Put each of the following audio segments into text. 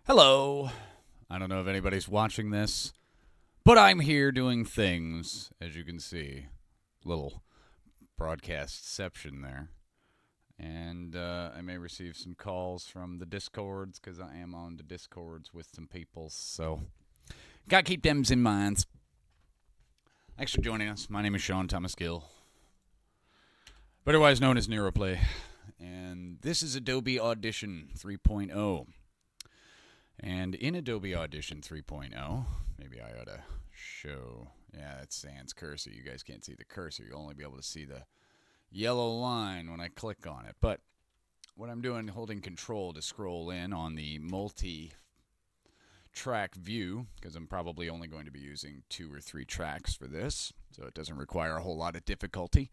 Hello. I don't know if anybody's watching this, but I'm here doing things, as you can see. Little broadcastception there. And I may receive some calls from the Discords, because I am on the Discords with some people, so gotta keep them in mind. Thanks for joining us. My name is Sean Thomas Gill, otherwise known as Neuroplay, and this is Adobe Audition 3.0. And in Adobe Audition 3.0, maybe I ought to show, yeah, that's sans cursor. You guys can't see the cursor. You'll only be able to see the yellow line when I click on it. But what I'm doing, holding control to scroll in on the multi-track view, because I'm probably only going to be using 2 or 3 tracks for this, so it doesn't require a whole lot of difficulty.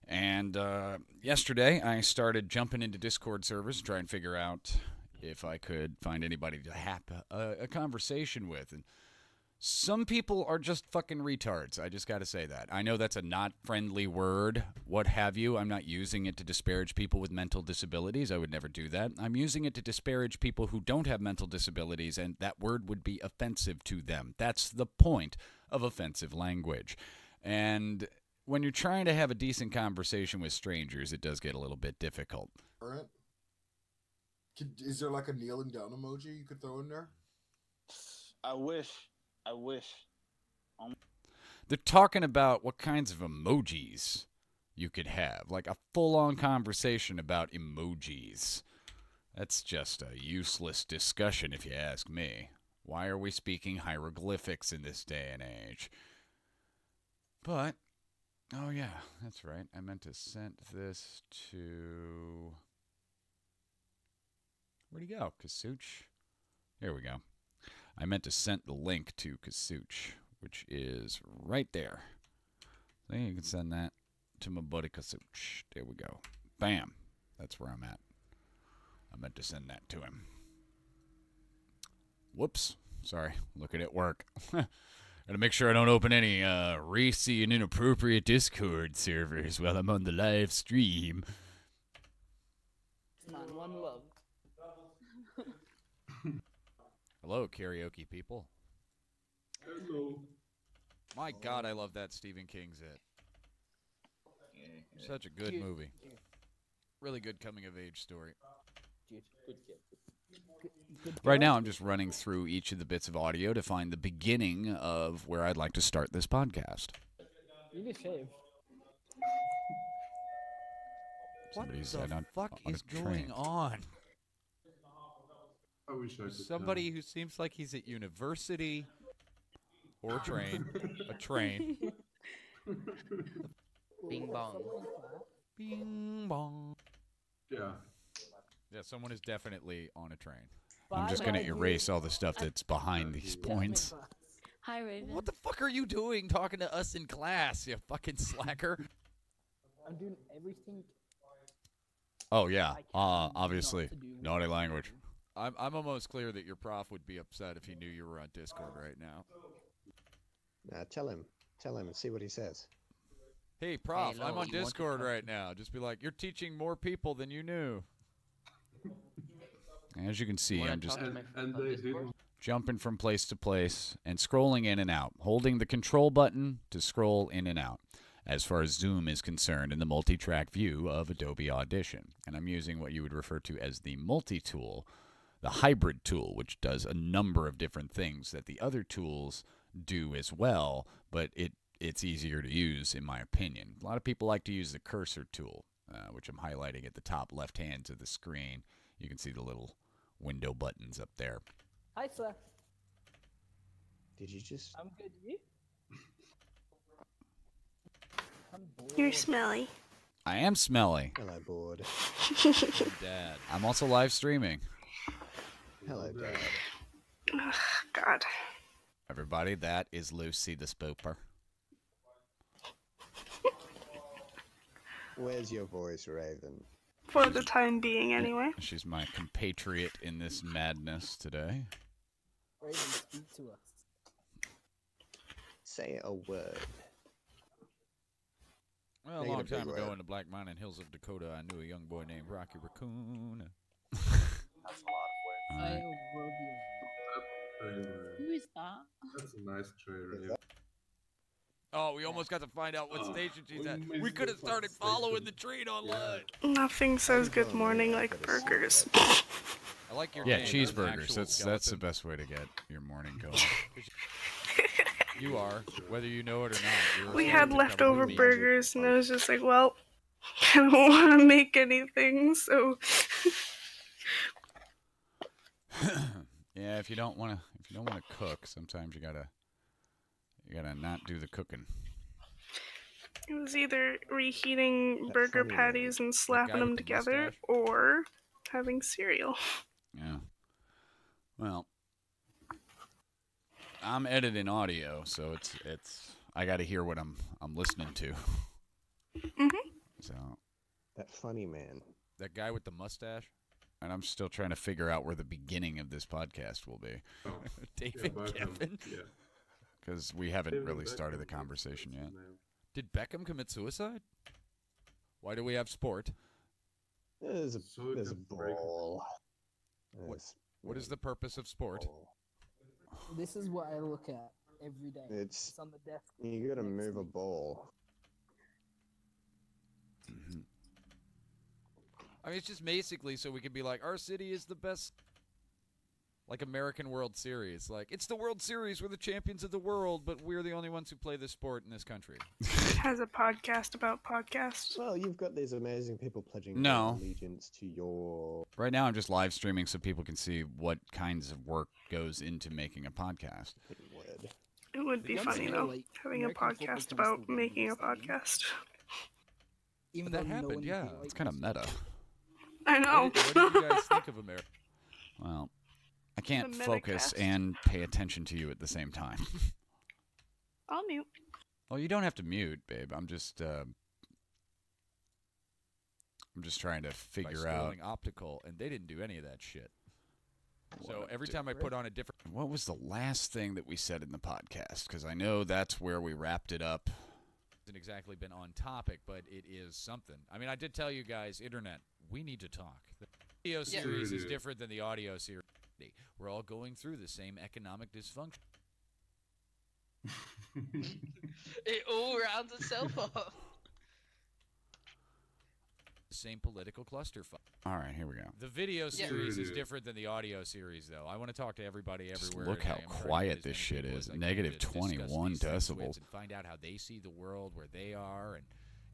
And yesterday, I started jumping into Discord servers to try and figure out if I could find anybody to have a conversation with. And some people are just fucking retards. I just got to say that. I know that's a not friendly word, what have you. I'm not using it to disparage people with mental disabilities. I would never do that. I'm using it to disparage people who don't have mental disabilities, and that word would be offensive to them. That's the point of offensive language. And when you're trying to have a decent conversation with strangers, it does get a little bit difficult. All right. Is there like a kneeling down emoji you could throw in there? I wish. They're talking about what kinds of emojis you could have, like a full-on conversation about emojis. That's just a useless discussion if you ask me. Why are we speaking hieroglyphics in this day and age? But, oh yeah, that's right. I meant to send this to... Where'd he go? Kasuch? Here we go. I meant to send the link to Kasuch, which is right there. So you can send that to my buddy Kasuch. There we go. Bam. That's where I'm at. I meant to send that to him. Whoops. Sorry. Looking at work. Gotta make sure I don't open any racy and inappropriate Discord servers while I'm on the live stream. Man, one love. Hello, karaoke people. Hello. My God, I love that Stephen King's It. Such a good movie. Really good coming-of-age story. Right now, I'm just running through each of the bits of audio to find the beginning of where I'd like to start this podcast. You need to shave. What the the fuck is going on? I wish I could. Somebody who seems like he's at university or a train. Bing bong. Bing bong. Yeah. Yeah, someone is definitely on a train. I'm just going to erase all the stuff that's behind these points. Hi, Raven. What the fuck are you doing talking to us in class, you fucking slacker? I'm doing everything. Oh, yeah. Obviously. Naughty language. I'm almost clear that your prof would be upset if he knew you were on Discord right now. Tell him and see what he says. Hey, prof, Hey, I'm Lowell, on you want to Discord come- right now. Just be like, you're teaching more people than you knew. As you can see, I'm just And they didn't. jumping from place to place and scrolling in and out, holding the control button to scroll in and out, as far as zoom is concerned in the multi-track view of Adobe Audition. And I'm using what you would refer to as the multi-tool, the hybrid tool, which does a number of different things that the other tools do as well, but it's easier to use, in my opinion. A lot of people like to use the cursor tool, which I'm highlighting at the top left hand of the screen. You can see the little window buttons up there. Hi, sir. Did you just... I'm good. You? I'm bored. You're smelly. I am smelly. Hello, board. Dad. I'm also live streaming. Hello, Dad. Ugh, God. Everybody, that is Lucy the Spooper. Where's your voice, Raven? For the time being, anyway. She's my compatriot in this madness today. Raven, speak to us. Say a word. Well, a Make it long a big time ago word. in the Black Mountain Hills of Dakota, I knew a young boy named Rocky Raccoon. That's a lot of work. All right. Who is that? That's a nice trailer. Is that- Oh, we almost got to find out what station she's at. We could have started following the train online. Nothing says good morning like burgers. I like your Yeah, name, cheeseburgers. actual That's the skeleton. best way to get your morning going. You are, whether you know it or not. You're a We had skeleton leftover covered in meat. burgers, and I was just like, well, I don't want to make anything, so. Yeah, if you don't want to cook, sometimes you gotta not do the cooking. It was either reheating That burger funny patties and slapping guy them with the together, mustache? or having cereal. Yeah. Well, I'm editing audio, so it's I got to hear what I'm listening to. Mhm. So, That funny man. That guy with the mustache? and I'm still trying to figure out where the beginning of this podcast will be, Oh, David yeah, Kevin? Yeah. because we haven't David really started the Beckham, conversation that's yet. his name. Did Beckham commit suicide? Why do we have sport? There's a So there's a it can break. ball. What is the purpose of sport? This is what I look at every day. It's It's on the desk. you gotta next to move a me. ball. Mhm. I mean, it's just basically so we could be like, our city is the best, like American World Series. Like, it's the World Series, we're the champions of the world, but we're the only ones who play this sport in this country. Has a podcast about podcasts. Well, you've got these amazing people pledging No. their allegiance to your. Right now, I'm just live streaming so people can see what kinds of work goes into making a podcast. Word. It would be The funny youngsters though, like having a American football podcast comes about to making a Wednesday. podcast. Even But that though no happened, one yeah. really It's likes kind of it. meta. I know. What did you guys think of America? Well, I can't The focus Metacast. and pay attention to you at the same time. I'll mute. Well, you don't have to mute, babe. I'm just trying to By figure out Sterling Optical, and they didn't do any of that shit. So What every do- time I put on a different, what was the last thing that we said in the podcast, because I know that's where we wrapped it up. hasn't exactly been on topic, but it is something. I mean, I did tell you guys, internet, we need to talk. The video Yeah. series is Sure do. different than the audio series. We're all going through the same economic dysfunction. It all rounds itself up. The same political clusterfuck. All right, here we go. The video Yeah. series Sure is do. different than the audio series, though. I want to talk to everybody Just everywhere. look and I how am trying to quiet get as this many shit people is. as I can Negative to discuss 21 these things with decibels. and find out how they see the world, where they are,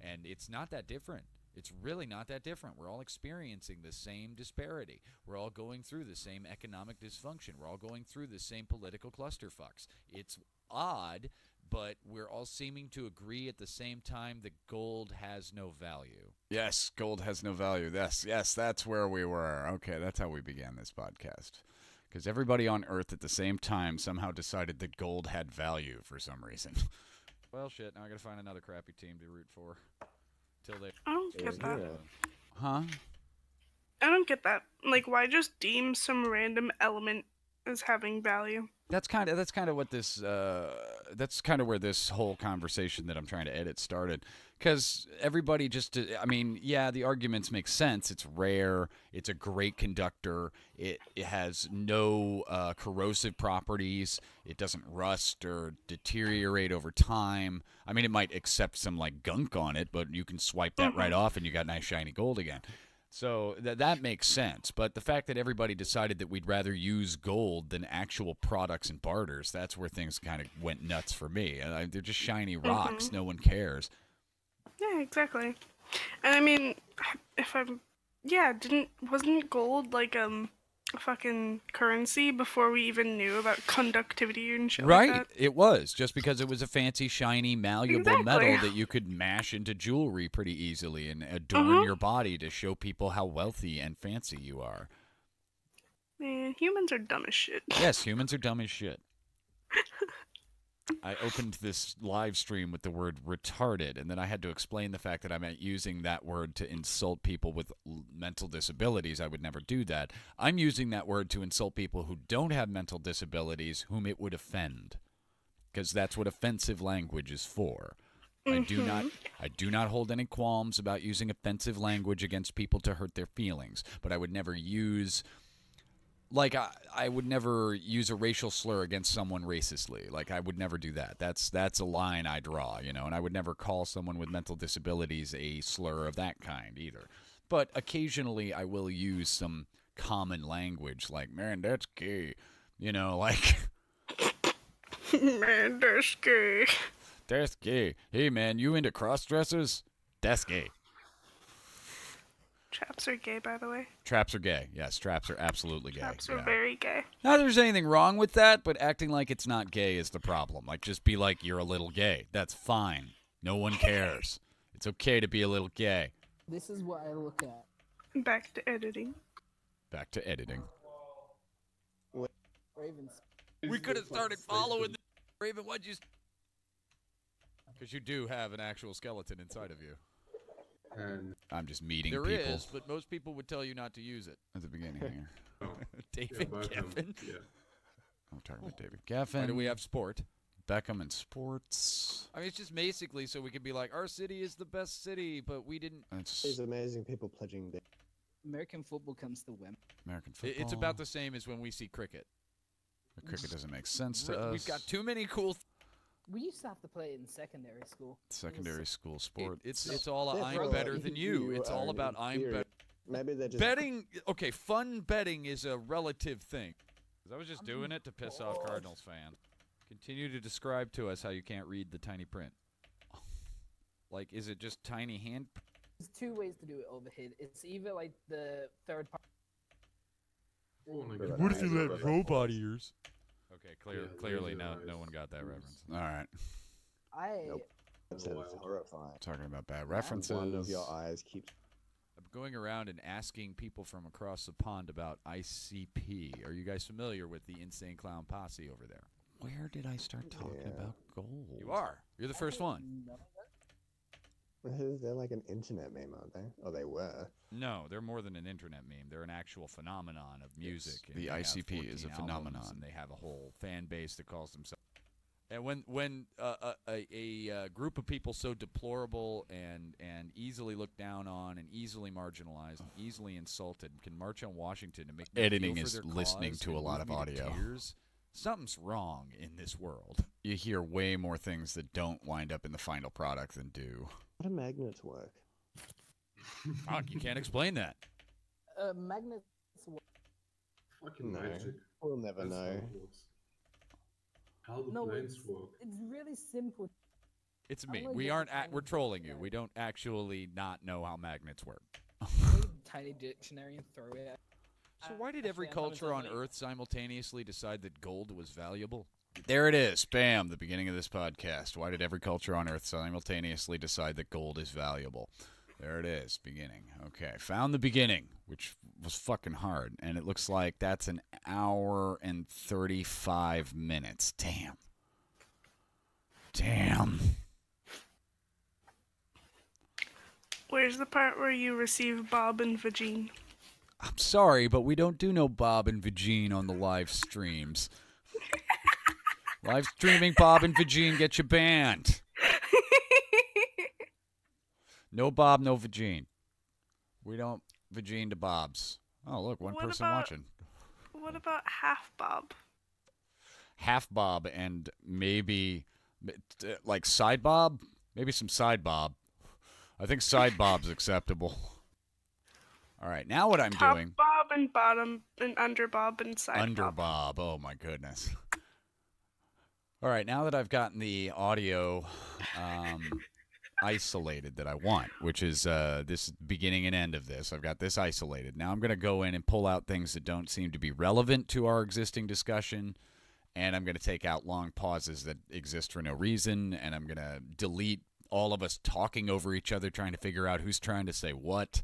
and it's not that different. It's really not that different. We're all experiencing the same disparity. We're all going through the same economic dysfunction. We're all going through the same political clusterfucks. It's odd, but we're all seeming to agree at the same time that gold has no value. Yes, gold has no value. Yes, that's where we were. Okay, that's how we began this podcast. Because everybody on Earth at the same time somehow decided that gold had value for some reason. Well, shit, now I gotta find another crappy team to root for. Till they... I don't Yeah, get that. yeah. Huh? I don't get that. Like, why just deem some random element as having value? That's kind of what this that's kind of where this whole conversation that I'm trying to edit started, because everybody just I mean, yeah, the arguments make sense. It's rare, it's a great conductor, it has no corrosive properties, it doesn't rust or deteriorate over time. I mean, it might accept some like gunk on it, but you can swipe that right off and you got nice shiny gold again. So that makes sense, but the fact that everybody decided that we'd rather use gold than actual products and barters, that's where things kind of went nuts for me. They're just shiny rocks. No one cares. Yeah, exactly. And I mean, if I'm, yeah, wasn't gold like a fucking currency before we even knew about conductivity and shit Right. like that? It was just because it was a fancy, shiny, malleable metal Exactly. that you could mash into jewelry pretty easily and adorn your body to show people how wealthy and fancy you are. Man, humans are dumb as shit. Yes, humans are dumb as shit. I opened this live stream with the word retarded, and then I had to explain the fact that I'm using that word to insult people with mental disabilities. I would never do that. I'm using that word to insult people who don't have mental disabilities, whom it would offend, because that's what offensive language is for. I do not hold any qualms about using offensive language against people to hurt their feelings, but I would never use Like, I would never use a racial slur against someone racistly. Like, I would never do that. That's a line I draw, you know, and I would never call someone with mental disabilities a slur of that kind either. But occasionally I will use some common language like, man, that's gay. You know, like... Man, that's gay. That's gay. Hey, man, you into cross-dressers? That's gay. Traps are gay, by the way. Traps are gay. Yes, traps are absolutely gay. Traps are very gay. Not that there's anything wrong with that, but acting like it's not gay is the problem. Like, just be like, you're a little gay. That's fine. No one cares. It's okay to be a little gay. This is what I look at. Back to editing. Back to editing. Ravens. We could have started following the Raven. What'd you... Because you do have an actual skeleton inside of you. And I'm just meeting There people. is, but most people would tell you not to use it. At the beginning here. David Geffen. I'm talking about David Geffen. Why do we have sport? Beckham and sports. I mean, it's just basically so we could be like, our city is the best city, but we didn't... These amazing people pledging their... American football comes to win. American football. It's about the same as when we see cricket. The cricket doesn't make sense to us. We've got too many cool... We used to have to play it in secondary school. Secondary school sport. It's all Yeah, I'm well, better than you. It's all are about I'm inferior. better. Maybe they're just... Betting, okay, fun betting is a relative thing. I was just doing it to piss off Cardinals fans. Continue to describe to us how you can't read the tiny print. Like, is it just tiny hand? There's two ways to do it overhead. It's either like the third part. What if you let robot ears? Okay, clearly no one got that reference. All right. Nope. It's horrifying. Talking about bad One of references. your eyes keeps... I'm going around and asking people from across the pond about ICP. Are you guys familiar with the Insane Clown Posse over there? Where did I start talking Yeah. about gold? You are. You're the first one. No. They're like an internet meme, aren't they? Oh, they were. No, they're more than an internet meme. They're an actual phenomenon of music. and The they have ICP is a 14 albums, phenomenon. and they have a whole fan base that calls themselves. And when a group of people so deplorable and easily looked down on and easily marginalized and easily insulted can march on Washington and make them Editing feel for is their listening cause to and a lot move of me to audio. tears, something's wrong in this world. You hear way more things that don't wind up in the final product than do. How do magnets work? Fuck, you can't explain that. Magnets. fucking No. magic. We'll never That's how know. it works. How the No, planes work. It's really simple. It's I me. like We that aren't. it's We're tiny trolling you. dictionary. We don't actually not know how magnets work. Take a tiny dictionary and throw it. So why did every Actually, I'm culture on having Earth simultaneously decide that gold was valuable? There it is. Bam. The beginning of this podcast. Why did every culture on Earth simultaneously decide that gold is valuable? There it is. Beginning. Okay. Found the beginning, which was fucking hard. And it looks like that's an hour and 35 minutes. Damn. Damn. Where's the part where you receive Bob and Vagine? I'm sorry, but we don't do no Bob and Vagine on the live streams. Live streaming Bob and Vagine get you banned. No Bob, no Vagine. We don't Vagine to Bobs. Oh, look, one What person about- watching. What about half Bob? Half Bob and maybe, like, side Bob? Maybe some side Bob. I think side Bob's acceptable. All right, now what I'm Top doing... Bob and bottom and under Bob and side Under Bob. Bob. Oh, my goodness. All right, now that I've gotten the audio isolated that I want, which is this beginning and end of this, I've got this isolated. Now I'm going to go in and pull out things that don't seem to be relevant to our existing discussion, and I'm going to take out long pauses that exist for no reason, and I'm going to delete all of us talking over each other, trying to figure out who's trying to say what,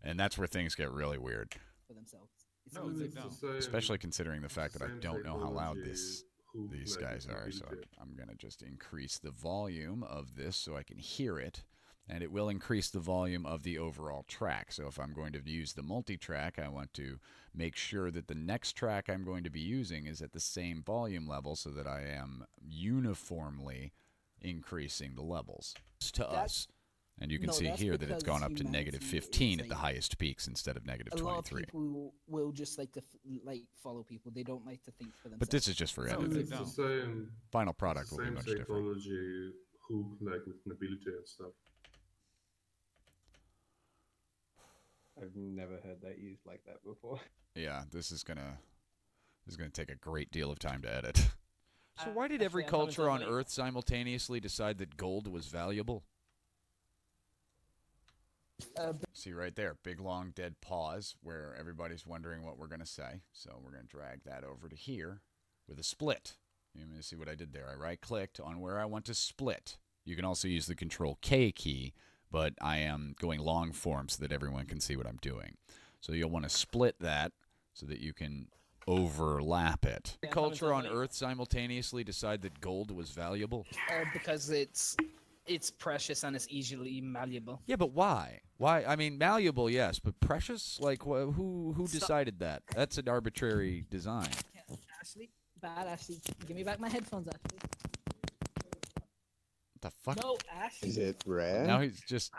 and that's where things get really weird. For themselves. It's No, easy. it's the no. same- Especially considering the fact that I same don't know how loud technology who these played guys the are, so DJ. I'm going to just increase the volume of this so I can hear it, and it will increase the volume of the overall track. So if I'm going to use the multi-track, I want to make sure that the next track I'm going to be using is at the same volume level so that I am uniformly increasing the levels. To us, And you can No, see that's here that it's gone because up to negative humanity is 15 at the like- highest peaks instead of negative A lot of 23. people will just like to follow people. They don't like to think for themselves. But this is just for So editing. It's the No. same, Final product will be same much different. psychology hook like with nobility and stuff. I've never heard that used like that before. Yeah, this is gonna take a great deal of time to edit. So why did every Actually, I haven't culture on done any- Earth simultaneously decide that gold was valuable? See right there, big long dead pause where everybody's wondering what we're going to say. So we're going to drag that over to here with a split. You may see what I did there. I right-clicked on where I want to split. You can also use the Control K key, but I am going long form so that everyone can see what I'm doing. So you'll want to split that so that you can overlap it. Yeah, Culture on haven't Earth simultaneously decide that gold was valuable? because it's precious and it's easily malleable. Yeah, but why? Why? I mean, malleable, yes, but precious? Like, who decided that? That's an arbitrary design. Ashley, bad Ashley, give me back my headphones, Ashley. What the fuck? No, Ashley. Is it rare? Now he's just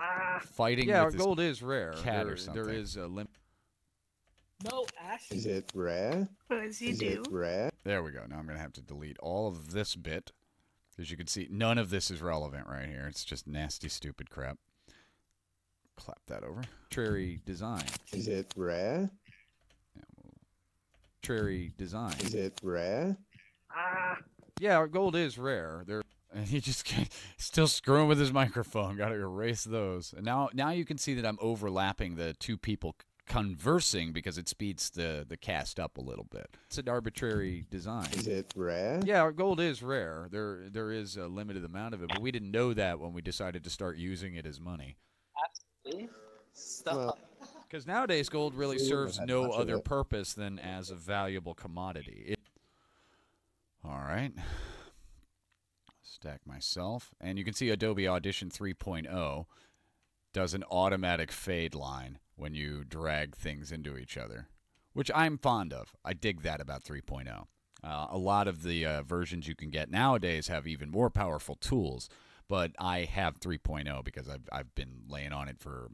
fighting Yeah, with this gold is rare. cat or There something. is a limit. No, Ashley. Is it rare? What does he Is do? it rare? There we go. Now I'm going to have to delete all of this bit. As you can see, none of this is relevant right here. It's just nasty, stupid crap. Clap that over. Arbitrary design. Is it rare? Arbitrary design. Is it rare? Yeah, gold is rare. And he just still screwing with his microphone. Got to erase those. And now you can see that I'm overlapping the two people conversing because it speeds the cast up a little bit. It's an arbitrary design. Is it rare? Yeah, gold is rare. There is a limited amount of it, but we didn't know that when we decided to start using it as money. Stop. Well, Because nowadays gold really We wouldn't serves have had no much of other it. purpose than as a valuable commodity. All right. Stack myself. And you can see Adobe Audition 3.0 does an automatic fade line when you drag things into each other, which I'm fond of. I dig that about 3.0. A lot of the versions you can get nowadays have even more powerful tools, but I have 3.0 because I've been laying on it for,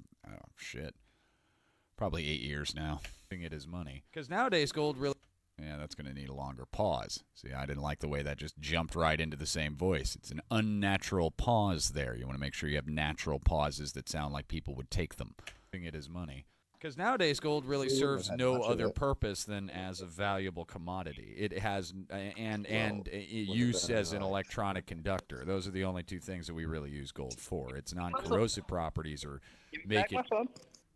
probably 8 years now. It as money. Because nowadays gold really... Yeah, that's going to need a longer pause. See, I didn't like the way that just jumped right into the same voice. It's an unnatural pause there. You want to make sure you have natural pauses that sound like people would take them. It as money. Because nowadays gold really We wouldn't serves have had no much of other it. purpose than as a valuable commodity. It has Well, use been as an like- electronic conductor. Those are the only two things that we really use gold for. Its non-corrosive properties or make it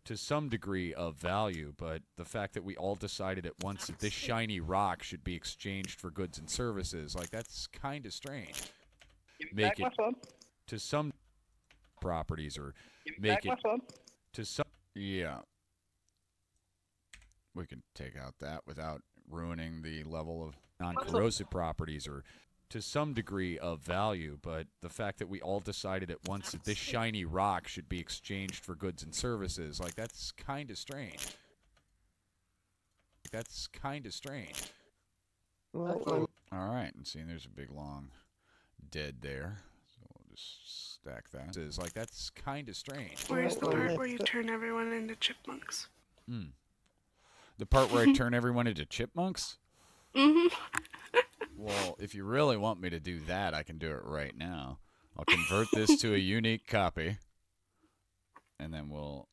to some degree of value, but the fact that we all decided at once that this shiny rock should be exchanged for goods and services, like, that's kind of strange. Make it to some properties or make it to some... Yeah. We can take out that without ruining the level of non-corrosive properties or to some degree of value, but the fact that we all decided at once that this shiny rock should be exchanged for goods and services, like, that's kind of strange. That's kind of strange. Well, All right, and see, there's a big long dead there, so we'll just stack that. It's like, that's kind of strange. Where's the part where you turn everyone into chipmunks? The part where I turn everyone into chipmunks? Mm-hmm. Well, if you really want me to do that, I can do it right now. I'll convert this to a unique copy, and then we'll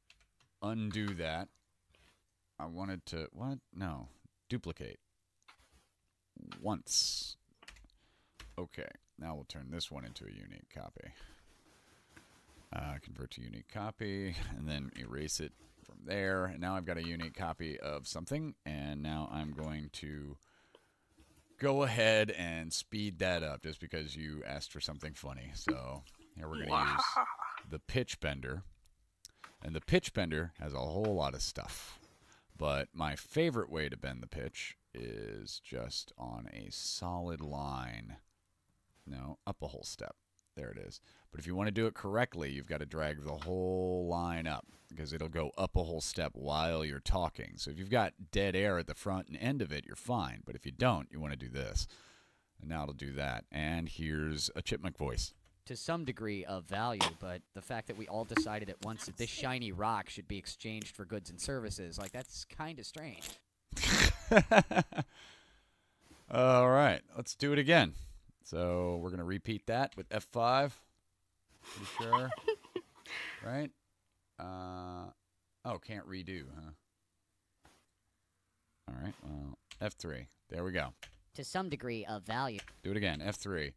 undo that. I wanted to... What? No. Duplicate. Once. Okay. Now we'll turn this one into a unique copy. Convert to unique copy, and then erase it from there. And now I've got a unique copy of something, and now I'm going to go ahead and speed that up just because you asked for something funny. So here we're going to use the pitch bender. And the pitch bender has a whole lot of stuff. But my favorite way to bend the pitch is just on a solid line. No, up a whole step. There it is. But if you want to do it correctly, you've got to drag the whole line up because it'll go up a whole step while you're talking. So if you've got dead air at the front and end of it, you're fine. But if you don't, you want to do this. And now it'll do that. And here's a chipmunk voice. to some degree of value, but the fact that we all decided at once that this shiny rock should be exchanged for goods and services, like, that's kind of strange. All right, let's do it again. So we're going to repeat that with F5. Pretty sure. Right? Oh, can't redo, huh? All right, well, F3. There we go. To some degree of value. Do it again, F3.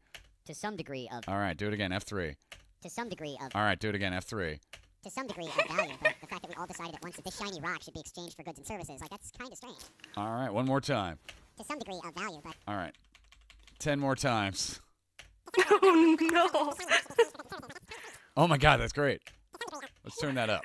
To some degree of... All right, do it again, F3. To some degree of... All right, do it again, F3. To some degree of value, but the fact that we all decided at once that this shiny rock should be exchanged for goods and services, like, that's kind of strange. All right, one more time. To some degree of value, but... All right, 10 more times. Oh no! Oh my God, that's great. Let's turn that up.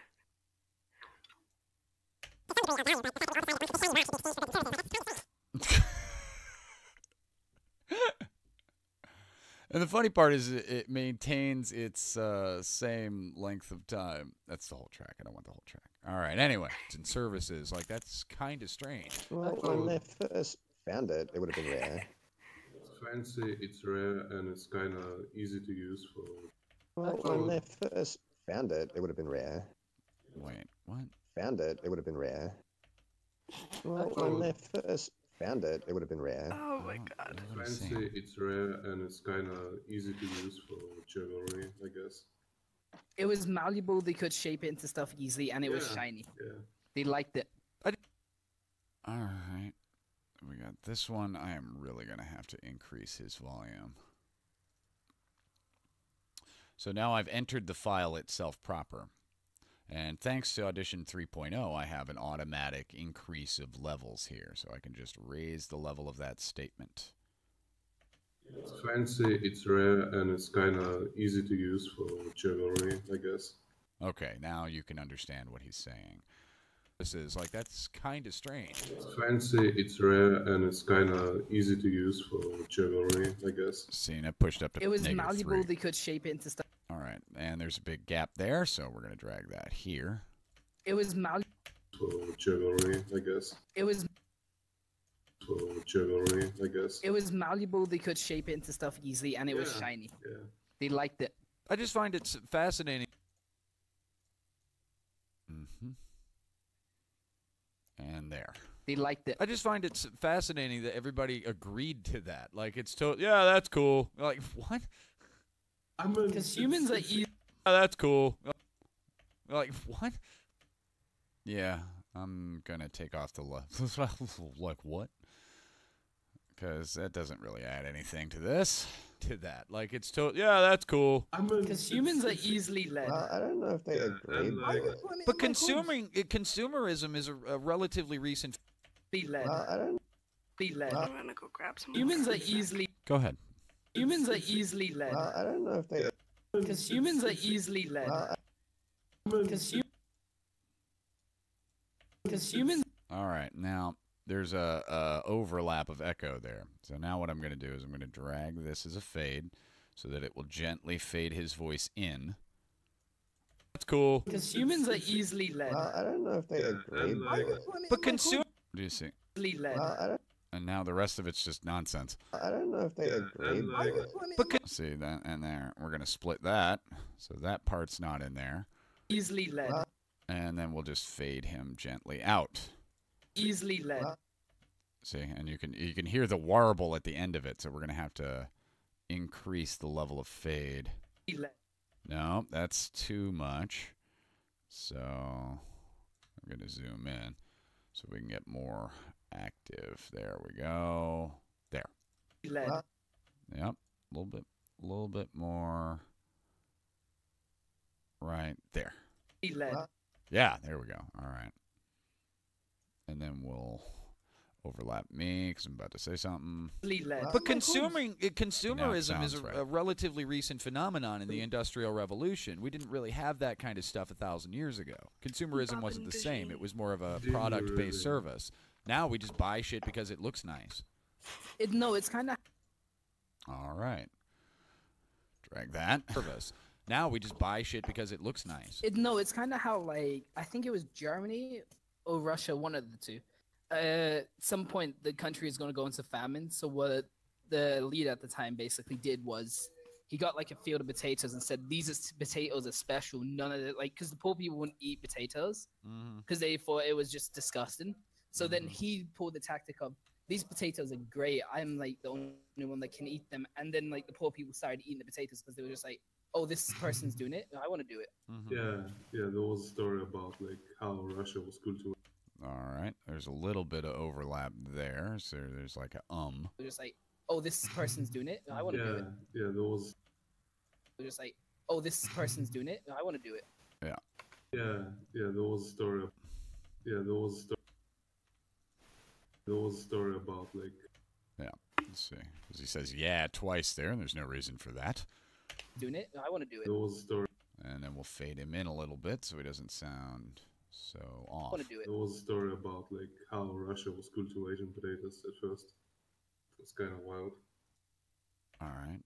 And the funny part is it maintains its same length of time. That's the whole track. I don't want the whole track. All right, anyway. And services, like, that's kind of strange. Well, when they first found it, it would have been rare. It's fancy, it's rare, and it's kind of easy to use for... Well, when they first found it, it would have been rare. Wait, what? Found it, it would have been rare. Well, when they first found it, it would have been rare. Oh my god. It's fancy, it's rare, and it's kind of easy to use for jewelry, I guess. It was malleable. They could shape it into stuff easily, and it was Yeah, shiny. Yeah. They liked it. All right. We got this one. I am really going to have to increase his volume. So now I've entered the file itself proper. And thanks to Audition 3.0, I have an automatic increase of levels here. So I can just raise the level of that statement. It's fancy, it's rare, and it's kind of easy to use for jewelry, I guess. Okay, now you can understand what he's saying. This is like, that's kind of strange. It's fancy, it's rare, and it's kind of easy to use for jewelry, I guess. See, and it pushed up to It was -3. malleable. They could shape it into stuff. All right, and there's a big gap there, so we're going to drag that here. It was malleable. For jewelry, I guess. It was. For jewelry, I guess. It was malleable. They could shape it into stuff easily, and it was Yeah, shiny. Yeah. They liked it. I just find it fascinating. And there. They liked it. I just find it fascinating that everybody agreed to that. Like, it's yeah, that's cool. Like, what? Because humans are easy. Yeah, that's cool. Like, what? Yeah, I'm going to take off the left. Like, what? Because that doesn't really add anything to this. To that. Like, it's yeah, that's cool. Because humans are easily led. Well, I don't know if they agreed to it. But consumerism is a relatively recent. Be led. Well, I don't. Be led. I'm gonna go grab some. Humans are easily. Go ahead. Humans are easily led. Well, I don't know if they. Because humans are easily led. Because humans. All right, now there's a overlap of echo there. So now what I'm going to do is I'm going to drag this as a fade so that it will gently fade his voice in. That's cool. Because humans are easily led. Well, I don't know if they agreed to it. But consumer. Do you see? Easily led. Well, I don't. And now the rest of it's just nonsense. I don't know if they agreed to it. But See that and there. We're going to split that. So that part's not in there. Easily led. And then we'll just fade him gently out. Easily led. See, and you can hear the warble at the end of it. So we're going to have to increase the level of fade. No, that's too much. So I'm going to zoom in so we can get more active. There we go. There. Led. Yep. A little bit more. Right there. Led. Yeah, there we go. All right. And then we'll overlap me because I'm about to say something. Led. But consumerism is sounds right. a relatively recent phenomenon in the Industrial Revolution. We didn't really have that kind of stuff 1,000 years ago. Consumerism wasn't the same. It was more of a product-based service. Now we just buy shit because it looks nice. It's kind of. All right. Drag that. Service. Now we just buy shit because it looks nice. It's kind of how, like, I think it was Germany or Russia, one of the two. At some point, the country is going to go into famine. So what the leader at the time basically did was he got like a field of potatoes and said, potatoes are special. None of it, like, because the poor people wouldn't eat potatoes because they thought it was just disgusting. So then he pulled the tactic of, these potatoes are great. I'm like the only one that can eat them. And then like the poor people started eating the potatoes because they were just like, oh, this person's doing it. I want to do it. Yeah, there was a story about like how Russia was cultivating. All right. There's a little bit of overlap there. So there's like a They're just like, oh, this person's doing it. I want to do it. Yeah, there was. They're just like, oh, this person's doing it. I want to do it. Yeah. Yeah, there was a story. There was a story about like. Yeah. Let's see. Because he says yeah twice there, and there's no reason for that. Doing it. I want to do it. There was a story. And then we'll fade him in a little bit so he doesn't sound so off. I want to do it. There was a story about like how Russia was cultivating potatoes at first. It's kind of wild. All right.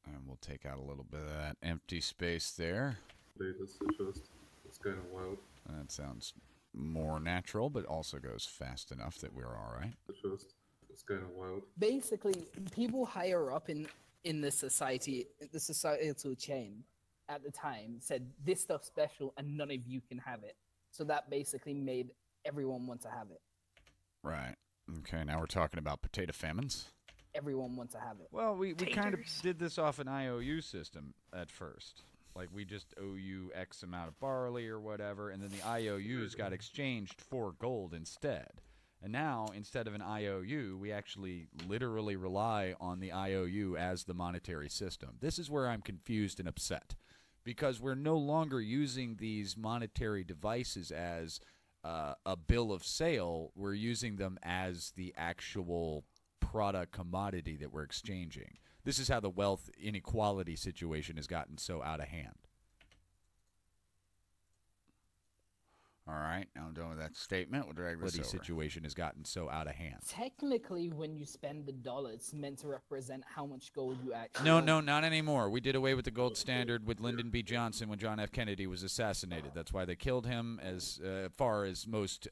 And we'll take out a little bit of that empty space there. Potatoes at first. It's kind of wild. That sounds more natural, but also goes fast enough that we're all right. At first. It's kind of wild. Basically, people higher up in the societal chain at the time said, this stuff's special and none of you can have it. So that basically made everyone want to have it. Right. Okay, now we're talking about potato famines. Everyone wants to have it. Well, we kind of did this off an IOU system at first. Like, we just owe you X amount of barley or whatever, and then the IOUs got exchanged for gold instead. And now, instead of an IOU, we actually literally rely on the IOU as the monetary system. This is where I'm confused and upset, because we're no longer using these monetary devices as a bill of sale. We're using them as the actual product commodity that we're exchanging. This is how the wealth inequality situation has gotten so out of hand. All right, now I'm done with that statement. We'll drag this over. The situation has gotten so out of hand. Technically, when you spend the dollar, it's meant to represent how much gold you actually No, not anymore. We did away with the gold standard with Lyndon B. Johnson when John F. Kennedy was assassinated. That's why they killed him, as far as most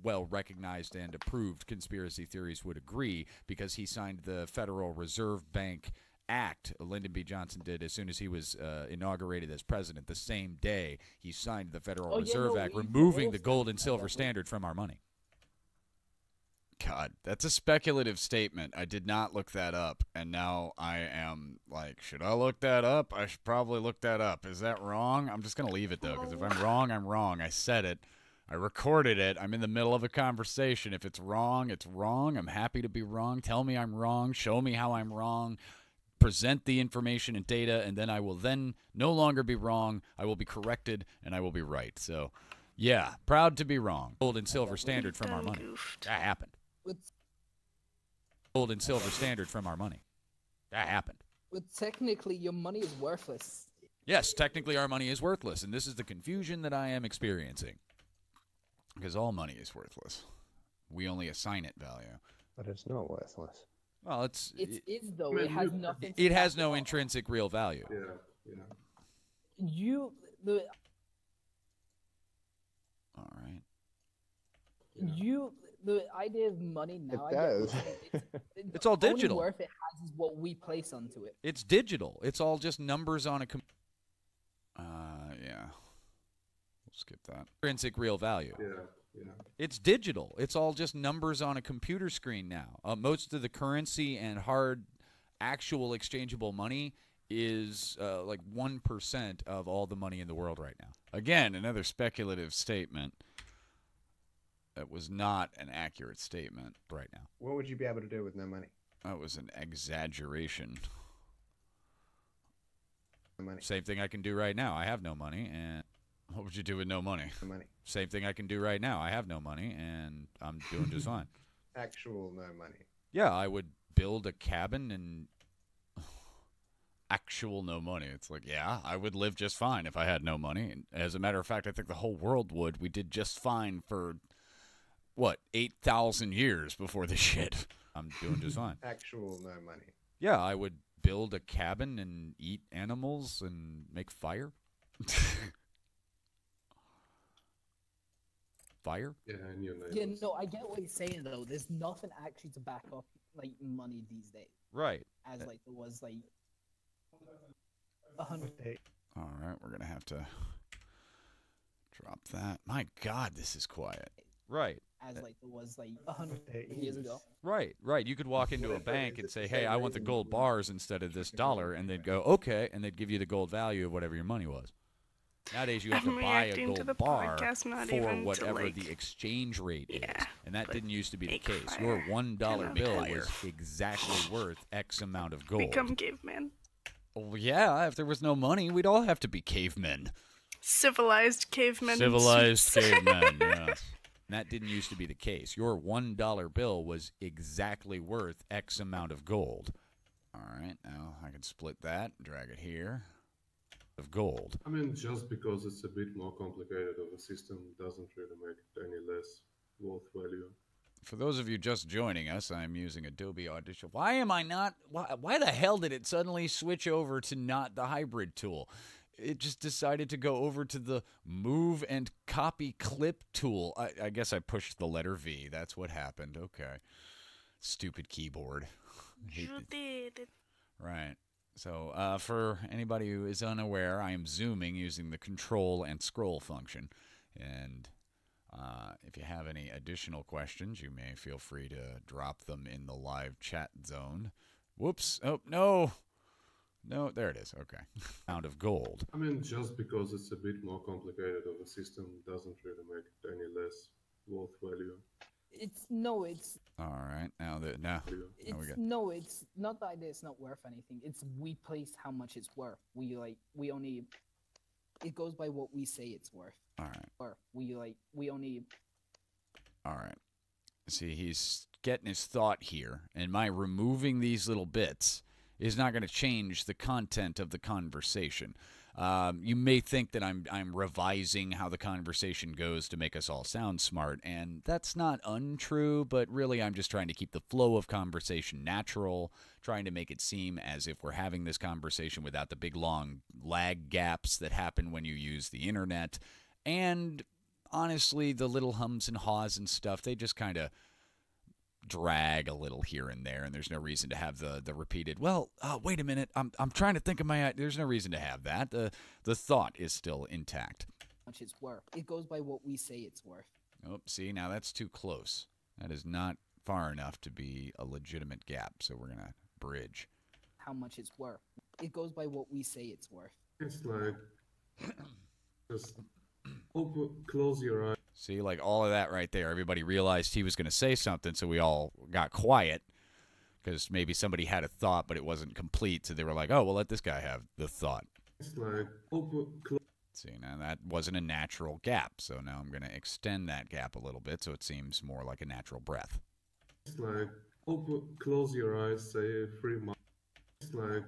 well-recognized and approved conspiracy theories would agree, because he signed the Federal Reserve Bank Act. Lyndon B. Johnson did as soon as he was inaugurated as president. The same day he signed the Federal Reserve Act, removing the gold and silver standard from our money. God, that's a speculative statement. I did not look that up, and now I am like, should I look that up? I should probably look that up. Is that wrong? I'm just going to leave it, though, because if I'm wrong, I'm wrong. I said it. I recorded it. I'm in the middle of a conversation. If it's wrong, it's wrong. I'm happy to be wrong. Tell me I'm wrong. Show me how I'm wrong. Present the information and data, and then I will then no longer be wrong. I will be corrected, and I will be right. So, yeah, proud to be wrong. Gold and silver standard from our money. That happened. Gold and silver standard from our money. That happened. But technically, your money is worthless. Yes, technically our money is worthless, and this is the confusion that I am experiencing. Because all money is worthless. We only assign it value. But it's not worthless. Well, it is though. It has nothing. It has no intrinsic real value. Yeah. All right. The idea of money now. It does. It's all digital. The only worth it has is what we place onto it. It's digital. It's all just numbers on a Yeah. We'll skip that. Intrinsic real value. Yeah. It's digital. It's all just numbers on a computer screen now. Most of the currency and hard, actual exchangeable money is like 1% of all the money in the world right now. Again, another speculative statement. That was not an accurate statement right now. What would you be able to do with no money? That was an exaggeration. No money. Same thing I can do right now. I have no money, and what would you do with no money? No money. Same thing I can do right now. I have no money, and I'm doing just fine. Actual no money. Yeah, I would build a cabin and... Actual no money. It's like, yeah, I would live just fine if I had no money. And as a matter of fact, I think the whole world would. We did just fine for, 8,000 years before this shit. I'm doing just fine. Actual no money. Yeah, I would build a cabin and eat animals and make fire. Fire? Yeah, and your neighbors. Yeah, no, I get what you're saying though. There's nothing actually to back up like money these days. Right. As like there was like 100. All right, we're gonna have to drop that. My God, this is quiet. Right. As like it was like 100 years ago. Right. You could walk into a bank and say, "Hey, I want the gold bars instead of this dollar," and they'd go, "Okay," and they'd give you the gold value of whatever your money was. Nowadays, you have to I'm buy a reacting to gold the bar podcast, not for even to, whatever like- the exchange rate is, Yeah, and that but didn't used to be the make case. fire. Your $1 Cannot bill fire. was exactly worth X amount of gold. Become caveman. Oh, yeah, if there was no money, we'd all have to be cavemen. Civilized cavemen. in Civilized suits. cavemen, yes. And that didn't used to be the case. Your $1 bill was exactly worth X amount of gold. All right, now I can split that, drag it here. Of gold. I mean, just because it's a bit more complicated of a system doesn't really make it any less worth value. For those of you just joining us, I'm using Adobe Audition. Why am I not? Why the hell did it suddenly switch over to not the hybrid tool? It just decided to go over to the move and copy clip tool. I guess I pushed the letter V. That's what happened. Okay. Stupid keyboard. I hate You it. did it. Right. So for anybody who is unaware, I am zooming using the control and scroll function. And if you have any additional questions, you may feel free to drop them in the live chat zone. Whoops. Oh, no. No, there it is. Okay. Pound of gold. I mean, just because it's a bit more complicated of a system doesn't really make it any less worth value. It's All right. Now we got. it's not that it's not worth anything. It's we place how much it's worth. We only it goes by what we say it's worth. All right. Or we only All right. See, he's getting his thought here, and my removing these little bits is not going to change the content of the conversation. You may think that I'm revising how the conversation goes to make us all sound smart, and that's not untrue, but really I'm just trying to keep the flow of conversation natural, trying to make it seem as if we're having this conversation without the big long lag gaps that happen when you use the internet. And honestly, the little hums and haws and stuff, they just kind of drag a little here and there, and there's no reason to have the repeated, wait a minute, I'm trying to think of there's no reason to have that. The thought is still intact. much it's worth. It goes by what we say it's worth. Oh, see, now that's too close. That is not far enough to be a legitimate gap, so we're going to bridge. How much it's worth. It goes by what we say it's worth. It's like, just close your eyes. See, like all of that right there. Everybody realized he was going to say something, so we all got quiet because maybe somebody had a thought, but it wasn't complete. So they were like, oh, well, let this guy have the thought. It's like, See, now that wasn't a natural gap, so now I'm going to extend that gap a little bit so it seems more like a natural breath. it's like, close your eyes, say 3 months. It's like,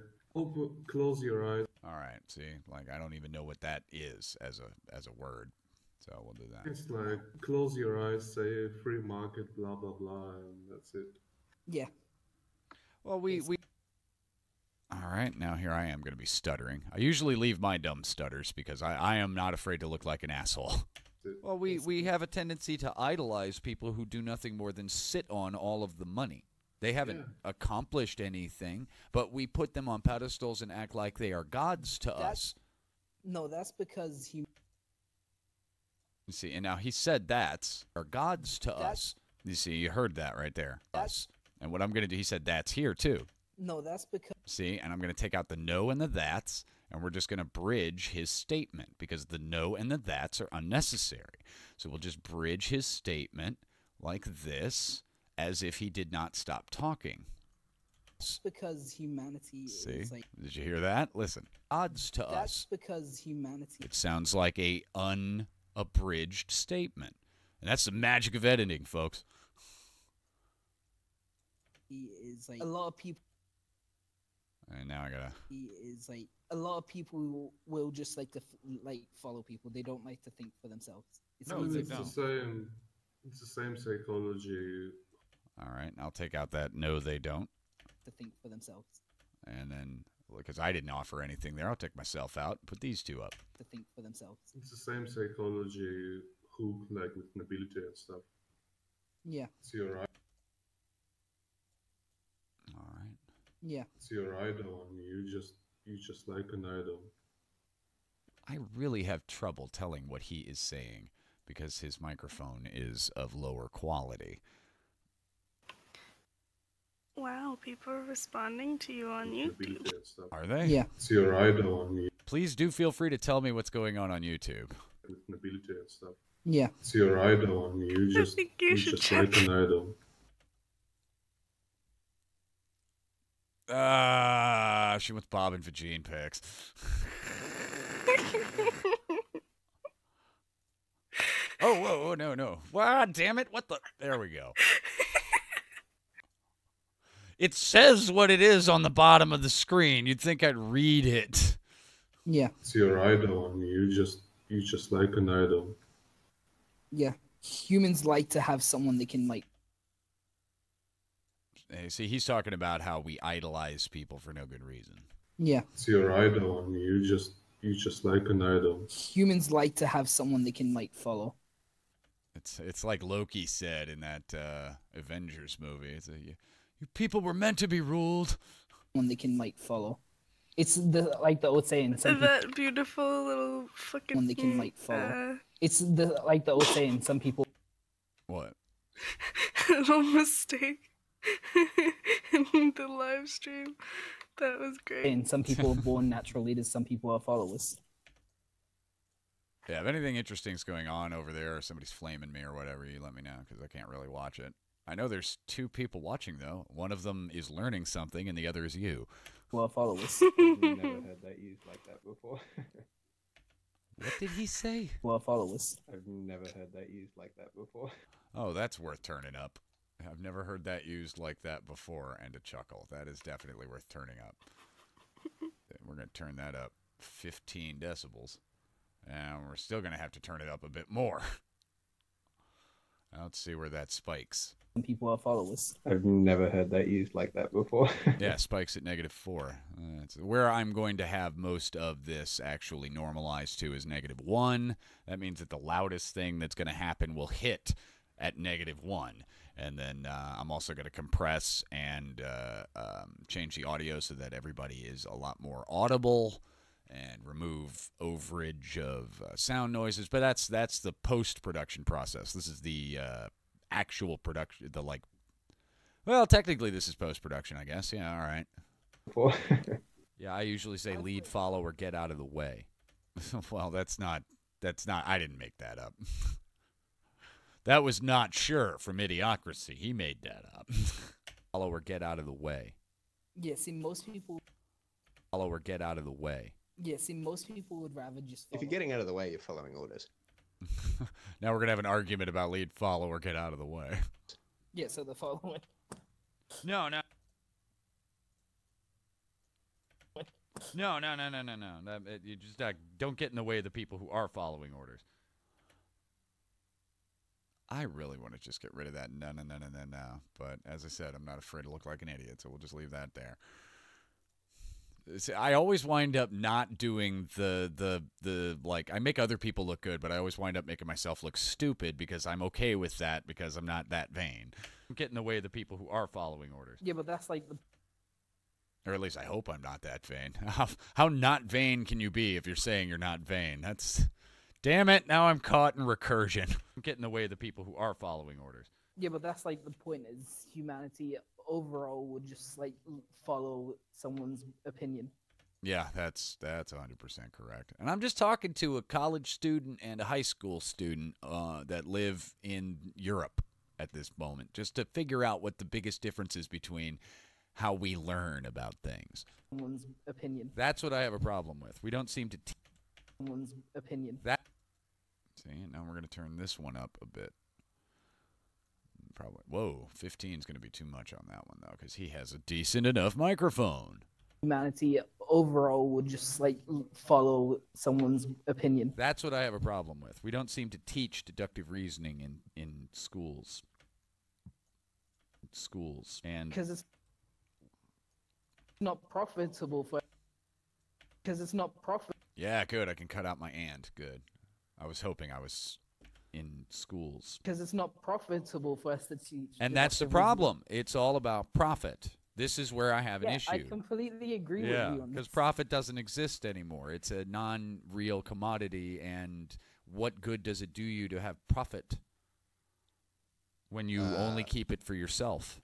close your eyes. All right, see, like I don't even know what that is as a word, so we'll do that. It's like, close your eyes, say free market, blah, blah, blah, and that's it. Yeah. Well, we all right, now here I am going to be stuttering. I usually leave my dumb stutters because I am not afraid to look like an asshole. Well, we have a tendency to idolize people who do nothing more than sit on all of the money. They haven't accomplished anything, but we put them on pedestals and act like they are gods to us. No, that's because he. You see, and now he said that's are gods to us. You see, you heard that right there. Us. And what I'm going to do, he said that's here too. No, that's because. See, and I'm going to take out the no and the that's, and we're just going to bridge his statement because the no and the that's are unnecessary. So we'll just bridge his statement like this, as if he did not stop talking. Because humanity See? is like. Did you hear that? Listen. Odds to That's us. because humanity. It sounds like a unabridged statement. And that's the magic of editing, folks. He is like a lot of people. And now I gotta. He is like a lot of people will just like to follow people. They don't like to think for themselves. It's No, easy it's to- the same. It's the same psychology. All right, I'll take out that no, they don't. to think for themselves. And then, because I didn't offer anything there, I'll take myself out and put these two up. To think for themselves. It's the same psychology hook like with nobility and stuff. Yeah. It's your right. All right. Yeah. It's your idol, and you just like an idol. I really have trouble telling what he is saying because his microphone is of lower quality. Wow, people are responding to you on Ability YouTube. and stuff. Are they? Yeah. It's your idol on you Please do feel free to tell me what's going on YouTube. with ability and stuff. Yeah. It's your idol on you. I think you should like check. an idol. She wants Bob and Vagine pics. Oh, whoa, no. Wow, damn it. What the? There we go. It says what it is on the bottom of the screen. You'd think I'd read it. Yeah. It's your idol on you. You just like an idol. Yeah. Humans like to have someone they can like. Hey, see, he's talking about how we idolize people for no good reason. Yeah. It's your idol on you. You just like an idol. Humans like to have someone they can like follow. It's like Loki said in that Avengers movie. It's you people were meant to be ruled. One they can like follow. It's the old saying. Some people, That beautiful little fucking. one they can like follow. It's the old saying. Some people. What? Little mistake in the live stream. That was great. And some people are born natural leaders. Some people are followers. Yeah, if anything interesting is going on over there, or somebody's flaming me or whatever, you let me know because I can't really watch it. I know there's 2 people watching though. One of them is learning something, and the other is you. Well, followers. I've never heard that used like that before. What did he say? Well, followers. I've never heard that used like that before. Oh, that's worth turning up. I've never heard that used like that before, and a chuckle. That is definitely worth turning up. We're going to turn that up 15 decibels. And we're still going to have to turn it up a bit more. Let's see where that spikes. Some people are followers. I've never heard that used like that before. Yeah, spikes at -4. That's where I'm going to have most of this actually normalized to is -1. That means that the loudest thing that's going to happen will hit at -1. And then I'm also going to compress and change the audio so that everybody is a lot more audible and remove overage of sound noises. But that's the post-production process. This is the actual production, well, technically this is post-production, I guess. Yeah, all right. Yeah, I usually say lead, follow, or get out of the way. Well, that's not, I didn't make that up. That was not Sure from Idiocracy. He made that up. Follow or get out of the way. Yeah, see, most people. Follow or get out of the way. Yeah, see, most people would rather just. If you're getting out of the way, you're following orders. Now we're going to have an argument about lead, follow, or get out of the way. Yeah, so the following. No. No. You just don't get in the way of the people who are following orders. I really want to just get rid of that no. But as I said, I'm not afraid to look like an idiot, so we'll just leave that there. See, I always wind up not doing the I make other people look good, but I always wind up making myself look stupid because I'm okay with that because I'm not that vain. Get in the way of the people who are following orders. Yeah, but that's like the. Or at least I hope I'm not that vain. How not vain can you be if you're saying you're not vain? That's... Damn it, now I'm caught in recursion. Get in the way of the people who are following orders. Yeah, but that's like the point is humanity overall would just like follow someone's opinion. Yeah, that's 100% correct. And I'm just talking to a college student and a high school student that live in Europe at this moment, just to figure out what the biggest difference is between how we learn about things. Someone's opinion. That's what I have a problem with. We don't seem to teach Someone's opinion. that. See, now we're going to turn this one up a bit. Probably. Whoa, 15 is going to be too much on that one, though, because he has a decent enough microphone. Humanity overall would just like follow someone's opinion. That's what I have a problem with. We don't seem to teach deductive reasoning in schools. And Because it's not profitable for. Because it's not profit. yeah, good. I can cut out my and. Good. I was hoping I was in schools. Because it's not profitable for us to teach. And that's the deductive reasoning. problem. It's all about profit. This is where I have an Yeah, I issue. completely agree with Yeah, you on because this. profit doesn't exist anymore. It's a non-real commodity, and what good does it do you to have profit when you only keep it for yourself?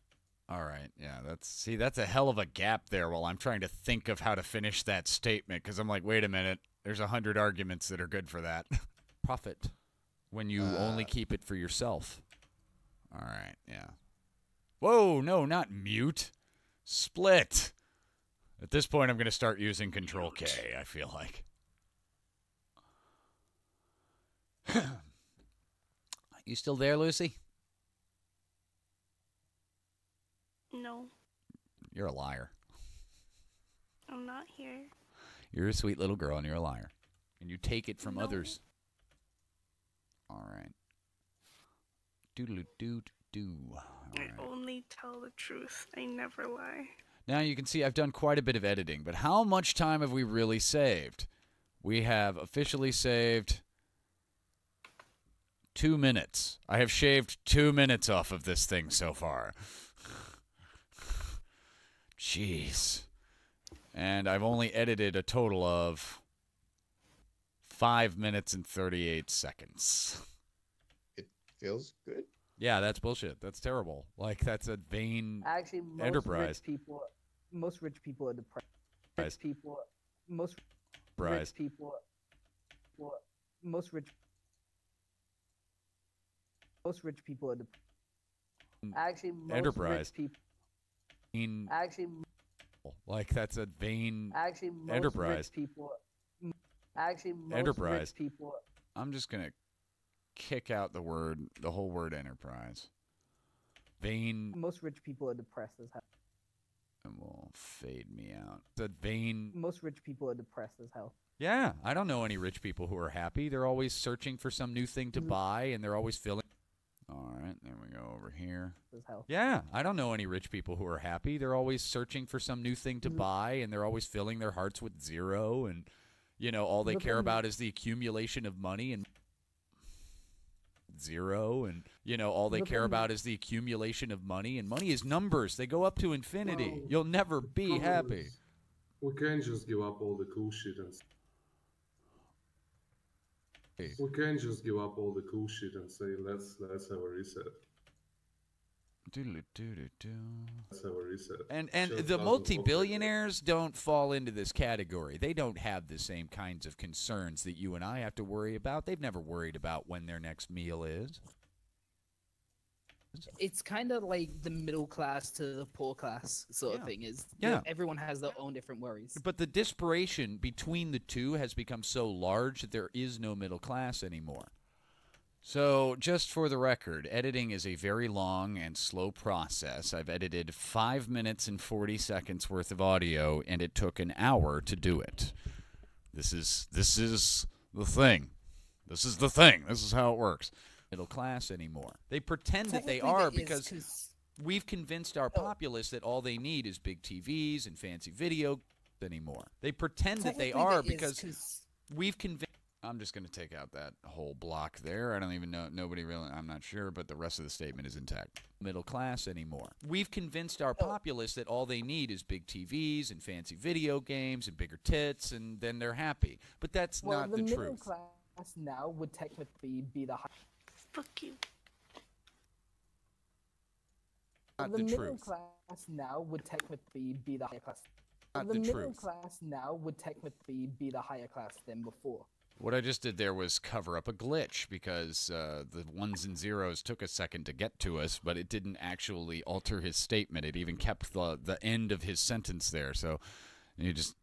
All right, yeah, that's a hell of a gap there while I'm trying to think of how to finish that statement, because I'm like, wait a minute, there's 100 arguments that are good for that. Profit when you only keep it for yourself. All right, yeah. Whoa, no, not mute. Split. At this point, I'm going to start using Control K, I feel like. You still there, Lucy? No, You're a liar. I'm not here. You're a sweet little girl, and you're a liar. And you take it from No. others. All right. Doodle-doo-doo. All right. I only tell the truth. I never lie. Now you can see I've done quite a bit of editing, but how much time have we really saved? We have officially saved 2 minutes. I have shaved 2 minutes off of this thing so far. Jeez. And I've only edited a total of 5 minutes and 38 seconds. It feels good. Yeah, that's bullshit. That's terrible. Like, that's a vain Actually, most enterprise. most rich people are depressed. Enterprise. Most Enterprise. rich people, most rich people are depressed. Actually, most Enterprise. rich people. Vain- Actually, Like, that's a vain most enterprise. rich people. Actually, most Enterprise. rich people. I'm just going to kick out the whole word enterprise. Vain Most rich people are depressed as hell. And will fade me out. The vain. Most rich people are depressed as hell. Yeah, I don't know any rich people who are happy. They're always searching for some new thing to buy, and they're always feeling. All right, there we go over here. As hell. Yeah, I don't know any rich people who are happy. They're always searching for some new thing to buy, and they're always filling their hearts with zero, and all they But care then- about is the accumulation of money and zero, and all they But care then- about is the accumulation of money, and money is numbers. They go up to infinity. Well, You'll never be happy. We can't just give up all the cool shit and we can't just give up all the cool shit and say let's have a reset. Doodle-doo-doo-doo. Let's have a reset. And Just the doesn't work like multi-billionaires don't fall into this category. They don't have the same kinds of concerns that you and I have to worry about. They've never worried about when their next meal is. It's kind of like the middle class to the poor class sort Yeah. of thing. Yeah. Everyone has their own different worries. But the disparation between the two has become so large that there is no middle class anymore. So, just for the record, editing is a very long and slow process. I've edited 5 minutes and 40 seconds worth of audio, and it took an hour to do it. This is the thing. This is the thing. This is how it works. Middle class anymore. They pretend that they Technically, are there is, because 'cause- we've convinced our populace that all they need is big TVs and fancy video anymore. They pretend that they technically are there is, because 'cause- we've convinced. I'm just going to take out that whole block there. I don't even know. Nobody really, I'm not sure, but the rest of the statement is intact. Middle class anymore. We've convinced our populace that all they need is big TVs and fancy video games and bigger tits, and then they're happy. But that's well, not the the middle truth. class now would technically be the high. Fuck you. Not the the middle truth. class now would technically be the higher class. Not the the middle truth. class now would technically be the higher class than before. What I just did there was cover up a glitch because the ones and zeros took a second to get to us, but it didn't actually alter his statement. It even kept the end of his sentence there. So you just,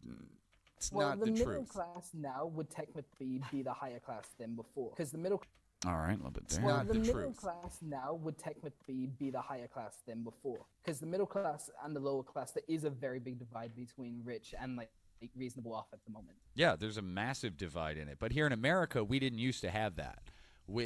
it's Well, not the the middle truth. class now would technically be the higher class than before, because the middle. All right, a little bit there. Well, not the the middle truth. class now would technically be the higher class than before, because the middle class and the lower class, there is a very big divide between rich and like reasonable off at the moment. Yeah, there's a massive divide in it. But here in America, we didn't used to have that.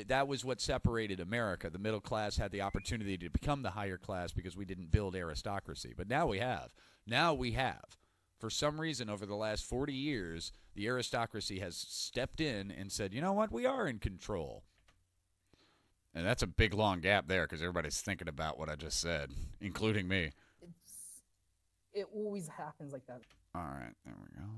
That was what separated America. The middle class had the opportunity to become the higher class because we didn't build aristocracy. But now we have. Now we have. For some reason, over the last 40 years, the aristocracy has stepped in and said, you know what, we are in control. And that's a big, long gap there because everybody's thinking about what I just said, including me. It always happens like that. All right, there we go.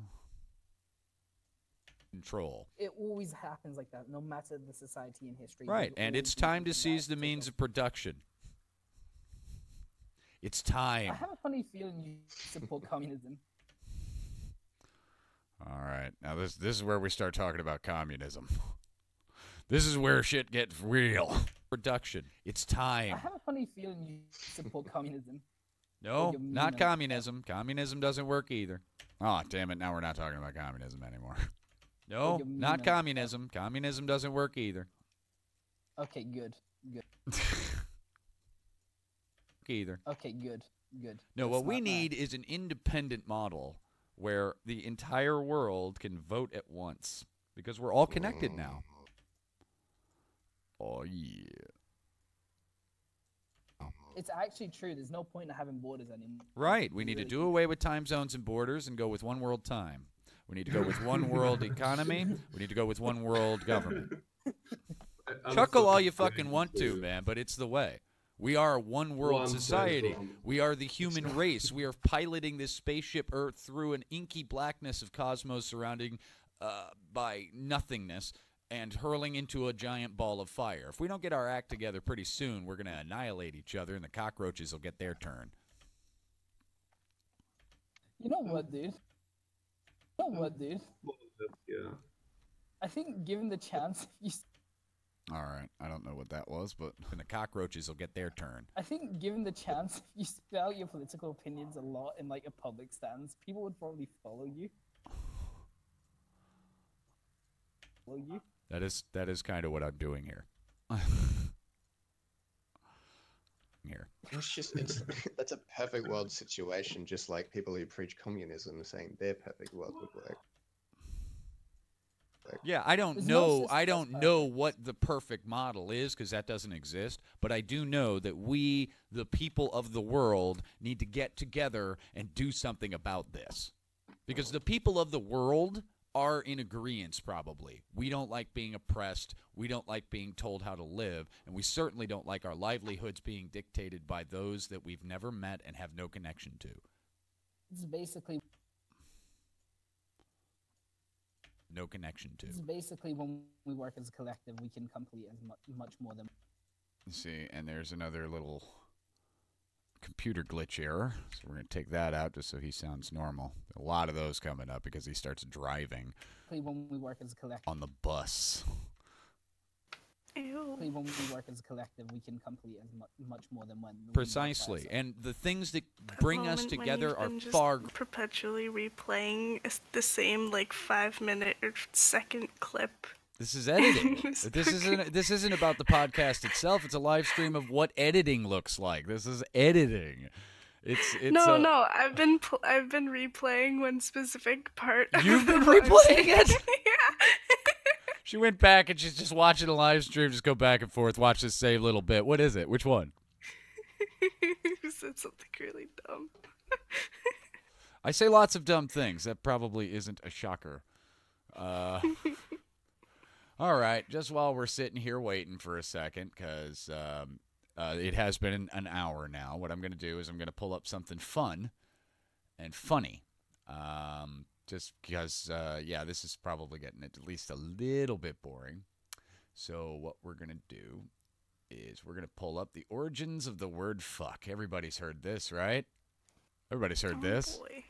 Control. It always happens like that, no matter the society and history. Right, There's and it's always time to people seize that the take means over. of production. It's I time. have a funny feeling you support communism. All right, now this is where we start talking about communism. This is where shit gets real. Production. It's I time. have a funny feeling you support communism. No, you're not mean. communism. Communism doesn't work either. Oh, damn it! Now we're not talking about communism anymore. No, you're not mean. communism. Communism doesn't work either. Okay, good. Either. Okay, good. No, That's what we not bad. need is an independent model where the entire world can vote at once because we're all connected now. Oh yeah. It's actually true. There's no point in having borders anymore. Right. We need to do away with time zones and borders and go with one world time. We need to go with one world economy. We need to go with one world government. Chuckle all you fucking want to, man, but it's the way. We are a one world society. We are the human race. We are piloting this spaceship Earth through an inky blackness of cosmos surrounding by nothingness and hurling into a giant ball of fire. If we don't get our act together pretty soon, we're going to annihilate each other and the cockroaches will get their turn. You know what, dude? Yeah. I think given the chance, All right, I don't know what that was, but And the cockroaches will get their turn. I think given the chance, if you spell your political opinions a lot in like a public stance, people would probably follow you. That is kind of what I'm doing here. That's a perfect world situation, just like people who preach communism saying their perfect world would work. Yeah, I don't There's no know. system I that's don't know what the perfect model is because that doesn't exist. But I do know that we, the people of the world, need to get together and do something about this. Because the people of the world are in agreement, probably. We don't like being oppressed. We don't like being told how to live. And we certainly don't like our livelihoods being dictated by those that we've never met and have no connection to. This is basically No connection to. when we work as a collective, we can complete as much more than. see, and there's another little computer glitch error. So we're going to take that out just so he sounds normal. A lot of those coming up because he starts driving When we work as a collective. on the bus. Ew. When we work as a collective, we can complete as much more than when. we work by Precisely. ourselves. And the things that bring us Moment when together you've are been just far perpetually replaying the same like 5-minute or second clip. This is editing. It's This isn't about the podcast itself. It's a live stream of what editing looks like. This is editing. It's No. I've been replaying one specific part. You've of been the live replaying stream. it? Yeah. She went back and she's just watching a live stream. Just go back and forth, watch this same little bit. What is it? Which one? You said something really dumb. I say lots of dumb things. That probably isn't a shocker. All right, just while we're sitting here waiting for a second, because it has been an hour now, what I'm going to do is I'm going to pull up something fun and funny. Just because, this is probably getting at least a little bit boring. So what we're going to do is we're going to pull up the origins of the word fuck. Everybody's heard this, right? Everybody's heard this. Boy.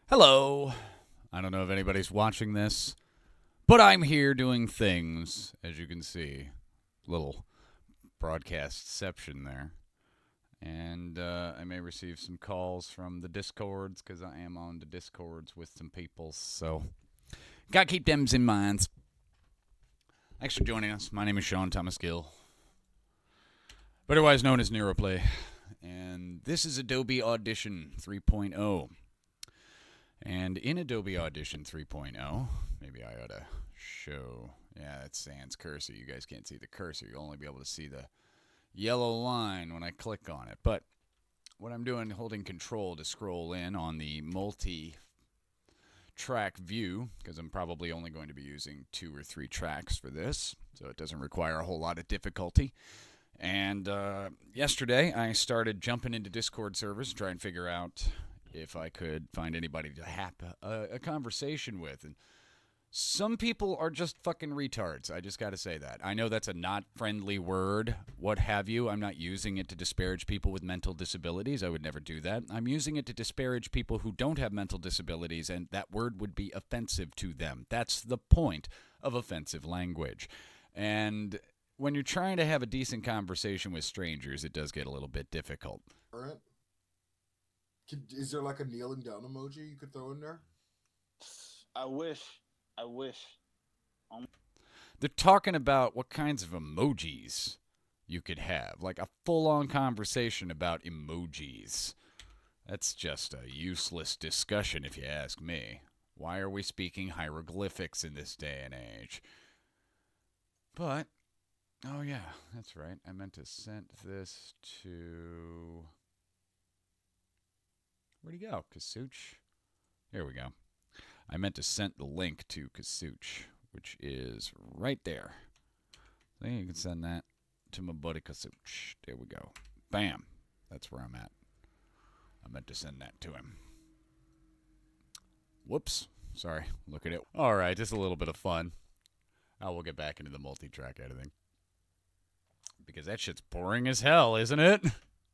Hello. I don't know if anybody's watching this, but I'm here doing things, as you can see. Little broadcastception there. And I may receive some calls from the Discords, because I am on the Discords with some people, so gotta keep them in mind. Thanks for joining us. My name is Sean Thomas Gill, otherwise known as Neuroplay, and this is Adobe Audition 3.0. And in Adobe Audition 3.0, maybe I ought to show, it's sans cursor. You guys can't see the cursor. You'll only be able to see the yellow line when I click on it. But what I'm doing, holding control to scroll in on the multi-track track view because I'm probably only going to be using 2 or 3 tracks for this, so it doesn't require a whole lot of difficulty. And yesterday I started jumping into Discord servers to try and figure out if I could find anybody to have a conversation with. And some people are just fucking retards. I just got to say that. I know that's a not friendly word, what have you. I'm not using it to disparage people with mental disabilities. I would never do that. I'm using it to disparage people who don't have mental disabilities, and that word would be offensive to them. That's the point of offensive language. And when you're trying to have a decent conversation with strangers, it does get a little bit difficult. All right. Is there like a kneeling down emoji you could throw in there? I wish. They're talking about what kinds of emojis you could have, like a full-on conversation about emojis. That's just a useless discussion if you ask me. Why are we speaking hieroglyphics in this day and age? But, oh yeah, that's right. I meant to send this to... Where'd he go? Kasuch? Here we go. I meant to send the link to Kasuch, which is right there. So you can send that to my buddy Kasuch. There we go. Bam. That's where I'm at. I meant to send that to him. Whoops. Sorry. Look at it. All right, just a little bit of fun. Now we'll get back into the multi-track editing. Because that shit's boring as hell, isn't it?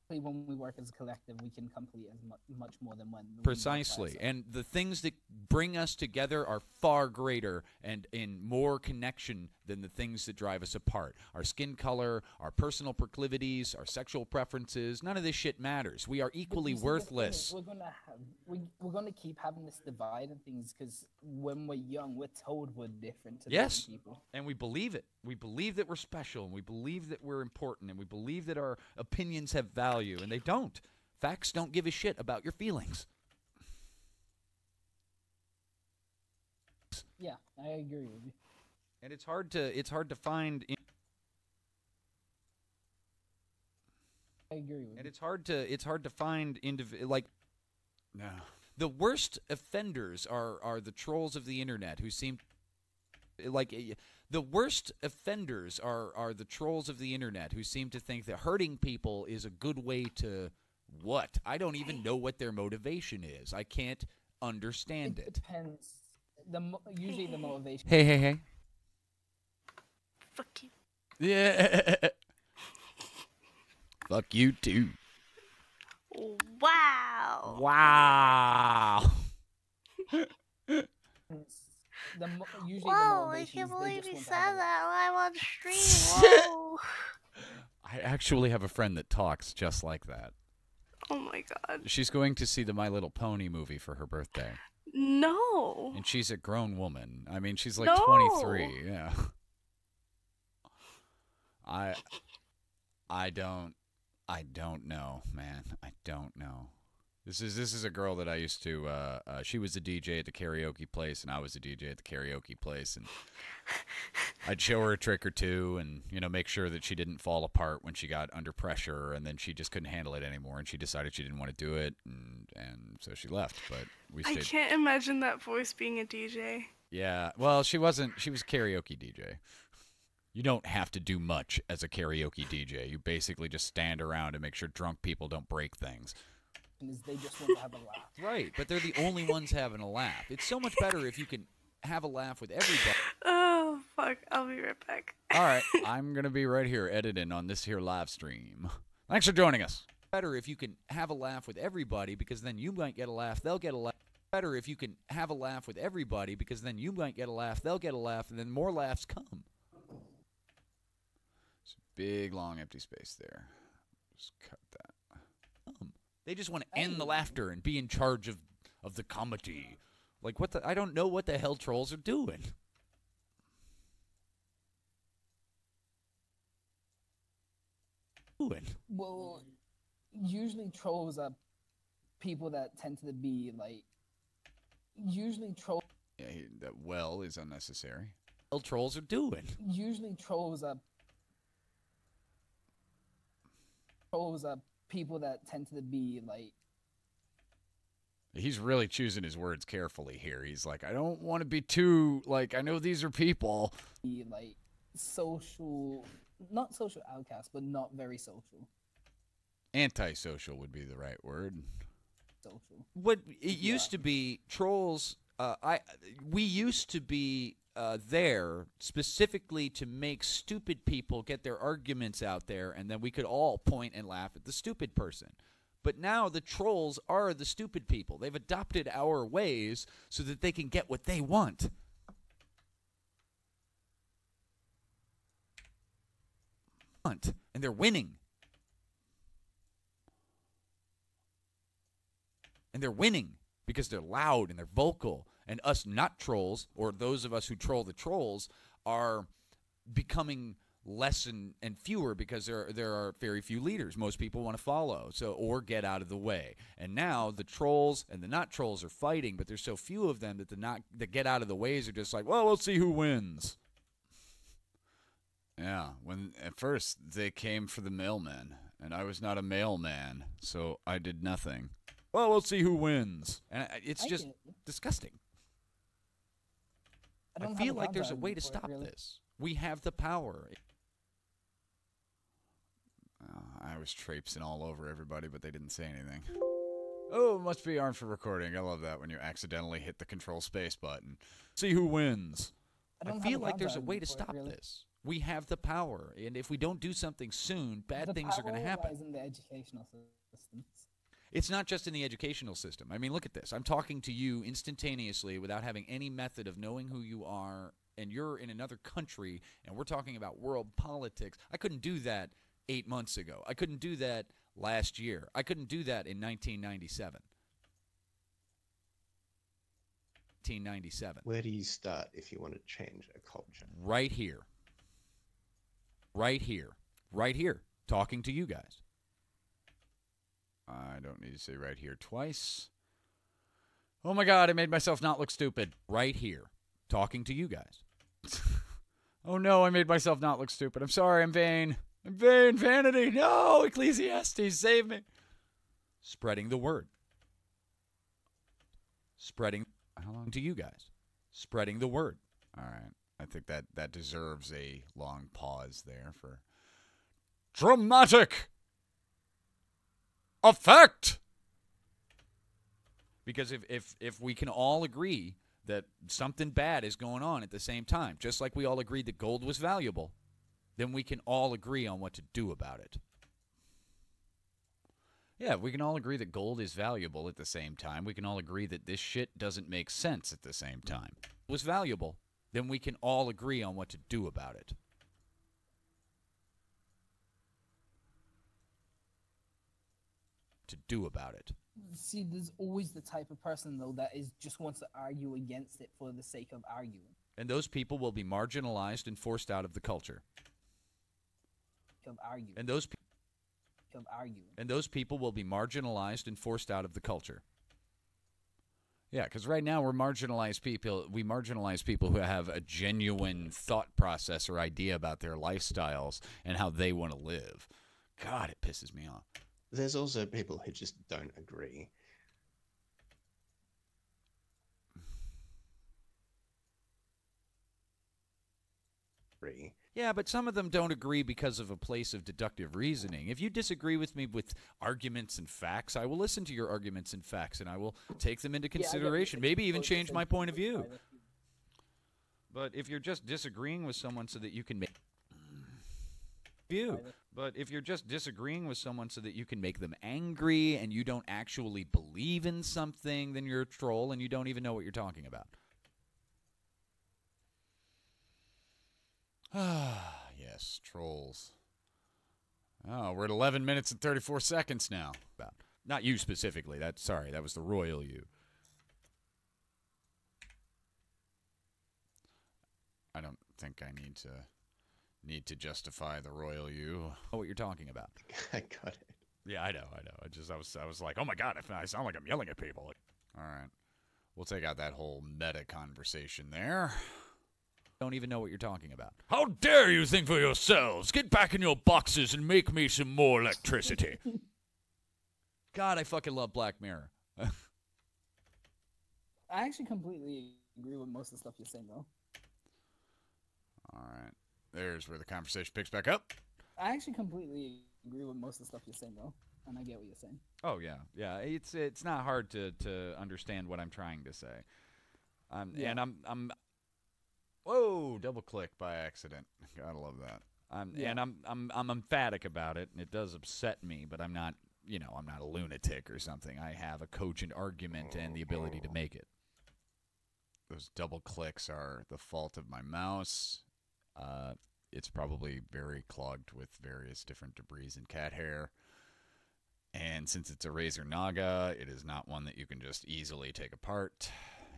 When we work as a collective, we can complete as much more than one. Precisely. And the things that bring us together are far greater and in more connection than the things that drive us apart. Our skin color, our personal proclivities, our sexual preferences, none of this shit matters. We are equally worthless. We're gonna keep having this divide and things because when we're young, we're told we're different to yes, different people. And we believe it. We believe that we're special, and we believe that we're important, and we believe that our opinions have value, and they don't. Facts don't give a shit about your feelings. Yeah, I agree with you. And it's hard to find. I agree with you. And it's hard to find like. No. The worst offenders are the trolls of the internet who seem like. The worst offenders are the trolls of the internet who seem to think that hurting people is a good way to what? I don't even know what their motivation is. I can't understand it. It depends. Usually the motivation. Hey. Fuck you. Yeah. Fuck you too. Wow. Wow. Usually Whoa, I can't believe you said that live on stream. Whoa. I actually have a friend that talks just like that. Oh my god. She's going to see the My Little Pony movie for her birthday. No. And she's a grown woman. I mean, she's like No. 23. Yeah. I don't know, man. I don't know. This is a girl that I used to. She was a DJ at the karaoke place, and I was a DJ at the karaoke place, and I'd show her a trick or two, and make sure that she didn't fall apart when she got under pressure, and then she just couldn't handle it anymore, and she decided she didn't want to do it, and so she left. But we stayed. I can't imagine that voice being a DJ. Yeah, well, she wasn't. She was a karaoke DJ. You don't have to do much as a karaoke DJ. You basically just stand around and make sure drunk people don't break things. Is they just want to have a laugh. Right, but they're the only ones having a laugh. It's so much better if you can have a laugh with everybody. Oh, fuck. I'll be right back. All right, I'm going to be right here editing on this here live stream. Thanks for joining us. Better if you can have a laugh with everybody because then you might get a laugh, they'll get a laugh. Better if you can have a laugh with everybody because then you might get a laugh, they'll get a laugh, and then more laughs come. It's a big, long, empty space there. Just cut that. They just want to end the laughter and be in charge of the comedy. Like, what the... I don't know what the hell trolls are doing. Well, usually trolls are people that tend to be, like... Usually trolls... Yeah, that well is unnecessary. What the hell trolls are doing? Usually trolls are people that tend to be like. He's really choosing his words carefully here. He's like, I don't want to be too, like, I know these are people. Like, social, not social outcast, but not very social. Antisocial would be the right word. Social. What it used to be, trolls, we used to be there specifically to make stupid people get their arguments out there, and then we could all point and laugh at the stupid person. But now the trolls are the stupid people. They've adopted our ways so that they can get what they want. And they're winning. And they're winning because they're loud and they're vocal. And us not trolls, or those of us who troll the trolls, are becoming less and fewer because there are very few leaders. Most people want to follow, or get out of the way. And now the trolls and the not trolls are fighting, but there's so few of them that the get out of the ways are just like, well, we'll see who wins. Yeah, when at first they came for the mailman, and I was not a mailman, so I did nothing. Well, we'll see who wins. And it's just disgusting. I feel like there's a way to stop this. We have the power. I was traipsing all over everybody, but they didn't say anything. Oh, must be armed for recording. I love that when you accidentally hit the control space button. See who wins. I feel like there's a way to stop this. We have the power, and if we don't do something soon, bad things are going to happen. In the educational systems. It's not just in the educational system. I mean, look at this. I'm talking to you instantaneously without having any method of knowing who you are, and you're in another country, and we're talking about world politics. I couldn't do that 8 months ago. I couldn't do that last year. I couldn't do that in 1997. 1997. Where do you start if you want to change a culture? Right here. Right here. Right here. Talking to you guys. I don't need to say right here twice. Oh my God, I made myself not look stupid. Right here. Talking to you guys. Oh no, I made myself not look stupid. I'm sorry, I'm vain. I'm vain, vanity. No, Ecclesiastes, save me. Spreading the word. Spreading. How long to you guys? Spreading the word. All right. I think that deserves a long pause there for dramatic effect. Because if we can all agree that something bad is going on at the same time, just like we all agreed that gold was valuable, then we can all agree on what to do about it. Yeah, we can all agree that gold is valuable at the same time. We can all agree that this shit doesn't make sense at the same time. It was valuable, then we can all agree on what to do about it. To do about it. See, there's always the type of person, though, that just wants to argue against it for the sake of arguing. And those people will be marginalized and forced out of the culture. Of arguing. And those of arguing. And those people will be marginalized and forced out of the culture. Yeah, because right now we marginalize people who have a genuine thought process or idea about their lifestyles and how they want to live. God, it pisses me off. There's also people who just don't agree. Yeah, but some of them don't agree because of a place of deductive reasoning. If you disagree with me with arguments and facts, I will listen to your arguments and facts, and I will take them into consideration, maybe even change my point of view. But if you're just disagreeing with someone so that you can make them angry and you don't actually believe in something, then you're a troll and you don't even know what you're talking about. Yes, trolls. Oh, we're at 11 minutes and 34 seconds now. Not you specifically. That was the royal you. I don't think I need to justify the royal you. Know what you're talking about. I got it. Yeah, I know. I was like, oh my God, I sound like I'm yelling at people. All right, we'll take out that whole meta conversation there. Don't even know what you're talking about. How dare you think for yourselves? Get back in your boxes and make me some more electricity. God, I fucking love Black Mirror. I actually completely agree with most of the stuff you're saying, though. All right. There's where the conversation picks back up. I actually completely agree with most of the stuff you're saying, though, and I get what you're saying. Oh yeah, yeah. It's not hard to understand what I'm trying to say. Yeah. And I'm whoa, double click by accident. Gotta love that. And I'm emphatic about it, and it does upset me, but I'm not, I'm not a lunatic or something. I have a cogent argument and the ability to make it. Those double clicks are the fault of my mouse. It's probably very clogged with various different debris and cat hair. And since it's a Razer Naga, it is not one that you can just easily take apart.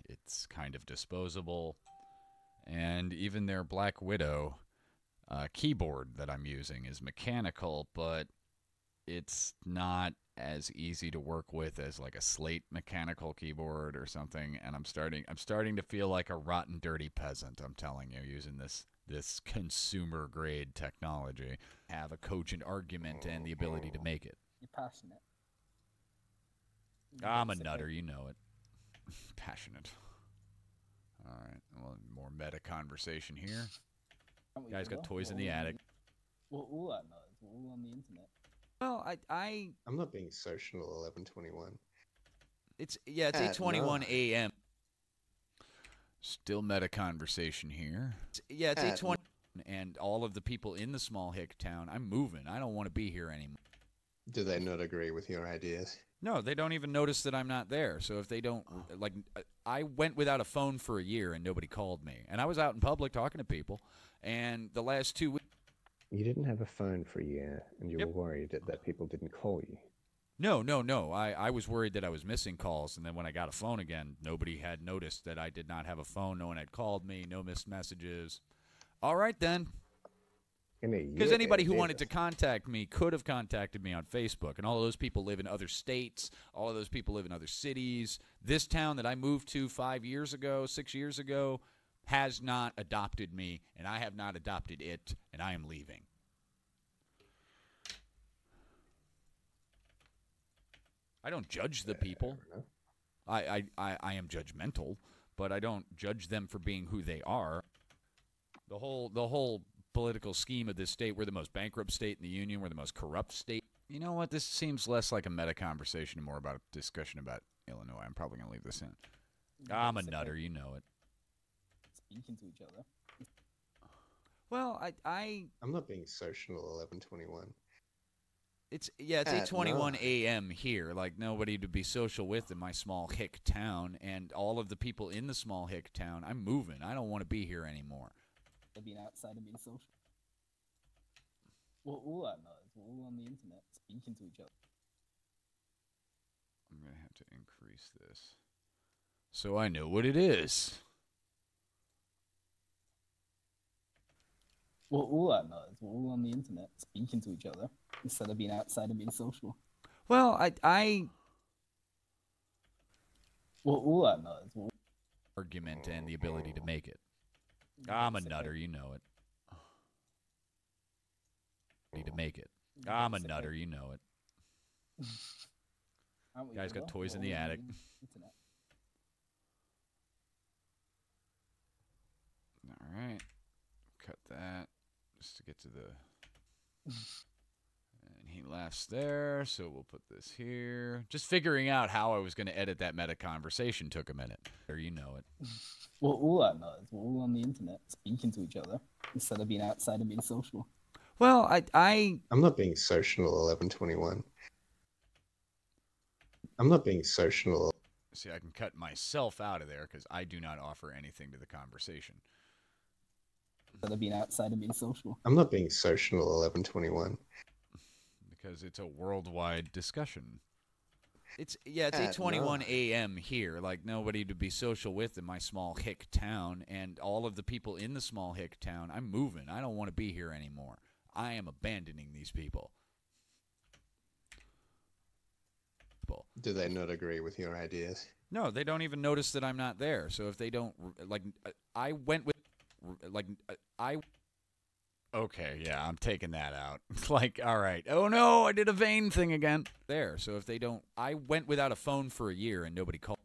It's kind of disposable. And even their Black Widow keyboard that I'm using is mechanical, but it's not as easy to work with as like a Slate mechanical keyboard or something. And I'm starting to feel like a rotten, dirty peasant, I'm telling you, using this consumer grade technology. Have a cogent argument and the ability to make it. You're passionate. I'm a nutter, you know it. Passionate. All right. Well, more meta conversation here. Guys got toys in the attic. Well, all that knows. We're all on the internet. Well, I'm not being social 11:21. It's 8:21 a.m. Still meta conversation here. It's 8:20, and all of the people in the small hick town. I'm moving. I don't want to be here anymore. Do they not agree with your ideas? No, they don't even notice that I'm not there. So if they don't, I went without a phone for a year and nobody called me. And I was out in public talking to people. And the last 2 weeks. You didn't have a phone for a year, and you were worried that people didn't call you. No. I was worried that I was missing calls. And then when I got a phone again, nobody had noticed that I did not have a phone. No one had called me. No missed messages. All right, then. Because anybody who wanted to contact me could have contacted me on Facebook. And all of those people live in other states. All of those people live in other cities. This town that I moved to 6 years ago, has not adopted me. And I have not adopted it. And I am leaving. I don't judge the people. I am judgmental. But I don't judge them for being who they are. The whole political scheme of this state. We're the most bankrupt state in the union. We're the most corrupt state. You know what? This seems less like a meta conversation and more about a discussion about Illinois. I'm probably going to leave this in. I'm a nutter. You know it. Speaking to each other. Well, I'm not being social 11:21. It's 8:21 a.m. here. Like nobody to be social with in my small hick town. And all of the people in the small hick town, I'm moving. I don't want to be here anymore. Being outside and being social. Well, all that knows. We're all on the internet speaking to each other. I'm going to have to increase this so I know what it is. Well, all that knows. We're all on the internet speaking to each other instead of being outside and being social. Well, Well, all that knows. Argument and the ability to make it. I'm a nutter, you know it. Need to make it. I'm a nutter, you know it. Guys got toys in the attic. All right. Cut that just to get to the... And he laughs there, so we'll put this here. Just figuring out how I was going to edit that meta conversation took a minute. Or you know it. Well, all that knows. We're all on the internet speaking to each other instead of being outside and being social. Well, I'm not being social 11:21. I'm not being social. See, I can cut myself out of there because I do not offer anything to the conversation. Instead of being outside and being social. I'm not being social 11:21. Because it's a worldwide discussion. It's 8:21 a.m. here. Like nobody to be social with in my small hick town. And all of the people in the small hick town, I'm moving. I don't want to be here anymore. I am abandoning these people. Do they not agree with your ideas? No, they don't even notice that I'm not there. So if they don't, I went with, Okay, yeah, I'm taking that out. All right. Oh, no, I did a vein thing again. There. So if they don't, I went without a phone for a year and nobody called.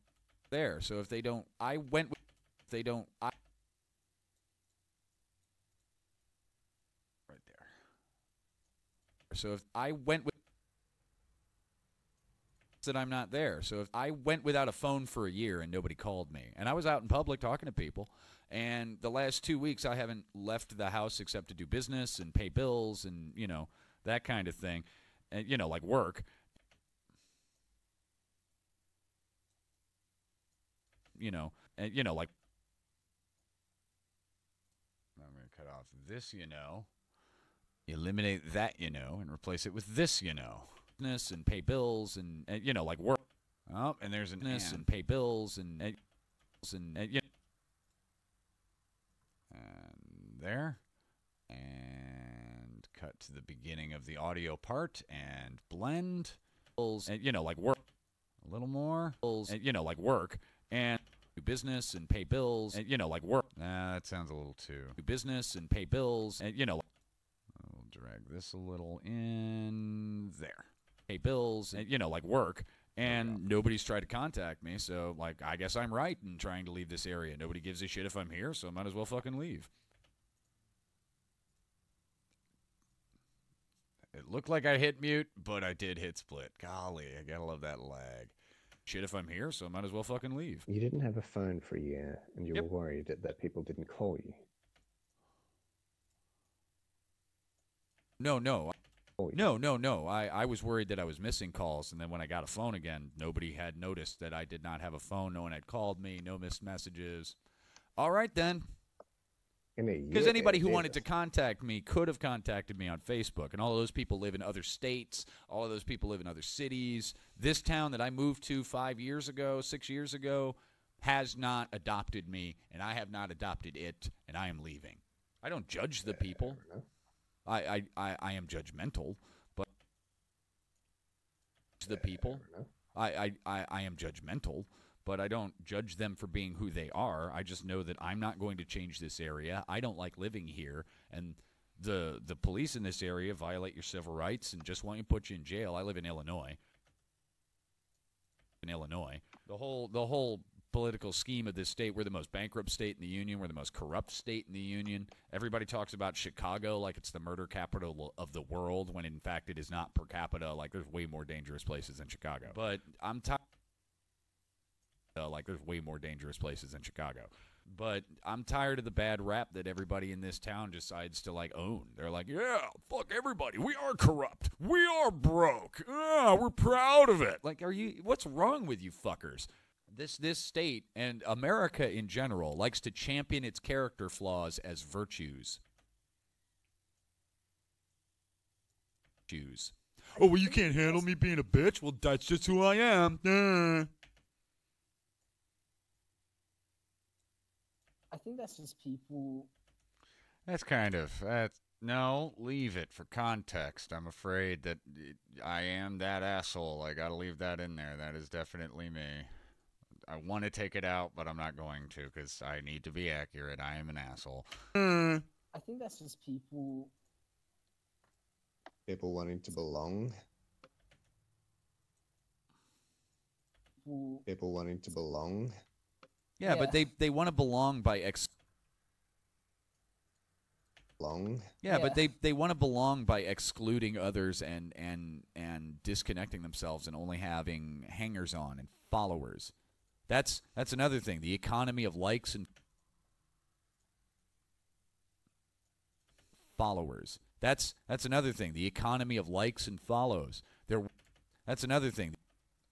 there. So if they don't, I went with, if they don't, I, right there. So if I went with, that I'm not there. So if I went without a phone for a year and nobody called me, and I was out in public talking to people, and the last 2 weeks I haven't left the house except to do business and pay bills and, you know, that kind of thing, and, you know, like work, you know, and, you know, like, I'm going to cut off this, you know, eliminate that, you know, and replace it with this, you know. And pay bills and you know, like work. Oh, and there's an and pay bills and you know, and there, and cut to the beginning of the audio part and blend bills and, you know, like work a little more bills and, you know, like work and do business and pay bills and, you know, like work. That sounds a little too do business and pay bills and, you know, I'll drag this a little in there. Pay bills and, you know, like work, and nobody's tried to contact me, so, like, I guess I'm right in trying to leave this area. Nobody gives a shit if I'm here, so I might as well fucking leave. It looked like I hit mute, but I did hit split. Golly, I gotta love that lag. Shit if I'm here, so I might as well fucking leave. You didn't have a phone for a year, and you were worried that people didn't call you. No. I was worried that I was missing calls, and then when I got a phone again, nobody had noticed that I did not have a phone. No one had called me. No missed messages. All right, then. Because anybody who wanted to contact me could have contacted me on Facebook, and all of those people live in other states. All of those people live in other cities. This town that I moved to 6 years ago, has not adopted me, and I have not adopted it, and I am leaving. I don't judge the people. I am judgmental, but the people, I am judgmental, but I don't judge them for being who they are. I just know that I'm not going to change this area. I don't like living here, and the police in this area violate your civil rights and just want to put you in jail. I live in Illinois. The whole political scheme of this state, we're the most bankrupt state in the union. We're the most corrupt state in the union. Everybody talks about Chicago like it's the murder capital of the world, when in fact it is not per capita. Like, there's way more dangerous places than Chicago. But I'm tired. Like, there's way more dangerous places than Chicago. But I'm tired of the bad rap that everybody in this town decides to, like, own. They're like, yeah, fuck everybody. We are corrupt. We are broke. We're proud of it. Like, what's wrong with you fuckers? This state and America in general likes to champion its character flaws as virtues. Oh, well, you can't handle me being a bitch? Well, that's just who I am. I think that's just people. No, leave it for context. I'm afraid that I am that asshole. I gotta leave that in there. That is definitely me. I want to take it out, but I'm not going to, because I need to be accurate. I am an asshole. I think that's just people. People wanting to belong. People wanting to belong. Yeah, but they want to belong by but they want to belong by excluding others and disconnecting themselves and only having hangers on and followers. That's another thing. The economy of likes and followers. That's another thing. The economy of likes and follows. That's another thing.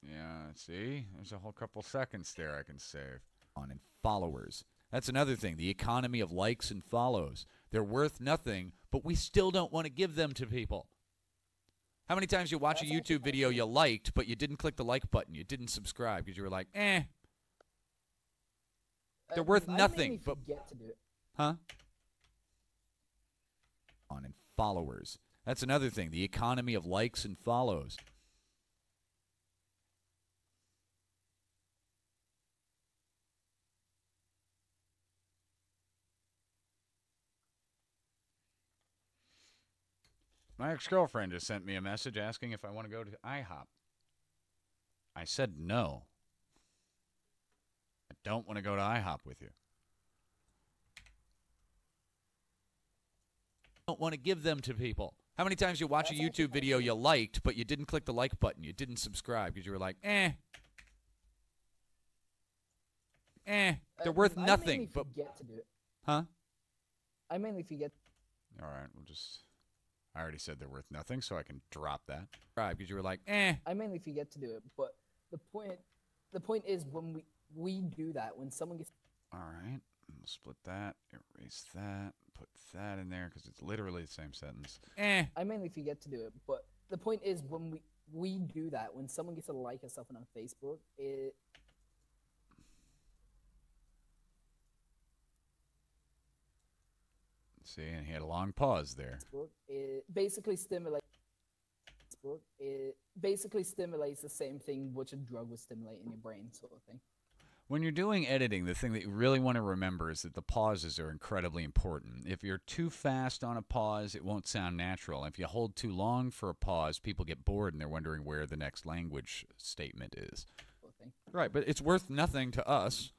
Yeah, see? There's a whole couple seconds there I can save. On and followers. That's another thing. The economy of likes and follows. They're worth nothing, but we still don't want to give them to people. How many times you watch a YouTube video you liked, but you didn't click the like button, you didn't subscribe because you were like, eh. They're worth nothing, but Get to do it. huh? On and followers. That's another thing. The economy of likes and follows. My ex-girlfriend just sent me a message asking if I want to go to IHOP. I said no. don't want to go to IHOP with you. Don't want to give them to people. How many times you watch a YouTube video you liked, but you didn't click the like button, you didn't subscribe because you were like, they're worth nothing. But forget to do it. Huh? I mainly forget. All right, I already said they're worth nothing, so I can drop that. Right, because you were like, I mainly forget to do it, but the point is when we do that, when someone gets. All right, we'll split that, erase that, put that in there because it's literally the same sentence. I mainly forget to do it, but the point is when we do that, when someone gets a like or something on Facebook, it. See, and he had a long pause there. It basically stimulates. It basically stimulates the same thing which a drug would stimulate in your brain, sort of thing. When you're doing editing, the thing that you really want to remember is that the pauses are incredibly important. If you're too fast on a pause, it won't sound natural. If you hold too long for a pause, people get bored and they're wondering where the next language statement is. Sort of thing. Right, but it's worth nothing to us.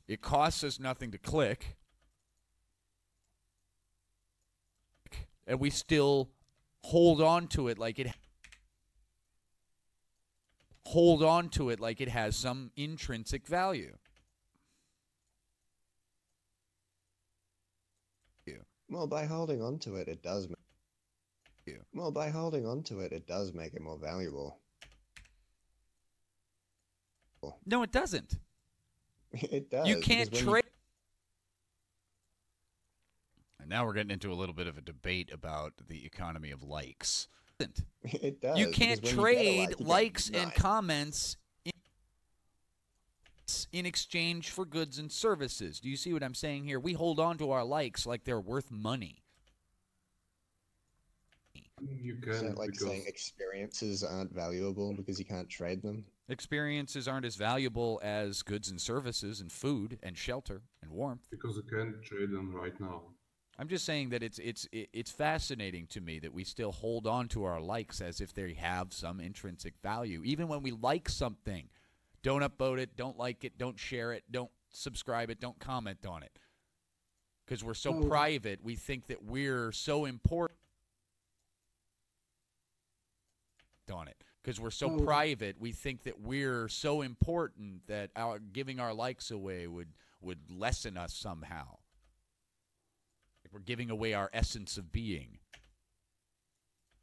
It costs us nothing to click. And we still hold on to it like it has some intrinsic value. Well, by holding on to it, it does make it more valuable. No, it doesn't. It does. You can't trade. And now we're getting into a little bit of a debate about the economy of likes. It does. You can't trade likes and comments in exchange for goods and services. Do you see what I'm saying here? We hold on to our likes like they're worth money. You Is can, that like saying experiences aren't valuable because you can't trade them? Experiences aren't as valuable as goods and services and food and shelter and warmth. because you can't trade them right now. I'm just saying that it's fascinating to me that we still hold on to our likes as if they have some intrinsic value. Even when we like something, don't upvote it, don't like it, don't share it, don't subscribe it, don't comment on it. Because we're so private, we think that we're so important on it. Because we're so private, we think that we're so important that giving our likes away would lessen us somehow. We're giving away our essence of being.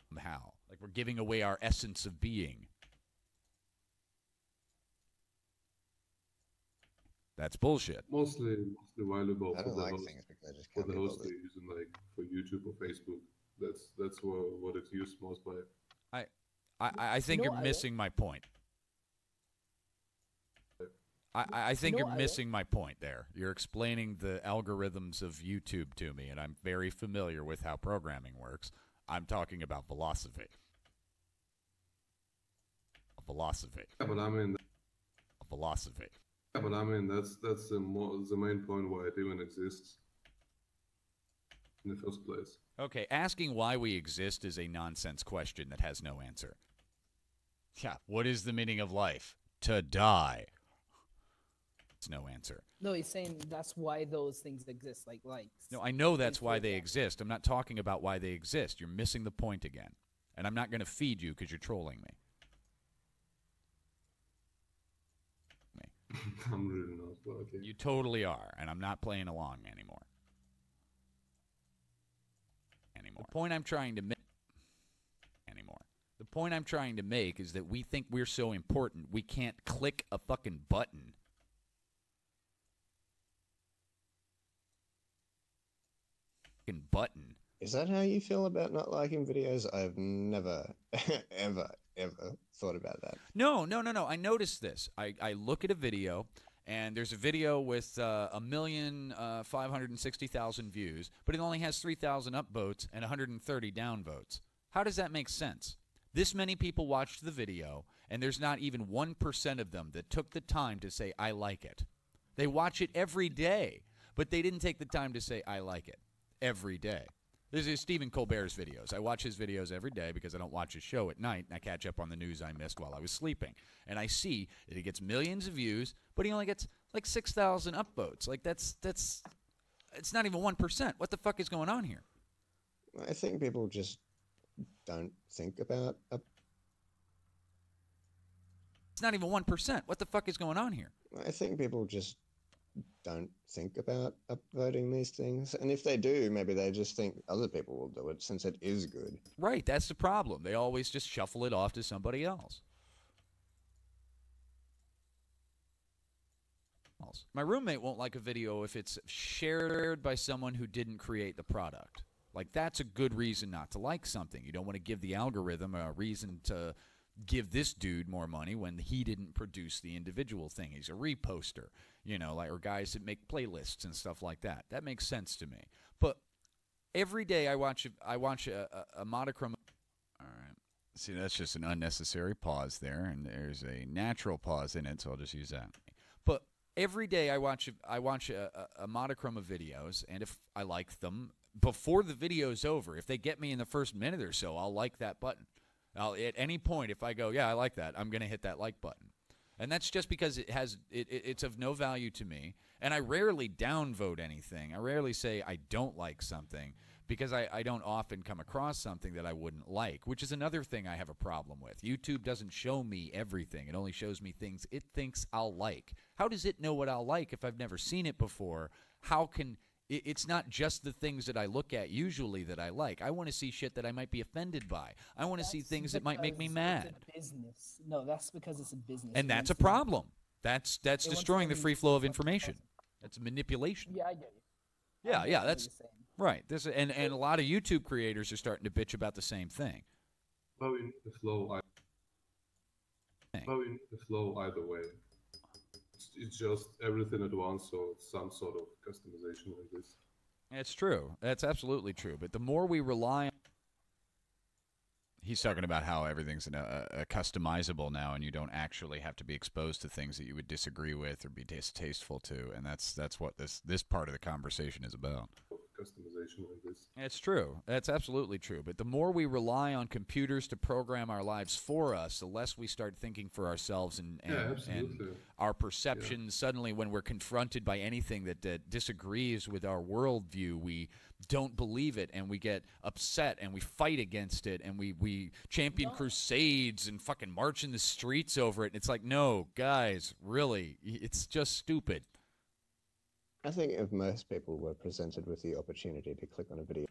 Somehow. Like we're giving away our essence of being. That's bullshit. Mostly valuable I for don't the like host, things because I just for can't the be host bothered. they're using, like for YouTube or Facebook. That's what it's used most by. I think you're missing my point. I think you're missing my point there. You're explaining the algorithms of YouTube to me, and I'm very familiar with how programming works. I'm talking about philosophy. Philosophy. Yeah, but I mean, Philosophy. that's the main point why it even exists in the first place. Okay, asking why we exist is a nonsense question that has no answer. Yeah, what is the meaning of life? To die. It's no answer. No, he's saying that's why those things exist, like likes. No, I know that's why they exist. I'm not talking about why they exist. You're missing the point again. And I'm not going to feed you because you're trolling me. I'm really not, but okay. You totally are, and I'm not playing along anymore. The point I'm trying to make The point I'm trying to make is that we think we're so important, we can't click a fucking button. Button. Is that how you feel about not liking videos? I've never, ever thought about that. No. I noticed this. I look at a video, and there's a video with 1,560,000 views, but it only has 3,000 upvotes and 130 downvotes. How does that make sense? This many people watched the video, and there's not even 1% of them that took the time to say, I like it. They watch it every day, but they didn't take the time to say, I like it. Every day. This is Stephen Colbert's videos. I watch his videos every day because I don't watch his show at night, and I catch up on the news I missed while I was sleeping. And I see that he gets millions of views, but he only gets like 6,000 upvotes. Like that's it's not even 1%. What the fuck is going on here? I think people just don't think about It's not even 1%. What the fuck is going on here? I think people just don't think about upvoting these things, and if they do, maybe they just think other people will do it since it is good. Right, that's the problem. They always just shuffle it off to somebody else. My roommate won't like a video if it's shared by someone who didn't create the product. Like, that's a good reason not to like something. You don't want to give the algorithm a reason to give this dude more money when he didn't produce the individual thing. He's a reposter, you know, like, or guys that make playlists and stuff like that. That makes sense to me. But every day I watch a monochrome. All right. See, that's just an unnecessary pause there, and there's a natural pause in it, so I'll just use that. But every day I watch a monochrome of videos, and if I like them, before the video's over, if they get me in the first minute or so, I'll like that button. At any point, if I go, yeah, I like that, I'm going to hit that like button. And that's just because it's of no value to me. And I rarely downvote anything. I rarely say I don't like something because I don't often come across something that I wouldn't like, which is another thing I have a problem with. YouTube doesn't show me everything. It only shows me things it thinks I'll like. How does it know what I'll like if I've never seen it before? How can... It's not just the things that I look at usually that I like. I want to see shit that I might be offended by. I want to see things that might make me mad. Business. No, that's because it's a business. And that's a problem. That's destroying the free flow of information. That's manipulation. Yeah, I get you. Yeah, that's right. And a lot of YouTube creators are starting to bitch about the same thing. Flowing the flow either way. It's just everything at once, so it's some sort of customization like this. It's true. That's absolutely true. But the more we rely on... He's talking about how everything's customizable now, and you don't actually have to be exposed to things that you would disagree with or be distasteful to, and that's what this part of the conversation is about. Customization like this. It's true. That's absolutely true. But the more we rely on computers to program our lives for us, the less we start thinking for ourselves and our perceptions. Suddenly, when we're confronted by anything that disagrees with our worldview, we don't believe it, and we get upset, and we fight against it, and we champion crusades and fucking march in the streets over it. And it's like, no, guys, really, it's just stupid. I think if most people were presented with the opportunity to click on a video...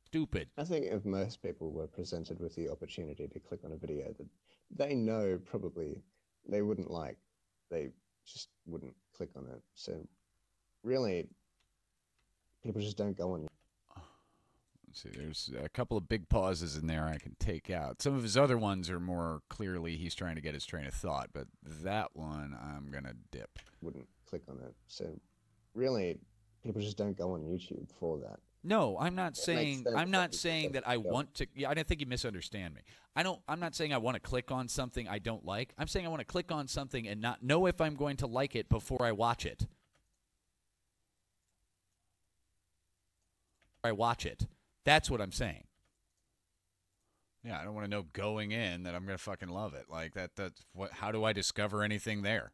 Stupid. I think if most people were presented with the opportunity to click on a video that they know probably they wouldn't like, they just wouldn't click on it. So really, people just don't go on. Let's see, there's a couple of big pauses in there I can take out. Some of his other ones are more clearly he's trying to get his train of thought, but that one I'm going to dip. Wouldn't click on it. So really, people just don't go on YouTube for that. No, I'm not saying that I want to. Yeah, I don't think you misunderstand me. I'm not saying I want to click on something I don't like. I'm saying I want to click on something and not know if I'm going to like it before I watch it. That's what I'm saying. Yeah, I don't want to know going in that I'm going to fucking love it. Like that's what. How do I discover anything there?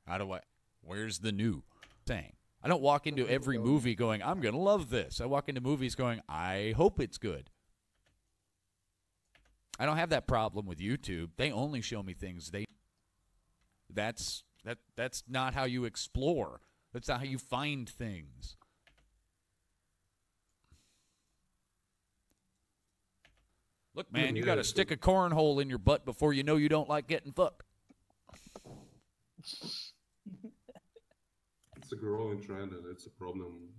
Where's the new thing? I don't walk into every movie going, I'm going to love this. I walk into movies going, I hope it's good. I don't have that problem with YouTube. They only show me things that's not how you explore. That's not how you find things. Look, man, you got to stick a cornhole in your butt before you know you don't like getting fucked. It's a growing trend, and it's a problem.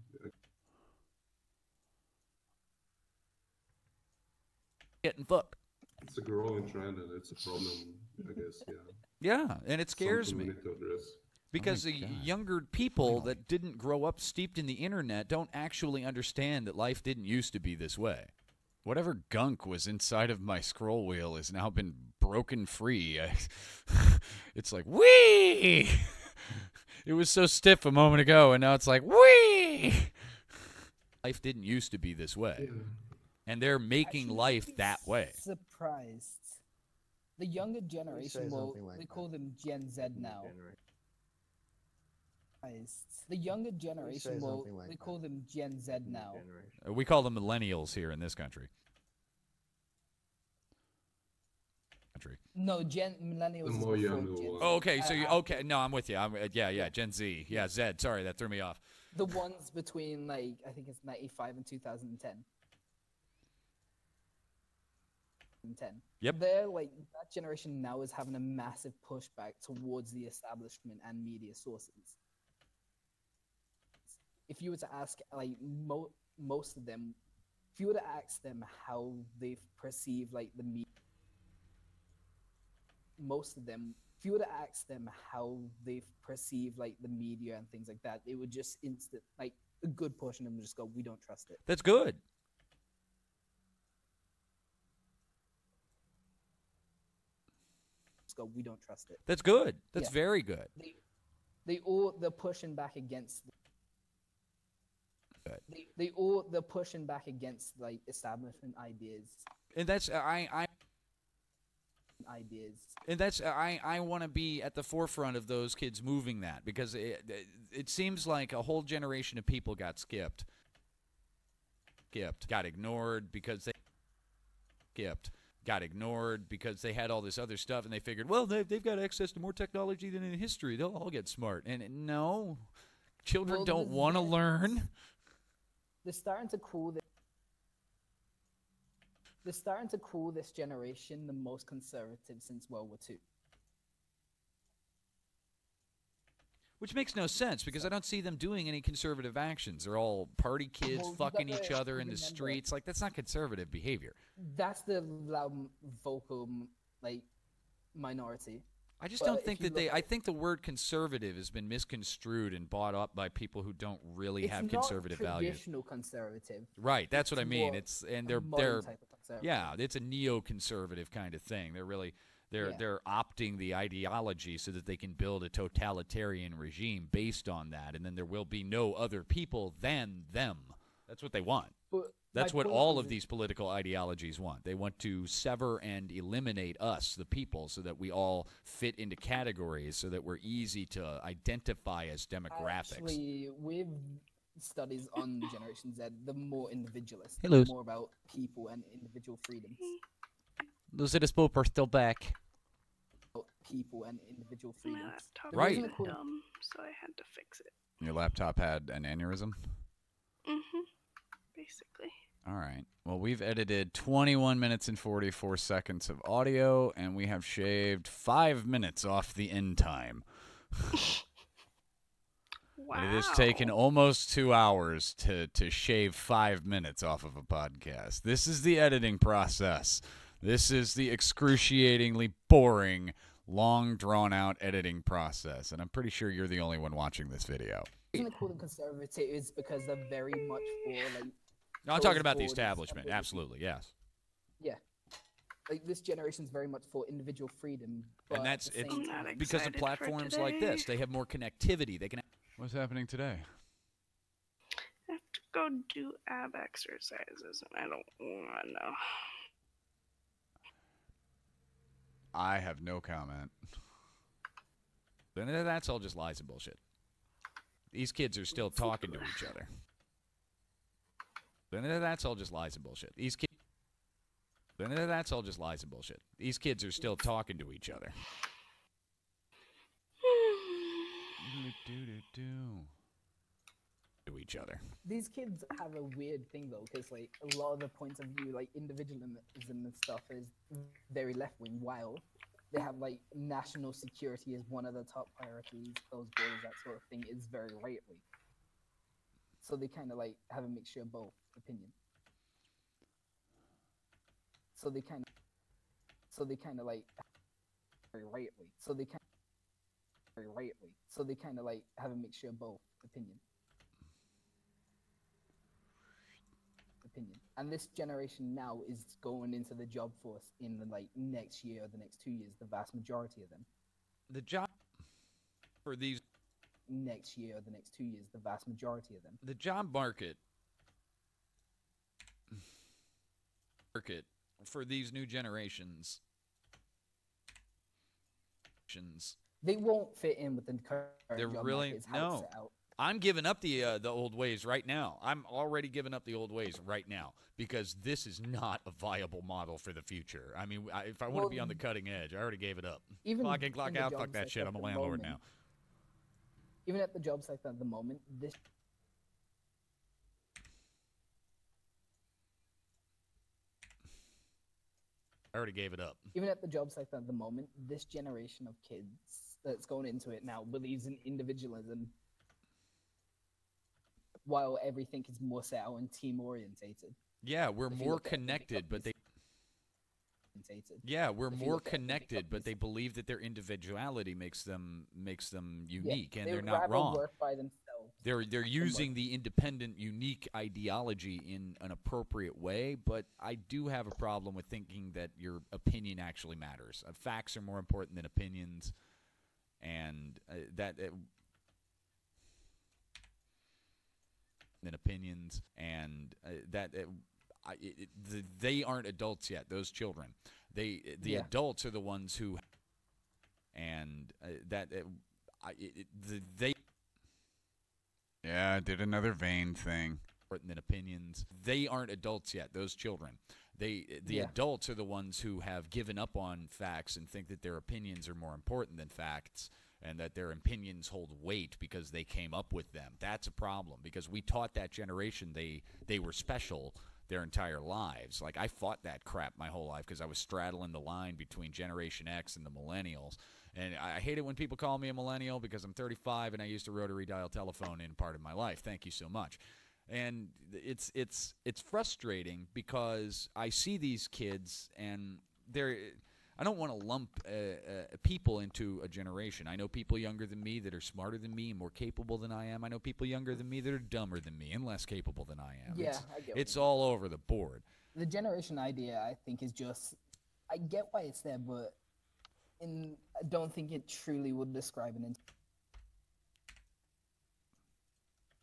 Getting fucked. It's a growing trend, and it's a problem, I guess, yeah. Yeah, and it scares me. Because the younger people that didn't grow up steeped in the internet don't actually understand that life didn't used to be this way. Whatever gunk was inside of my scroll wheel has now been broken free. It's like, whee! It was so stiff a moment ago, and now it's like, whee! Life didn't used to be this way. Yeah. And they're making life that way. Surprised. The younger generation, well, something like they that. call them Gen Z now. Generation. The younger generation, well, something like they that. call them Gen Z now. Generation. We call them millennials here in this country. No, millennials. The is more before younger Gen Z. ones. Oh, okay, so you okay? No, I'm with you. Yeah, Gen Z. Yeah, Z. Sorry, that threw me off. The ones between like I think it's 95 and 2010. Yep. They're like that generation now is having a massive pushback towards the establishment and media sources. If you were to ask like most of them, if you were to ask them how they perceive like the media, most of them, if you were to ask them how they perceive like the media and things like that, they would just like a good portion of them would just go, "We don't trust it." That's good. Just go, "We don't trust it." That's good. That's Yeah. very good. They're pushing back against. They're pushing back against like establishment ideas. And that's Ideas. And that's I want to be at the forefront of those kids moving that, because it seems like a whole generation of people got skipped, got ignored because they had all this other stuff, and they figured, well, they've got access to more technology than in history, they'll all get smart. And no, children don't want to learn. They're starting to call this generation the most conservative since World War II. Which makes no sense, because I don't see them doing any conservative actions. They're all party kids, Well, you fucking gotta each other in the remember- streets. Like, that's not conservative behavior. That's the loud vocal like minority. I just But don't if think you that look I think the word conservative has been misconstrued and bought up by people who don't really It's have not conservative values. traditional conservative. Right, that's what I It's mean. more It's and a they're modern type of conservative. yeah, it's a neoconservative kind of thing. They're opting the ideology so that they can build a totalitarian regime based on that, and then there will be no other people than them. That's what they want. But That's my what point all is of these political ideologies want. They want to sever and eliminate us, the people, so that we all fit into categories, so that we're easy to identify as demographics. Actually, with studies on Generation Z, the more individualist, Hey, Luz. more about people and individual freedoms. Lucidus Poop are still back. People and individual My freedoms. laptop The Right. was reason I call- dumb, so I had to fix it. Your laptop had an aneurysm? Basically. All right. Well, we've edited 21 minutes and 44 seconds of audio, and we have shaved 5 minutes off the end time. Wow. And it has taken almost 2 hours to shave 5 minutes off of a podcast. This is the editing process. This is the excruciatingly boring, long, drawn-out editing process. And I'm pretty sure you're the only one watching this video. The reason I call them conservative is because they're very much for like. No, I'm talking closed about the borders establishment. and Absolutely, yes. Yeah. Like this generation's very much for individual freedom. But And at that's the it's same I'm not time- because of excited for platforms like this. today. They have more connectivity. They can. What's happening today? I have to go do ab exercises, and I don't want to know. I have no comment. Then that's all just lies and bullshit. These kids are still talking to each other. Then that's all just lies and bullshit. Then that's all just lies and bullshit. These kids are still talking to each other. To each other. These kids have a weird thing though, because like a lot of the points of view, like individualism and stuff, is very left wing. While they have like national security as one of the top priorities, closed borders, that sort of thing, is very right wing. So they kind of like have a mixture of both opinion. So they kind of like very right wing. So they kind very right wing. So they kind of like have a mixture of both opinion. And this generation now is going into the job force in the like next year or the next 2 years. The vast majority of them. The job for these Next year or the next 2 years, the vast majority of them. the job market market for these new generations. They won't fit in with the current They're job really market, is how it's no. set out. I'm giving up the old ways right now. I'm already giving up the old ways right now because this is not a viable model for the future. I mean, if I want to be on the cutting edge, I already gave it up. Even Clock in, clock in the out, job fuck that sector shit. at I'm a the landlord moment- now. Even at the job sector at the moment, this I already gave it up. even at the job sector at the moment, this generation of kids that's going into it now believes in individualism, while everything is more set out and team orientated. Yeah, we're If you more look at it, connected, but they. Orientated. Yeah, we're If you more look at it, the connected, but companies- they believe that their individuality makes them unique, and they they're would not rather wrong. work by themselves. They're using the independent, unique ideology in an appropriate way, but I do have a problem with thinking that your opinion actually matters. Facts are more important than opinions, and they aren't adults yet. Those children, the adults are the ones who, and they. Yeah, I did another vein thing. Than opinions. They aren't adults yet, those children. The adults are the ones who have given up on facts and think that their opinions are more important than facts and that their opinions hold weight because they came up with them. That's a problem because we taught that generation they were special their entire lives. Like, I fought that crap my whole life because I was straddling the line between Generation X and the millennials. And I hate it when people call me a millennial because I'm 35 and I used a rotary dial telephone in part of my life. Thank you so much. And it's frustrating because I see these kids and I don't want to lump people into a generation. I know people younger than me that are smarter than me and more capable than I am. I know people younger than me that are dumber than me and less capable than I am. Yeah, I get what it's you all over the board. The generation idea, I think, is just, I get why it's there, but I don't think it truly would describe an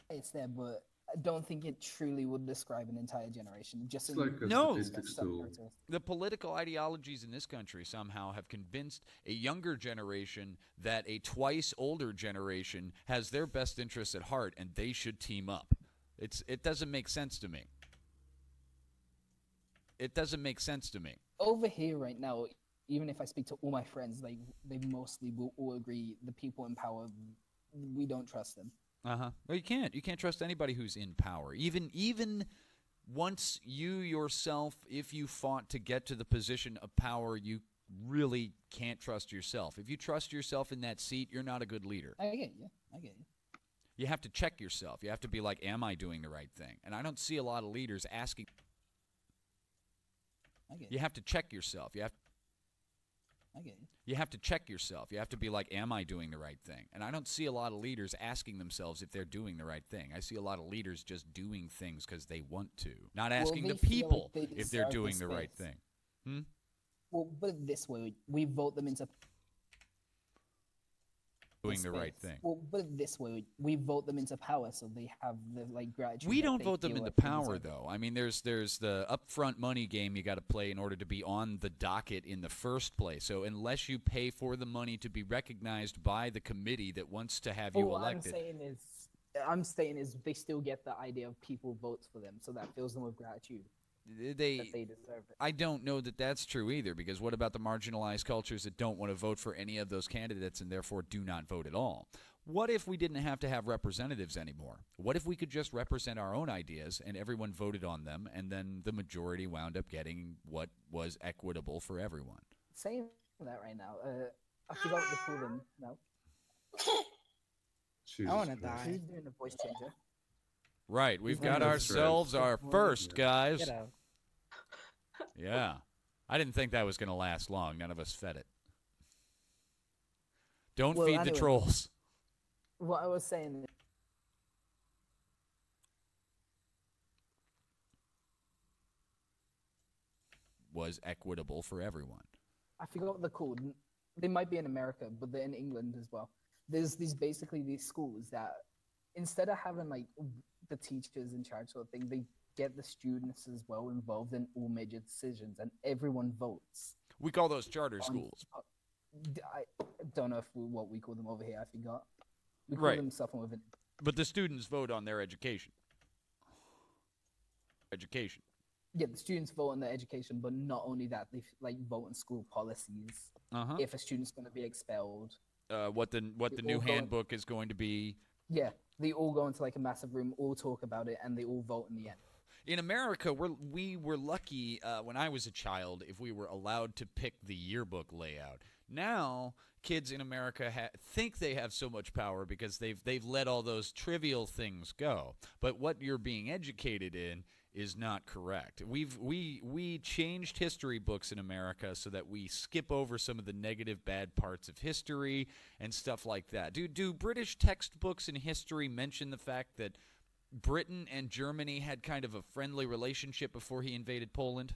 it's there, but I don't think it truly would describe an entire generation. Just It's like a No. statistics tool. The political ideologies in this country somehow have convinced a younger generation that a twice older generation has their best interests at heart and they should team up. It doesn't make sense to me. It doesn't make sense to me. Over here right now, even if I speak to all my friends, like, they mostly will all agree the people in power, we don't trust them. Well, you can't trust anybody who's in power. Even once you yourself, if you fought to get to the position of power, you really can't trust yourself. If you trust yourself in that seat, you're not a good leader. I get you. You have to check yourself. You have to be like, am I doing the right thing? And I don't see a lot of leaders asking. You have to check yourself. You have to check yourself. You have to be like, am I doing the right thing? And I don't see a lot of leaders asking themselves if they're doing the right thing. I see a lot of leaders just doing things because they want to, not asking the people if they're doing the right thing. Well, put it this way: we vote them into Doing the right thing. Well, put it this way: we vote them into power, so they have the gratitude. We that don't they vote them feel into like they power, deserve. though. I mean, there's the upfront money game you got to play in order to be on the docket in the first place. So unless you pay for the money to be recognized by the committee that wants to have you What elected, I'm saying is they still get the idea of people votes for them, so that fills them with gratitude. That they deserve it. I don't know that that's true either, because what about the marginalized cultures that don't want to vote for any of those candidates and therefore do not vote at all? What if we didn't have to have representatives anymore? What if we could just represent our own ideas and everyone voted on them, and then the majority wound up getting what was equitable for everyone? Saying that right now, I forgot what they call them now. Jesus I want to Christ. die. Who's doing the voice changer? Right, we've He's got not ourselves our first, guys. Get out. Yeah. I didn't think that was going to last long. None of us fed it. Don't Well, feed the anyway. trolls. What I was saying Was equitable for everyone. I forgot what they're called. They might be in America, but they're in England as well. There's these schools that instead of having like the teachers in charge sort of thing, they get the students as well involved in all major decisions, and everyone votes. We call those charter schools. I don't know what we call them over here. I forgot. We call Right. them something with an But the students vote on their education. Yeah, the students vote on their education, but not only that, they like vote on school policies. Uh-huh. If a student's going to be expelled. What the new handbook is going to be. Yeah, they all go into like a massive room, all talk about it, and they all vote in the end. In America, we were lucky when I was a child if we were allowed to pick the yearbook layout. Now, kids in America think they have so much power because they've let all those trivial things go. But what you're being educated in is not correct. We changed history books in America so that we skip over some of the negative, bad parts of history and stuff like that. Do British textbooks in history mention the fact that Britain and Germany had kind of a friendly relationship before he invaded Poland?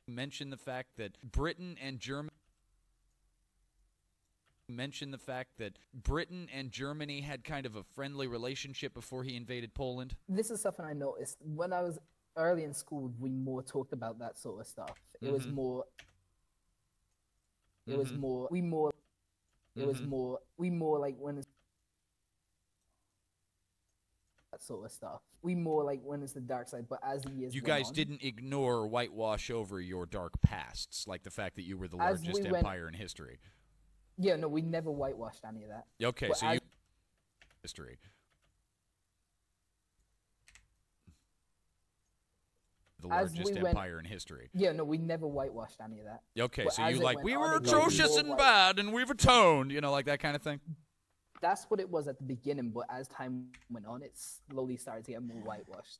Mention the fact that Britain and Germany had kind of a friendly relationship before he invaded Poland? This is something I noticed when I was early in school. We more talked about that sort of stuff. It was more. It was more. We more. It was more. We more like when it's that sort of stuff. We more like when it's the dark side. But as the years You went guys on, didn't ignore or whitewash over your dark pasts, like the fact that you were the As largest we went- empire in history. Yeah, no, we never whitewashed any of that. Okay, But so as- you history. The As largest we went- empire in history. Yeah, no, we never whitewashed any of that. Okay, But so as you it like, went we on, were it got atrocious more and white- bad, and we've atoned, like that kind of thing? That's what it was at the beginning, but as time went on, it slowly started to get more whitewashed.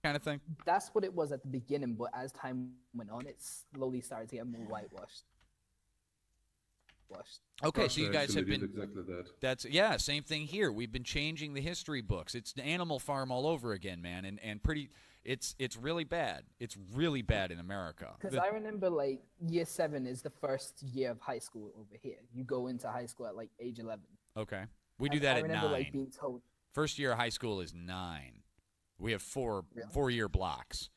Kind of thing? That's what it was at the beginning, but as time went on, it slowly started to get more whitewashed. Okay, so you Russia guys have actually been... did exactly that. Yeah, same thing here. We've been changing the history books. It's Animal Farm all over again, man, and pretty... It's really bad. It's really bad in America. Because I remember, like, year 7 is the first year of high school over here. You go into high school at, like, age 11. Okay. We do And that I at remember, 9. like, being told... First year of high school is 9. We have four-year blocks.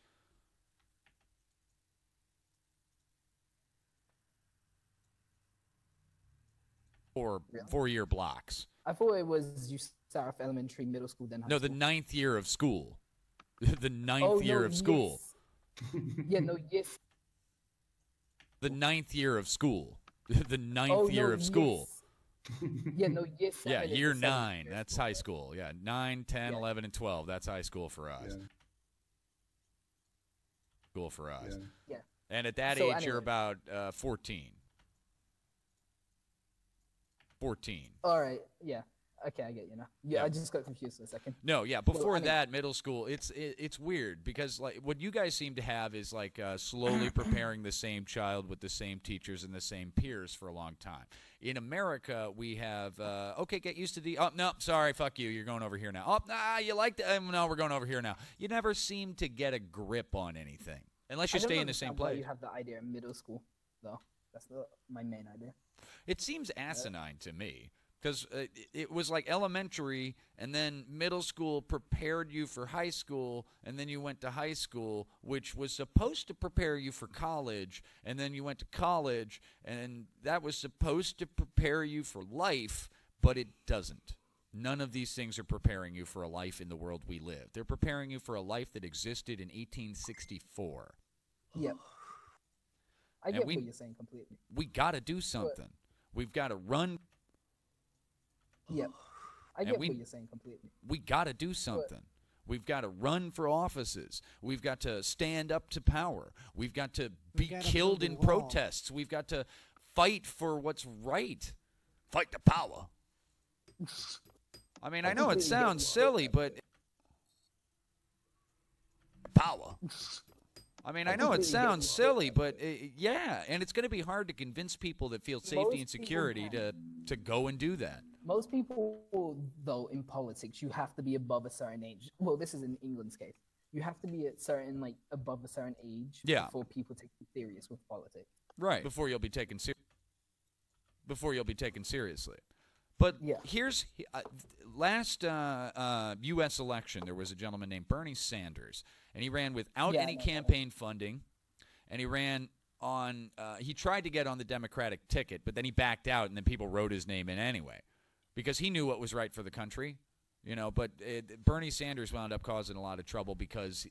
Four-year blocks. I thought it was you start off elementary, middle school, then high No, school. the 9th year of school. The ninth year of school. Yeah, no, yes. The 9th year of school. The ninth year of school. Yeah, no, yes. Yeah, year 9. That's high school. Yeah, 9, 10, 11, and 12. That's high school for us. Yeah. School for us. Yeah. And at that So age, you're anyway. about 14. 14. All right, yeah. Okay, I get you now. Yeah, Yeah. I just got confused for a second. No, yeah. Before I mean- that, middle school, it's weird because like what you guys seem to have is like slowly preparing the same child with the same teachers and the same peers for a long time. In America, we have okay, get used to the. Oh no, sorry, fuck you. You're going over here now. Oh, nah, you like that? No, we're going over here now. You never seem to get a grip on anything unless you I don't stay in the same understand why place. you have the idea in middle school, though. That's my main idea. It seems asinine to me because it was like elementary and then middle school prepared you for high school and then you went to high school, which was supposed to prepare you for college, and then you went to college and that was supposed to prepare you for life, but it doesn't. None of these things are preparing you for a life in the world we live. They're preparing you for a life that existed in 1864. Yep. I And get we- what you're saying completely. We got to do something. We've got to run. Yep. I And get we- what you're saying completely. We got to do something. We've got to run for offices. We've got to stand up to power. We've got to be gotta killed build a in wall. protests. We've got to fight for what's right. Fight the power. I mean, I know it sounds silly, but power. I mean, I know it sounds silly, but yeah, and it's going to be hard to convince people that feel safety Most and people security to go and do that. Most people, though, in politics, you have to be above a certain age. Well, this is in England's case. You have to be at certain, like, above a certain age Yeah. before people take you serious with politics. Right. Before you'll be taken seriously. But Yeah. here's last U.S. election, there was a gentleman named Bernie Sanders, and he ran without any campaign funding, and he ran on he tried to get on the Democratic ticket, but then he backed out, and then people wrote his name in anyway because he knew what was right for the country. But Bernie Sanders wound up causing a lot of trouble because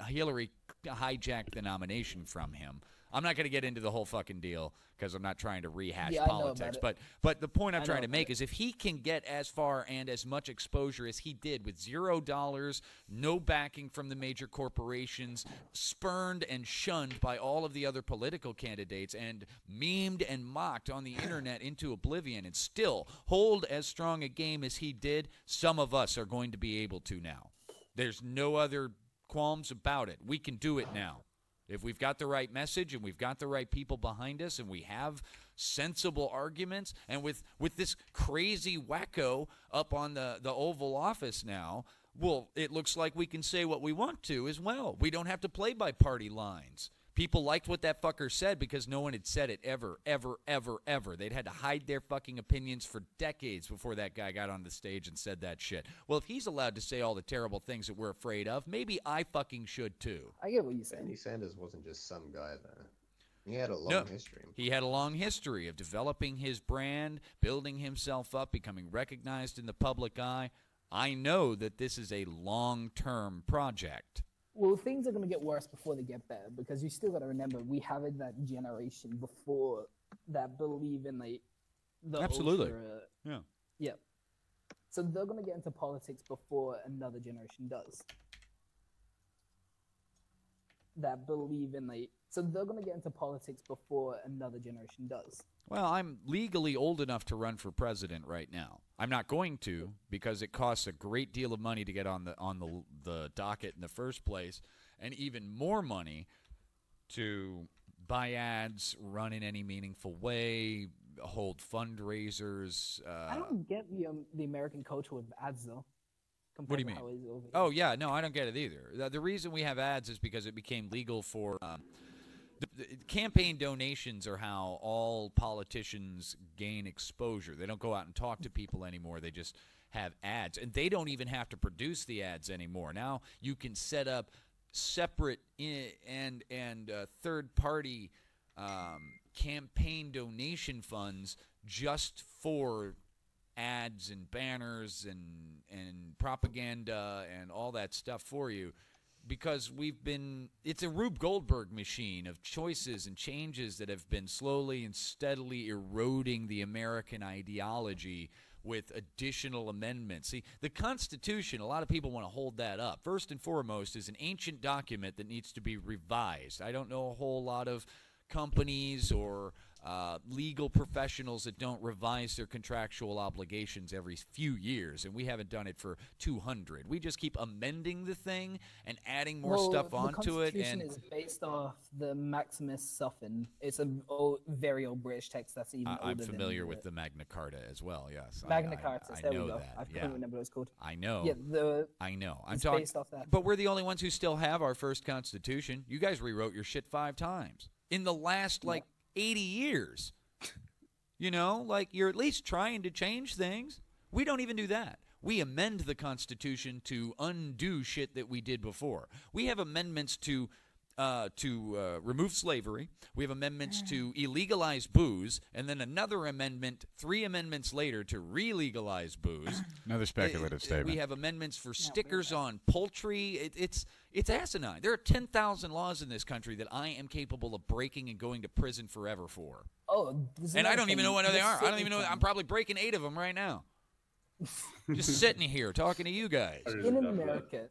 Hillary hijacked the nomination from him. I'm not going to get into the whole fucking deal because I'm not trying to rehash politics. But the point I'm trying to make is if he can get as far and as much exposure as he did with $0, no backing from the major corporations, spurned and shunned by all of the other political candidates, and memed and mocked on the internet into oblivion, and still hold as strong a game as he did, some of us are going to be able to now. There's no other qualms about it. We can do it now. If we've got the right message and we've got the right people behind us and we have sensible arguments, and with this crazy wacko up on the Oval Office now, well, it looks like we can say what we want to as well. We don't have to play by party lines. People liked what that fucker said because no one had said it ever, ever, ever, ever. They'd had to hide their fucking opinions for decades before that guy got on the stage and said that shit. Well, if he's allowed to say all the terrible things that we're afraid of, maybe I fucking should too. I get what you're saying. Bernie Sanders wasn't just some guy, though. He had a long history. He had a long history of developing his brand, building himself up, becoming recognized in the public eye. I know that this is a long-term project. Well, things are going to get worse before they get better, because you still got to remember we have that generation before that believe in the Absolutely. ultra, yeah. So they're going to get into politics before another generation does. That believe in so they're going to get into politics before another generation does. Well, I'm legally old enough to run for president right now. I'm not going to because it costs a great deal of money to get on the docket in the first place, and even more money to buy ads, run in any meaningful way, hold fundraisers. I don't get the American culture with ads, though. What do you mean? Oh, yeah, no, I don't get it either. The reason we have ads is because it became legal for the campaign donations are how all politicians gain exposure. They don't go out and talk to people anymore. They just have ads, and they don't even have to produce the ads anymore. Now you can set up separate and third-party campaign donation funds just for ads and banners and propaganda and all that stuff for you, because it's a Rube Goldberg machine of choices and changes that have been slowly and steadily eroding the American ideology with additional amendments. See, the Constitution, a lot of people want to hold that up. First and foremost, is an ancient document that needs to be revised. I don't know a whole lot of companies or legal professionals that don't revise their contractual obligations every few years, and we haven't done it for 200. We just keep amending the thing and adding more stuff onto it. The Constitution is based off the Maximus Suffin. It's a very old British text that's even older. I'm familiar with the Magna Carta as well. Yes, Magna Carta. There we go. That. I couldn't remember what it's called. I know. Yeah, I know. I'm it's talking. based off that. But we're the only ones who still have our first Constitution. You guys rewrote your shit 5 times in the last 80 years. You're at least trying to change things. We don't even do that. We amend the Constitution to undo shit that we did before. We have amendments to remove slavery. We have amendments to illegalize booze, and then another amendment, 3 amendments later, to re-legalize booze. Another speculative statement. We have amendments for stickers on poultry. It's asinine. There are 10,000 laws in this country that I am capable of breaking and going to prison forever for. Oh, and I don't even know what they are. I don't even know. I'm probably breaking 8 of them right now. Just sitting here talking to you guys. In America.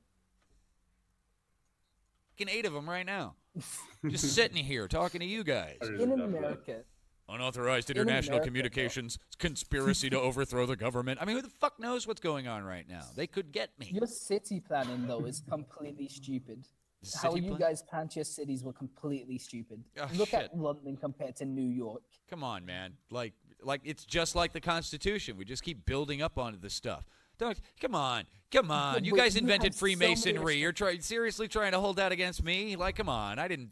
8 of them right now. Just sitting here talking to you guys. In America. Unauthorized international communications, conspiracy to overthrow the government. I mean, who the fuck knows what's going on right now? They could get me. Your city planning, though, is completely stupid. How you guys planned your cities were completely stupid. Look at London compared to New York. Come on, man. Like it's just like the Constitution. We just keep building up onto this stuff. Come on. Come on. You Wait, guys you invented have so many Freemasonry. You're seriously trying to hold that against me? Like, come on. I didn't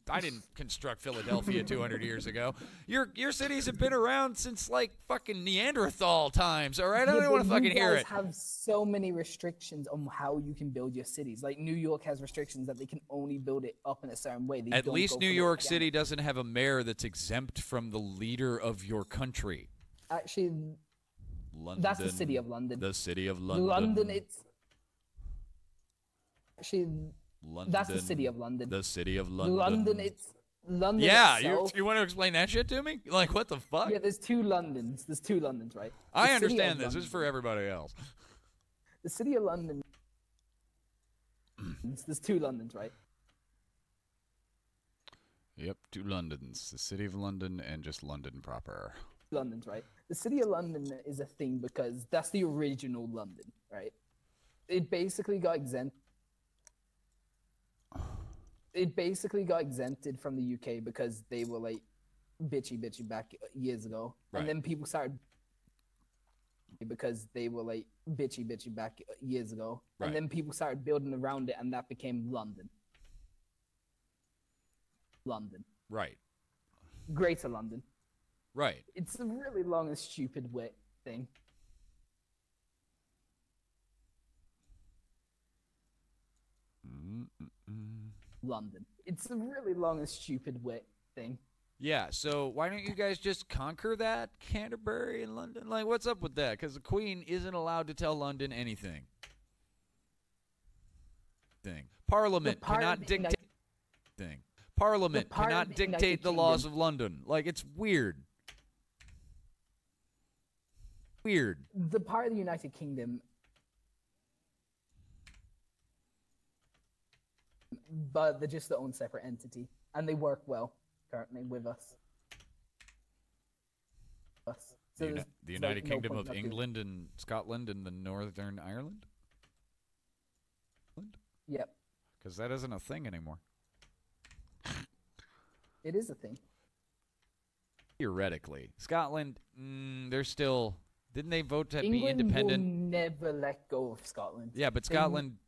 construct Philadelphia 200 years ago. Your cities have been around since like fucking Neanderthal times, all right? I don't want to fucking hear it. You guys have so many restrictions on how you can build your cities. Like New York has restrictions that they can only build it up in a certain way. They At don't least go New for the York organic. City doesn't have a mayor that's exempt from the leader of your country. Actually, London. that's the city of London. The city of London. London, it's actually London. that's the city of London. The city of London. London, it's London. Yeah, itself, you want to explain that shit to me? Like, what the fuck? Yeah, there's two Londons. There's two Londons, right? The I city of understand this. This London. is for everybody else. The city of London. There's two Londons, right? Yep, two Londons. The city of London and just London proper. London's right. The city of London is a thing because that's the original London, right? It basically got exempt. It basically got exempted from the UK because they were like bitchy back years ago, Right. and then people started because they were like bitchy back years ago, Right. and then people started building around it, and that became London. London, Right. Greater London. Right. It's a really long and stupid wit thing. London. It's a really long and stupid wit thing. Yeah, so why don't you guys just conquer that, Canterbury and London? Like, what's up with that? Because the Queen isn't allowed to tell London anything. Parliament cannot dictate thing. Parliament cannot dictate the laws of London. Like, it's weird. Weird. The part of the United Kingdom, but they're just their own separate entity, and they work well currently with us. So The there's, United like, no Kingdom point of not doing- England and Scotland and the Northern Ireland? Yep, Because that isn't a thing anymore. it is a thing. Theoretically. Scotland, they're still... Didn't they vote to be England independent? will never let go of Scotland. Yeah, but They-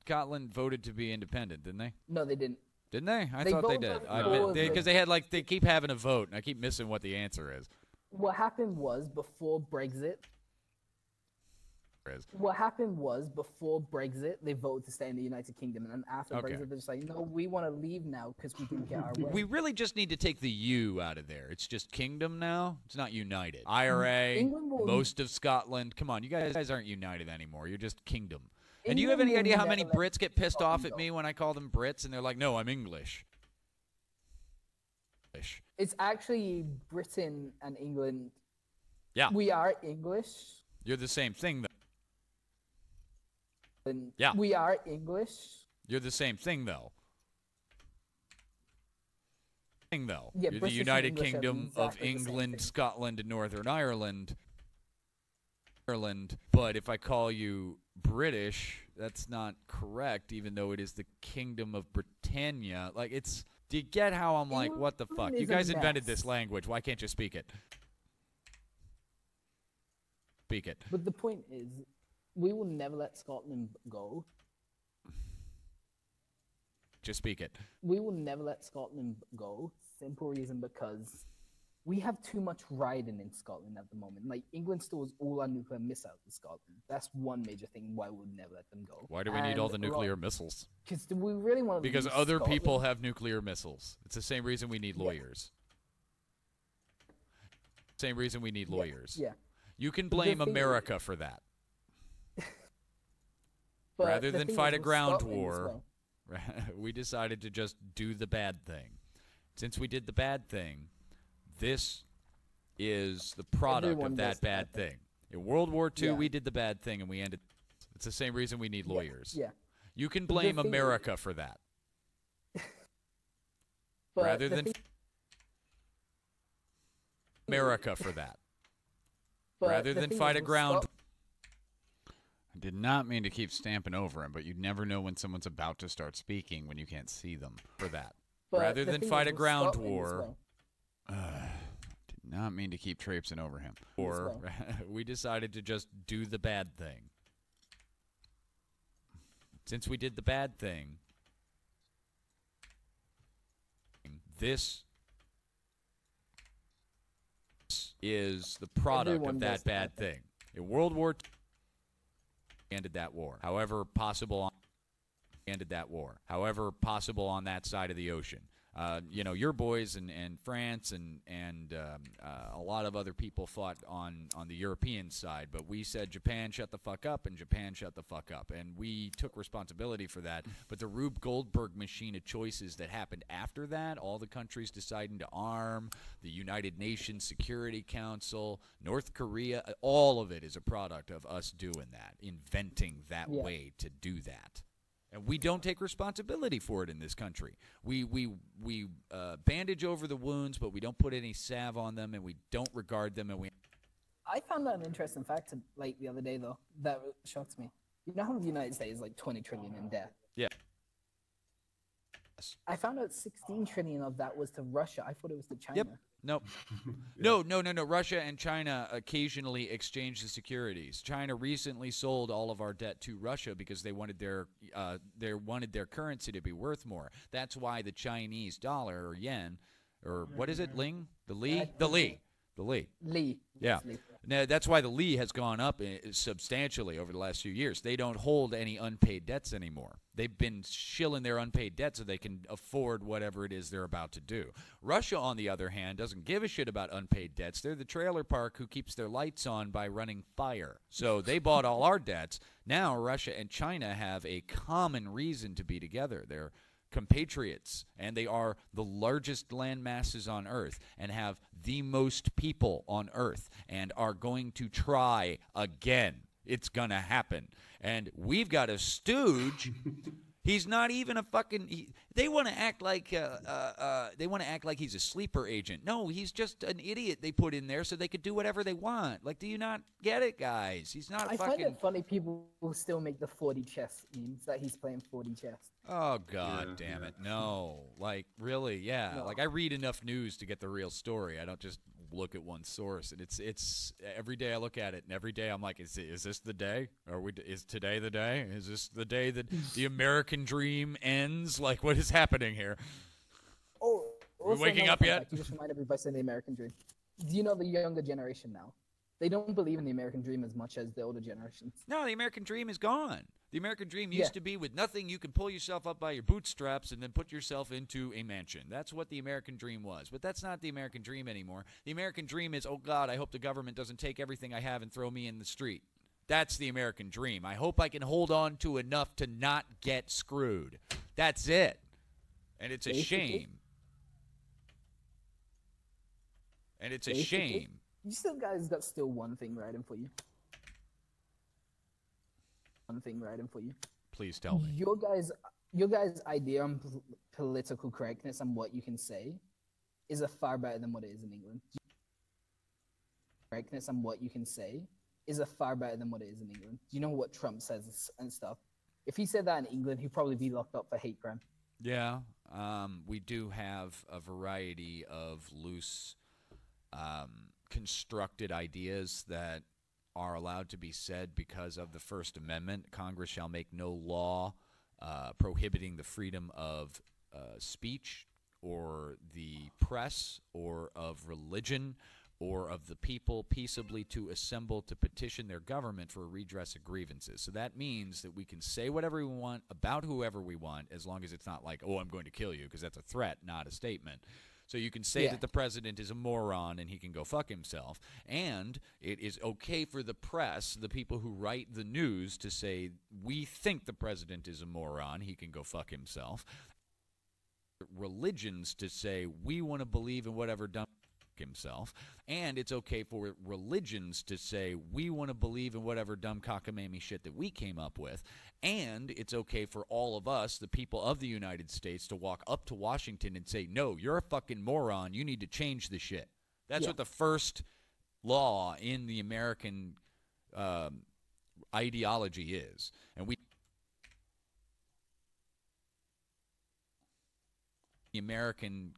Scotland voted to be independent, didn't they? No, they didn't. Didn't they? I They thought they voted did. for Because the- they had they keep having a vote, and I keep missing what the answer is. What happened was before Brexit. They voted to stay in the United Kingdom, and then after Okay. Brexit, they're just like, no, we want to leave now because we didn't get our way. We really just need to take the U out of there. It's just kingdom now. It's not united. IRA, England will- most of Scotland. Come on, you guys aren't united anymore. You're just kingdom. And do you have England any will idea how many never let Brits get pissed off Scotland at go. me when I call them Brits, and they're like, no, I'm English. It's actually Britain and England. Yeah. We are English. You're the same thing, though. And Yeah. We are English. You're the same thing, though. Yeah, You're the British and United English are Kingdom of exactly the same England, thing. Scotland, and Northern Ireland. But if I call you British, that's not correct, even though it is the Kingdom of Britannia. Like, it's... Do you get how I'm like, what the fuck? England You is a guys invented mess. this language. Why can't you speak it? Speak it. But the point is, we will never let Scotland go. Just speak it. We will never let Scotland go. Simple reason because we have too much riding in Scotland at the moment. Like, England stores all our nuclear missiles in Scotland. That's one major thing why we'll never let them go. Why do we need all the nuclear missiles? Because do we really want to Because leave other Scotland? people have nuclear missiles. It's the same reason we need lawyers. Same reason we need lawyers. Yeah. You can But the blame thing is- America for that. But Rather the than thing fight is a with ground Scotland as war, well. we decided to just do the bad thing. Since we did the bad thing, this is the product Everyone of does that bad thing. In World War II, Yeah. we did the bad thing and we ended. It's the same reason we need lawyers. Yeah. You can But the blame thing is- America for that. But Rather the than thing- America for that. but Rather the than thing fight is a with ground. I did not mean to keep stamping over him, but you never know when someone's about to start speaking when you can't see them. For that. But Rather the than thing fight is a with ground Scotland as war. well. Did not mean to keep traipsing over him. Or we decided to just do the bad thing. since we did the bad thing, this is the product Everyone of does that bad thing. In World War II, ended that war. However possible on that side of the ocean. You know, your boys and France and a lot of other people fought on the European side, but we said Japan shut the fuck up, and Japan shut the fuck up, and we took responsibility for that. But the Rube Goldberg machine of choices that happened after that, all the countries deciding to arm, the United Nations Security Council, North Korea, all of it is a product of us doing that, inventing that way to do that. And we don't take responsibility for it in this country. We bandage over the wounds, but we don't put any salve on them, and we don't regard them. And I found out an interesting fact like the other day though that shocked me. You know how the United States is like 20 trillion in debt? Yeah. I found out 16 trillion of that was to Russia. I thought it was to China. Yep. Nope. No. Russia and China occasionally exchange the securities. China recently sold all of our debt to Russia because they wanted their currency to be worth more. That's why the Chinese dollar or yen, or what is it, Ling? The Li. Yeah. Now, that's why the Li has gone up substantially over the last few years. They don't hold any unpaid debts anymore. They've been shilling their unpaid debt so they can afford whatever it is they're about to do. Russia, on the other hand, doesn't give a shit about unpaid debts. They're the trailer park who keeps their lights on by running fire. So they bought all our debts. Now Russia and China have a common reason to be together. They're compatriots, and they are the largest land masses on Earth and have the most people on Earth and are going to try again. It's going to happen. And we've got a stooge. He's not even a fucking. They want to act like he's a sleeper agent. No, he's just an idiot they put in there so they could do whatever they want. Like, do you not get it, guys? He's not. I find it funny people will still make the 40 chess memes that he's playing 40 chess. Oh God, damn it! No, like really, yeah. No. Like I read enough news to get the real story. I don't just look at one source, and it's every day I look at it, and every day I'm like, is this the day? Is today the day? Is this the day that the American dream ends? Like, what is happening here? Oh, Are we waking up yet? You just remind everybody saying the American dream. Do you know the younger generation now? They don't believe in the American dream as much as the older generations. No, the American dream is gone. The American dream used to be with nothing, you can pull yourself up by your bootstraps and then put yourself into a mansion. That's what the American dream was. But that's not the American dream anymore. The American dream is, oh God, I hope the government doesn't take everything I have and throw me in the street. That's the American dream. I hope I can hold on to enough to not get screwed. That's it. And it's a shame. And it's a shame. You still guys got still one thing riding for you. One thing riding for you. Please tell me. Your guys' idea on political correctness and what you can say is a far better than what it is in England. Correctness and what you can say is a far better than what it is in England. You know what Trump says and stuff. If he said that in England, he'd probably be locked up for hate crime. Yeah, we do have a variety of loose, constructed ideas that are allowed to be said because of the First Amendment. Congress shall make no law prohibiting the freedom of speech or the press or of religion or of the people peaceably to assemble to petition their government for a redress of grievances. So that means that we can say whatever we want about whoever we want as long as it's not like, oh, I'm going to kill you, because that's a threat, not a statement. So you can say that the president is a moron and he can go fuck himself. And it is okay for the press, the people who write the news, to say, we think the president is a moron, he can go fuck himself. Religions to say, we want to believe in whatever dumb himself. And it's okay for religions to say, we want to believe in whatever dumb cockamamie shit that we came up with. And it's okay for all of us, the people of the United States, to walk up to Washington and say, no, you're a fucking moron. You need to change the shit. That's what the first law in the American ideology is. And the American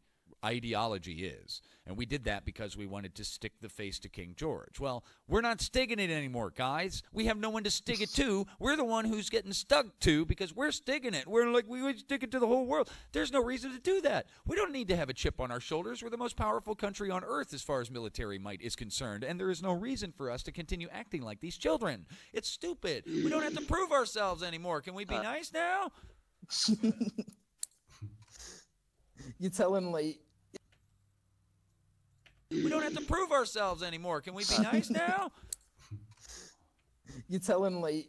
ideology is. And we did that because we wanted to stick the face to King George. Well, we're not sticking it anymore, guys. We have no one to stick it to. We're the one who's getting stuck to because we're sticking it. We're like, we would stick it to the whole world. There's no reason to do that. We don't need to have a chip on our shoulders. We're the most powerful country on earth as far as military might is concerned, and there is no reason for us to continue acting like these children. It's stupid. We don't have to prove ourselves anymore. Can we be nice now? You tell him, like... We don't have to prove ourselves anymore. Can we be nice now? You tell him, like...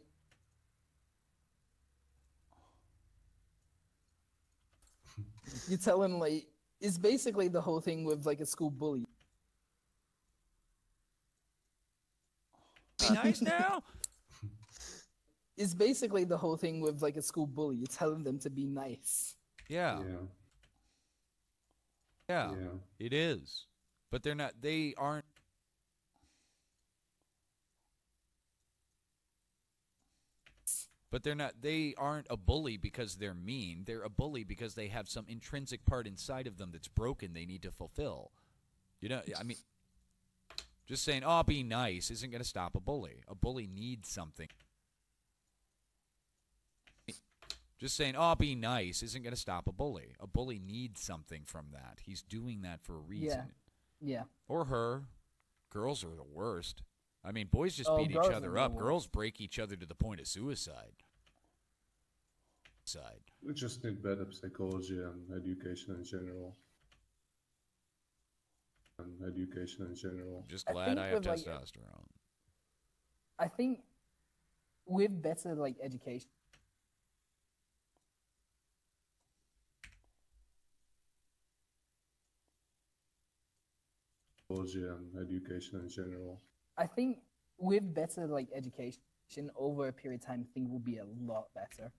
You tell him, like... It's basically the whole thing with, like, a school bully. Be nice now? It's basically the whole thing with, like, a school bully. You're telling them to be nice. Yeah. Yeah. Yeah. It is. But they're not, they aren't. But they're not, they aren't a bully because they're mean. They're a bully because they have some intrinsic part inside of them that's broken they need to fulfill. You know, I mean, just saying, oh, be nice isn't going to stop a bully. A bully needs something. Just saying, oh, be nice isn't going to stop a bully. A bully needs something from that. He's doing that for a reason. Yeah. Or her. Girls are the worst. I mean, boys just beat each girls other are up. the Girls break each other to the point of suicide. We just need better psychology and education in general. I'm just glad I have testosterone. I think with better, like, education. And education in general. I think with better, like, education over a period of time, things will be a lot better.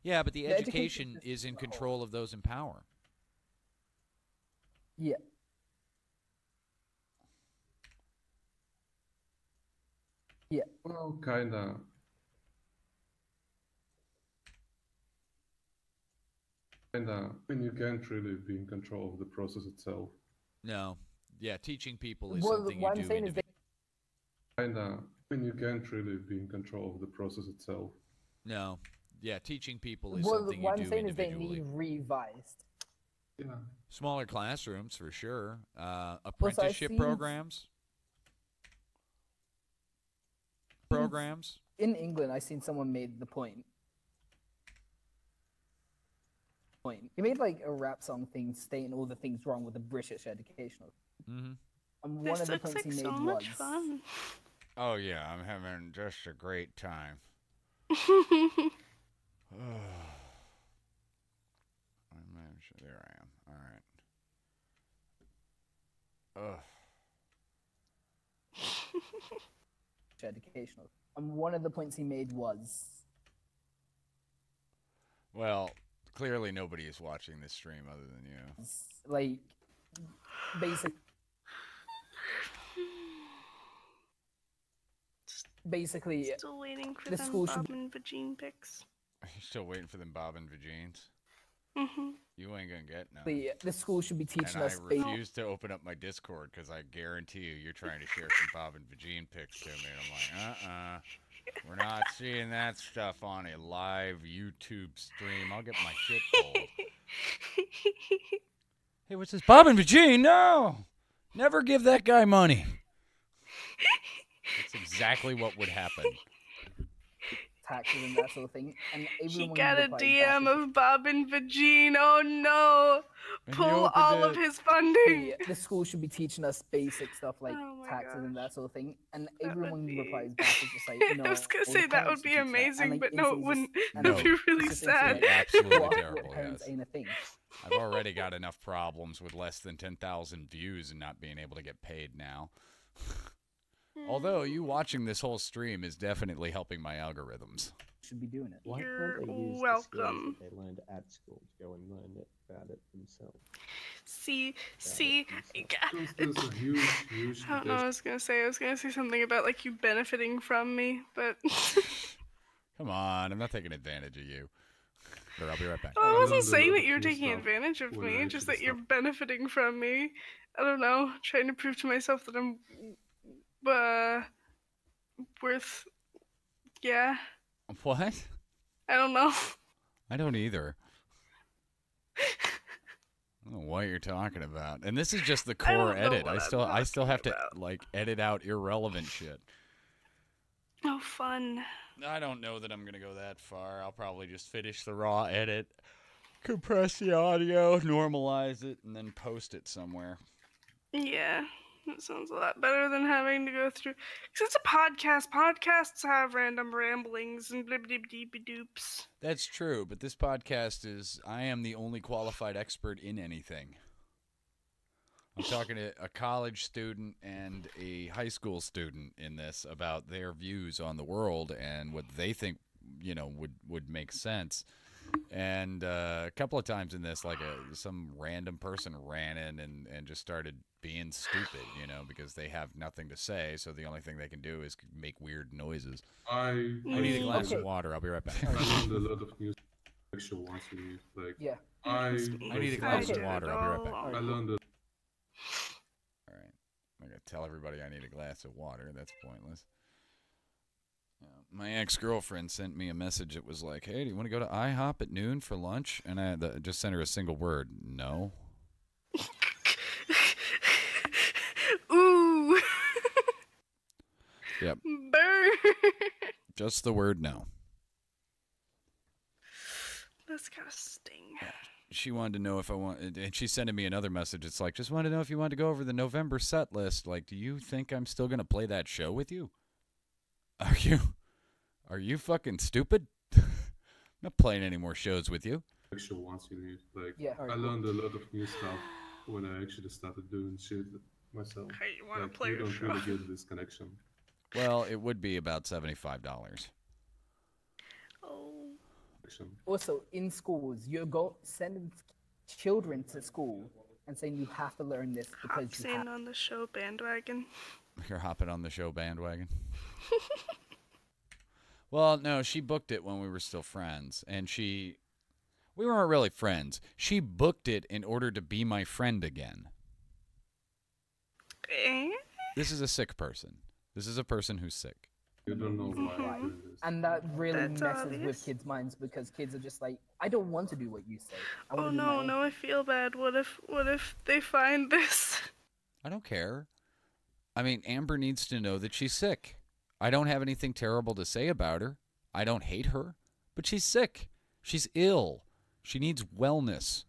Yeah, but the education is in control of those in power. Yeah. Yeah. Well, kinda. I mean, you can't really be in control of the process itself. No. Yeah, teaching people is something you do individually. I mean, you can't really be in control of the process itself. No. Yeah, teaching people is something you do individually. What I'm saying is they need revised. Yeah. Smaller classrooms, for sure. Apprenticeship programs. In England, I seen someone made the point. He made, like, a rap song thing stating all the things wrong with the British educational. Mm-hmm. And one of the points he made was... fun. Oh yeah, I'm having just a great time. There I am. All right. Educational. And one of the points he made was... Well, clearly nobody is watching this stream other than you. Like, basically, Still waiting for the them school Bob should... and Vagine pics. Are you still waiting for them Bob and Vagines? Mm-hmm. You ain't gonna get none. The school should be teaching and us... I refuse to open up my Discord because I guarantee you're trying to share some Bob and Vagine pics to me. And I'm like, we're not seeing that stuff on a live YouTube stream. I'll get my shit pulled. Hey, what's this? Bob and Vagine? No! Never give that guy money. That's exactly what would happen. Taxes and that sort of thing. And He got a DM of Bob and Vagine. Oh no! Pull all of his funding. The school should be teaching us basic stuff like taxes and that sort of thing. And everyone replies back is just like, no. I was gonna say that would be amazing, but no, it wouldn't. No. That'd be really sad. Absolutely terrible, parents yes. ain't a thing. I've already got enough problems with less than 10,000 views and not being able to get paid now. Although you watching this whole stream is definitely helping my algorithms. Should be doing it. Why You're can't they use welcome. the skills that they learned at school to go and learn it about it themselves? See, There's a huge I don't know what I was gonna say. I was gonna say something about like you benefiting from me, but Come on, I'm not taking advantage of you. Or I'll be right back. Well, I I wasn't learned a saying lot that of you're new taking stuff advantage of when I me, just actually that you're stopped. benefiting from me. I don't know, trying to prove to myself that I'm worth. Yeah, What? I don't know. I don't either. I don't know what you're talking about. And this is just the I don't core know edit. what I I'm still have to talking about. like edit out irrelevant shit. Oh, fun. I don't know that I'm gonna go that far. I'll probably just finish the raw edit, compress the audio, normalize it, and then post it somewhere. Yeah, that sounds a lot better than having to go through. Because it's a podcast. Podcasts have random ramblings and blibbity-doops. That's true, but this podcast is I am the only qualified expert in anything. I'm talking to a college student and a high school student in this about their views on the world and what they think, would make sense. And a couple of times in this, like some random person ran in and just started being stupid, because they have nothing to say, so the only thing they can do is make weird noises. I need a glass Okay. of water. I'll be right back. I learned a lot of new actual once a week. Like Yeah. I need a glass of water. I'll be right back. I learned a All right. I gotta tell everybody I need a glass of water. That's pointless. My ex-girlfriend sent me a message that was like, hey, do you want to go to IHOP at noon for lunch? And I just sent her a single word, no. Ooh. Yep. Burn. Just the word no. That's gotta sting. She wanted to know if I want, and she sent me another message. It's like, just wanted to know if you wanted to go over the November set list. Like, do you think I'm still going to play that show with you? Are you fucking stupid? I'm not playing any more shows with you. actual once a week. Like Yeah. I learned a lot of new stuff when I actually started doing shit myself. Hey, you want to Like, play you a don't show? really get this connection. Well, it would be about $75. Oh. Also, in schools, you're sending children to school and saying you have to learn this because Hops you in have. on the show bandwagon. You're hopping on the show bandwagon. Well, no, she booked it when we were still friends, and we weren't really friends. She booked it in order to be my friend again. Eh? This is a sick person. This is a person who's sick. You don't know why I'm doing this. And that really That's messes obvious. with kids' minds because kids are just like, I don't want to do what you say. I Oh want to do my no, own no, I feel bad. What if they find this? I don't care. I mean, Amber needs to know that she's sick. I don't have anything terrible to say about her. I don't hate her, but she's sick. She's ill. She needs wellness.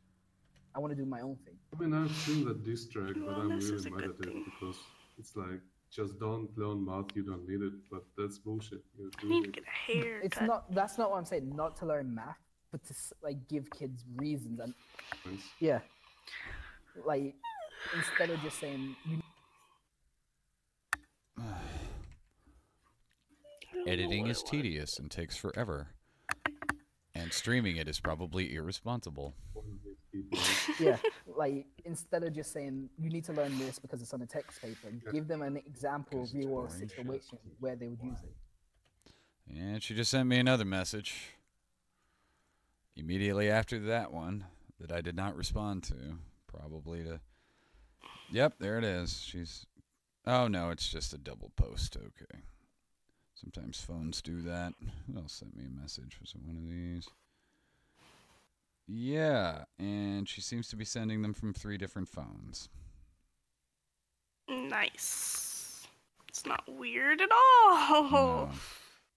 I want to do my own thing. I mean, I've seen that diss track, but I'm Wellness is really a mad good at it thing. because it's like, just don't learn math, you don't need it, but that's bullshit. You I do need need to it. get a haircut. It's not. That's not what I'm saying. Not to learn math, but to like give kids reasons and yeah, like instead of just saying you. Editing is tedious and takes forever. And streaming it is probably irresponsible. Yeah, like instead of just saying you need to learn this because it's on a text paper, give them an example of real world situation where they would use it. And she just sent me another message immediately after that one that I did not respond to. Probably to. Yep, there it is. Oh no, it's just a double post. Okay. Sometimes phones do that. Who else sent me a message? Was it one of these? Yeah, and she seems to be sending them from 3 different phones. Nice. It's not weird at all.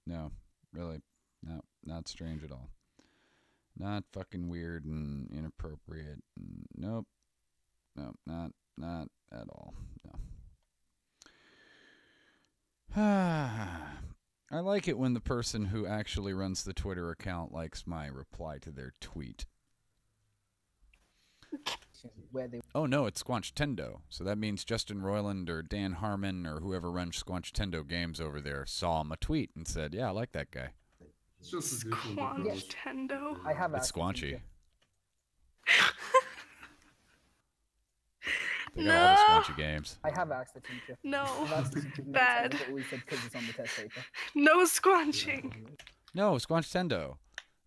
No, really. No, not strange at all. Not fucking weird and inappropriate. Nope. No, not at all. No. I like it when the person who actually runs the Twitter account likes my reply to their tweet. Where they Oh no, it's Squanch Tendo. So that means Justin Roiland or Dan Harmon or whoever runs Squanch Tendo games over there saw my tweet and said, "Yeah, I like that guy." It's just a different Squanch approach. Tendo. I have It's asked the teacher. Squanchy. They got all the No. Squanchy games. I have asked the teacher. No. I've asked the teacher many Bad. times, but always said because it's on the test paper. No squanching. No, Squanch Tendo.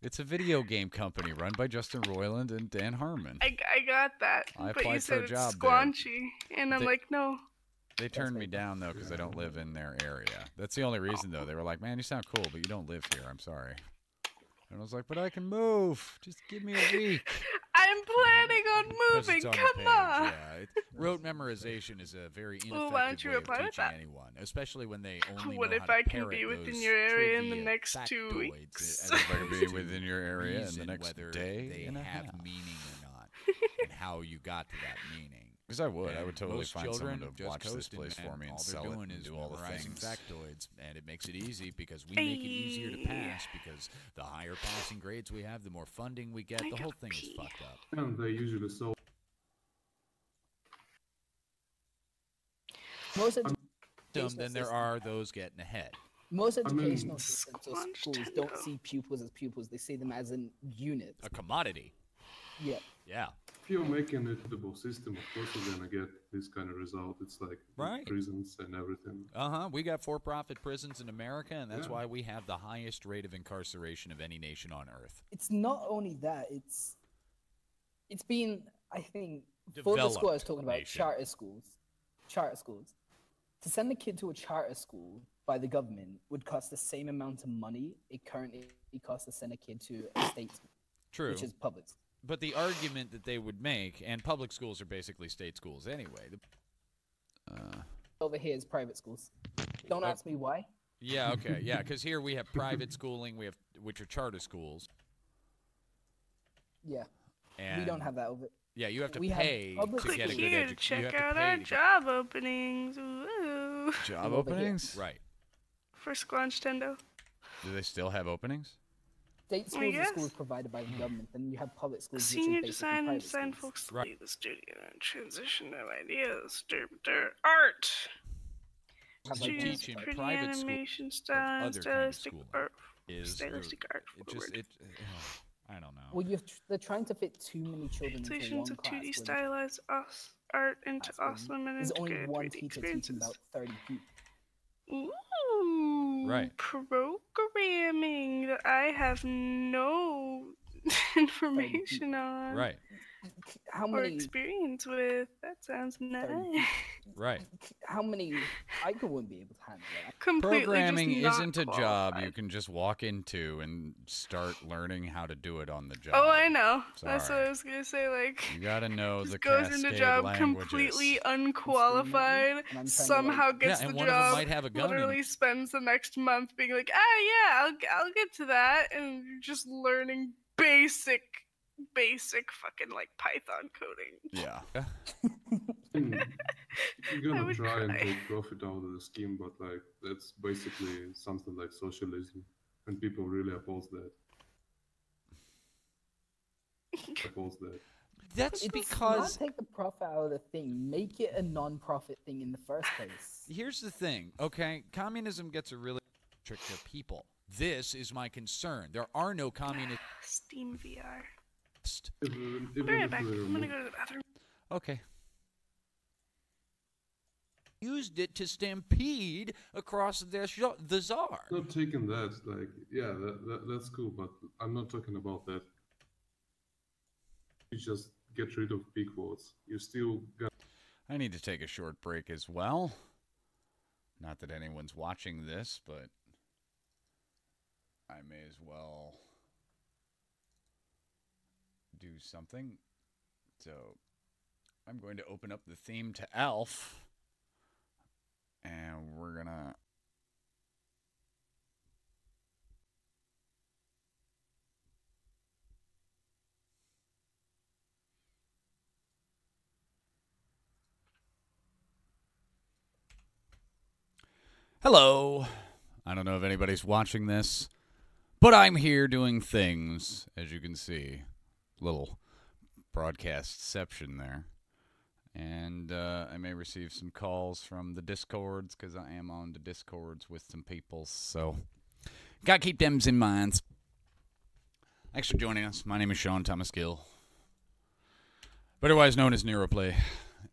It's a video game company run by Justin Roiland and Dan Harmon. I got that. I but you applied for said a job it's there. squanchy. And I'm They- like, no. They turned me down, though, because I don't live in their area. That's the only reason, though. They were like, man, you sound cool, but you don't live here. I'm sorry. And I was like, but I can move. Just give me a week. I'm planning on 'Cause moving. it's on the Come page, on. Yeah, rote memorization is a very ineffective Well, why don't you way of apply with teaching that? anyone, especially when they only What know if how to I can parrot be within those your area in the trivia next 2 factoids weeks? as If I could opposed be to within your area in the reason next whether day they and a have half. meaning or not, and how you got to that meaning. Because I would. I And would totally most find children someone to just watch this coasting, place man. for me and all sell they're it doing and is do all the memorizing things. factoids, and it makes it easy because we make it easier to pass because the higher passing grades we have, the more funding we get. The whole thing is fucked up. And they usually sell. Most Then educational there are those getting ahead. Most I mean, educational systems or squanched schools don't see pupils as pupils. They see them as a unit. A commodity. Yeah. Yeah. If you're making a suitable system, of course you're gonna get this kind of result. It's like Right. prisons and everything. We got for-profit prisons in America, and that's Yeah. why we have the highest rate of incarceration of any nation on earth. It's not only that. It's been, I think, for the school I was talking about, nation. charter schools. Charter schools. To send a kid to a charter school by the government would cost the same amount of money it currently costs to send a kid to a state school, True. which is public. But the argument that they would make, and public schools are basically state schools anyway. Over here is private schools. Don't ask me why. Yeah, okay, yeah, because here we have private schooling, which are charter schools. Yeah. And We don't have that over. Yeah, you have to we have pay public to Click get a good here to education. check out our job openings. Woo. Job Over here. openings? Right. For Squanchtendo. Do they still have openings? State I schools are guess. schools provided by the government. Then you have public schools, Senior which is basically design and private design schools. folks Right. leave the studio and transition of ideas. Art. Have You like Students teach in pretty private school animation style and other kind of stylistic schooling art. is Stylistic art. it just it. I don't know. Well, they're trying to fit too many children into Translations one of class. 2D where stylized art into awesome and there's only integrated one 3D teacher teaching experiences. about 30 people. Ooh, Right. Programming that I have no information on Right. How or many? experience with. That sounds nice. Right. How many? I wouldn't be able to handle that. Completely Programming just not isn't a job qualified. you can just walk into and start learning how to do it on the job. Oh, I know. That's what Sorry. I was gonna say. Like, You gotta know just the goes cascade into job languages. completely unqualified. And I'm trying to, Somehow like- gets Yeah, and the one of them job. might have a gun in- Literally spends the next month being like, yeah, I'll get to that, and you're just learning basic fucking like Python coding. Yeah. You're I gonna would try and cry. take profit out of the scheme, but like that's basically something like socialism, and people really oppose that. Oppose that. That's It's because not take the profit out of the thing. Make it a non-profit thing in the first place. here's the thing, okay? Communism gets a really trick to people. This is my concern. There are no communists. Steam VR. Even Be right if back. we I'm gonna remove- go to the bathroom. Okay. Used it to stampede across the czar. Not taking that, like, yeah, that's cool, but I'm not talking about that. You just get rid of big quotes. You still got I need to take a short break as well. Not that anyone's watching this, but I may as well do something. So I'm going to open up the theme to Alf, and we're gonna Hello. I don't know if anybody's watching this, but I'm here doing things, as you can see. Little broadcastception there. And I may receive some calls from the Discords, because I am on the Discords with some people, so gotta keep them in mind. Thanks for joining us. My name is Sean Thomas Gill, otherwise known as Neuroplay,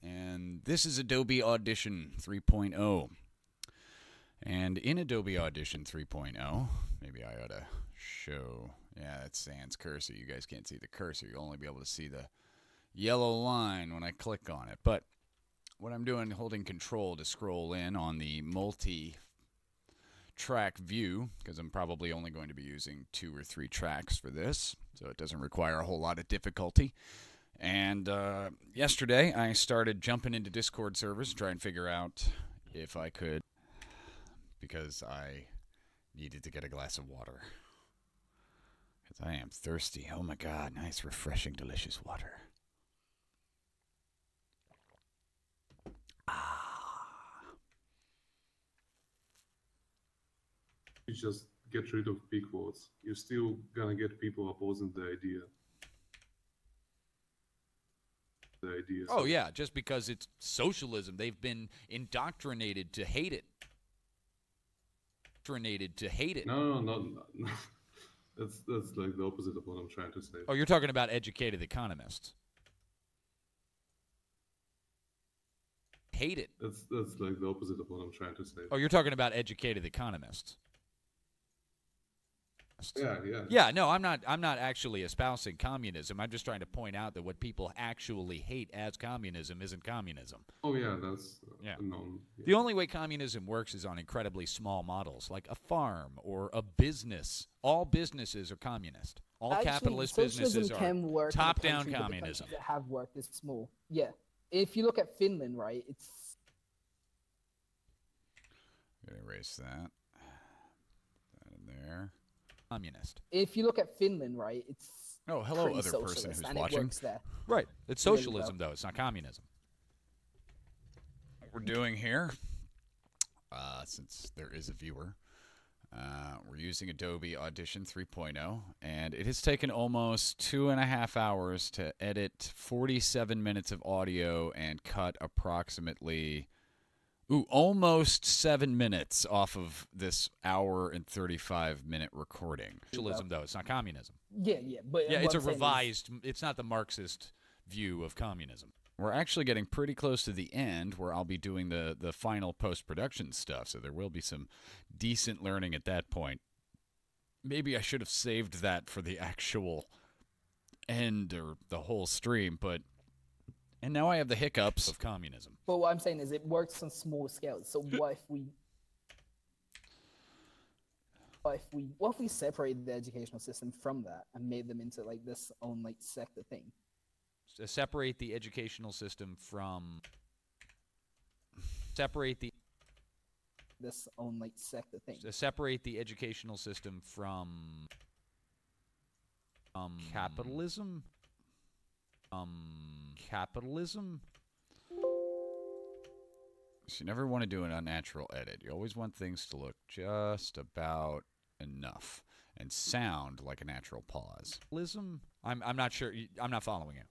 and this is Adobe Audition 3.0. And in Adobe Audition 3.0, maybe I ought to show Yeah, that's Sans cursor. You guys can't see the cursor. You'll only be able to see the yellow line when I click on it. But what I'm doing, holding control to scroll in on the multi-track view, because I'm probably only going to be using 2 or 3 tracks for this, so it doesn't require a whole lot of difficulty. And yesterday, I started jumping into Discord servers to try and figure out if I could, because I needed to get a glass of water. Because I am thirsty. Oh my God, nice, refreshing, delicious water. You just get rid of big words. You're still gonna get people opposing the idea. Oh yeah, just because it's socialism, they've been indoctrinated to hate it. No. That's like the opposite of what I'm trying to say. Oh, you're talking about educated economists. Hate it. That's like the opposite of what I'm trying to say. Oh, you're talking about educated economists. Yeah. Yeah, no, I'm not actually espousing communism. I'm just trying to point out that what people actually hate as communism isn't communism. Oh yeah, that's known. Yeah. The only way communism works is on incredibly small models, like a farm or a business. All businesses are communist. All Actually, capitalist socialism businesses can are work top-down in a country, but the communism. countries that have worked is small. Yeah, if you look at Finland, right, it's. I'm gonna erase that. That in there. Communist. If you look at Finland, right, it's. Oh, hello, other person who's and watching. It works there. Right, it's socialism though. It's not communism. What we're doing here, since there is a viewer, we're using Adobe Audition 3.0, and it has taken almost 2.5 hours to edit 47 minutes of audio and cut approximately, almost 7 minutes off of this hour and 35-minute recording. Socialism, though, it's not communism. Yeah, but yeah, it's a revised. It's not the Marxist view of communism. We're actually getting pretty close to the end where I'll be doing the final post-production stuff, so there will be some decent learning at that point. Maybe I should have saved that for the actual end or the whole stream, but... And now I have the hiccups of communism. But what I'm saying is it works on small scales. So what if we separated the educational system from that and made them into like this own like sector thing? Separate the educational system from this own like sector thing. Separate the educational system from capitalism. Capitalism. So you never want to do an unnatural edit. You always want things to look just about enough and sound like a natural pause. I'm not sure. I'm not following you.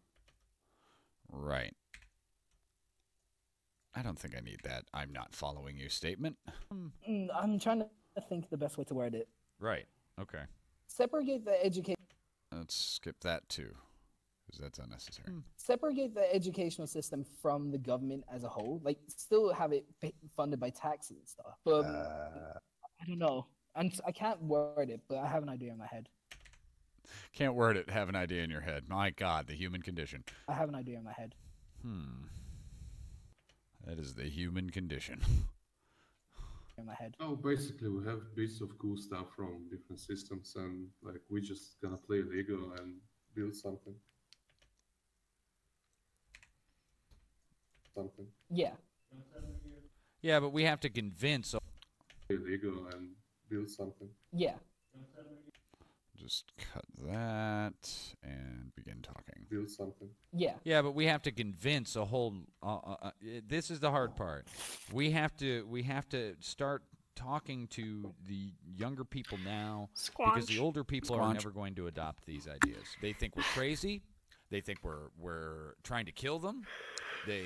Right. I don't think I need that "I'm not following you" statement. I'm trying to think the best way to word it. Right. Okay. Separate the education. Let's skip that too, because that's unnecessary. Separate the educational system from the government as a whole. Like, still have it funded by taxes and stuff. But I don't know. I can't word it, but I have an idea in my head. Can't word it, have an idea in your head. My God, the human condition. I have an idea in my head. That is the human condition. In my head. Oh, basically we have bits of cool stuff from different systems, and like we're just gonna play Lego and build something. Yeah. Yeah, but we have to convince. Play Lego and build something. Yeah. Just cut that and begin talking. Build something. Yeah. Yeah, but we have to convince a whole. This is the hard part. We have to start talking to the younger people now, because the older people are never going to adopt these ideas. They think we're crazy. They think we're trying to kill them. They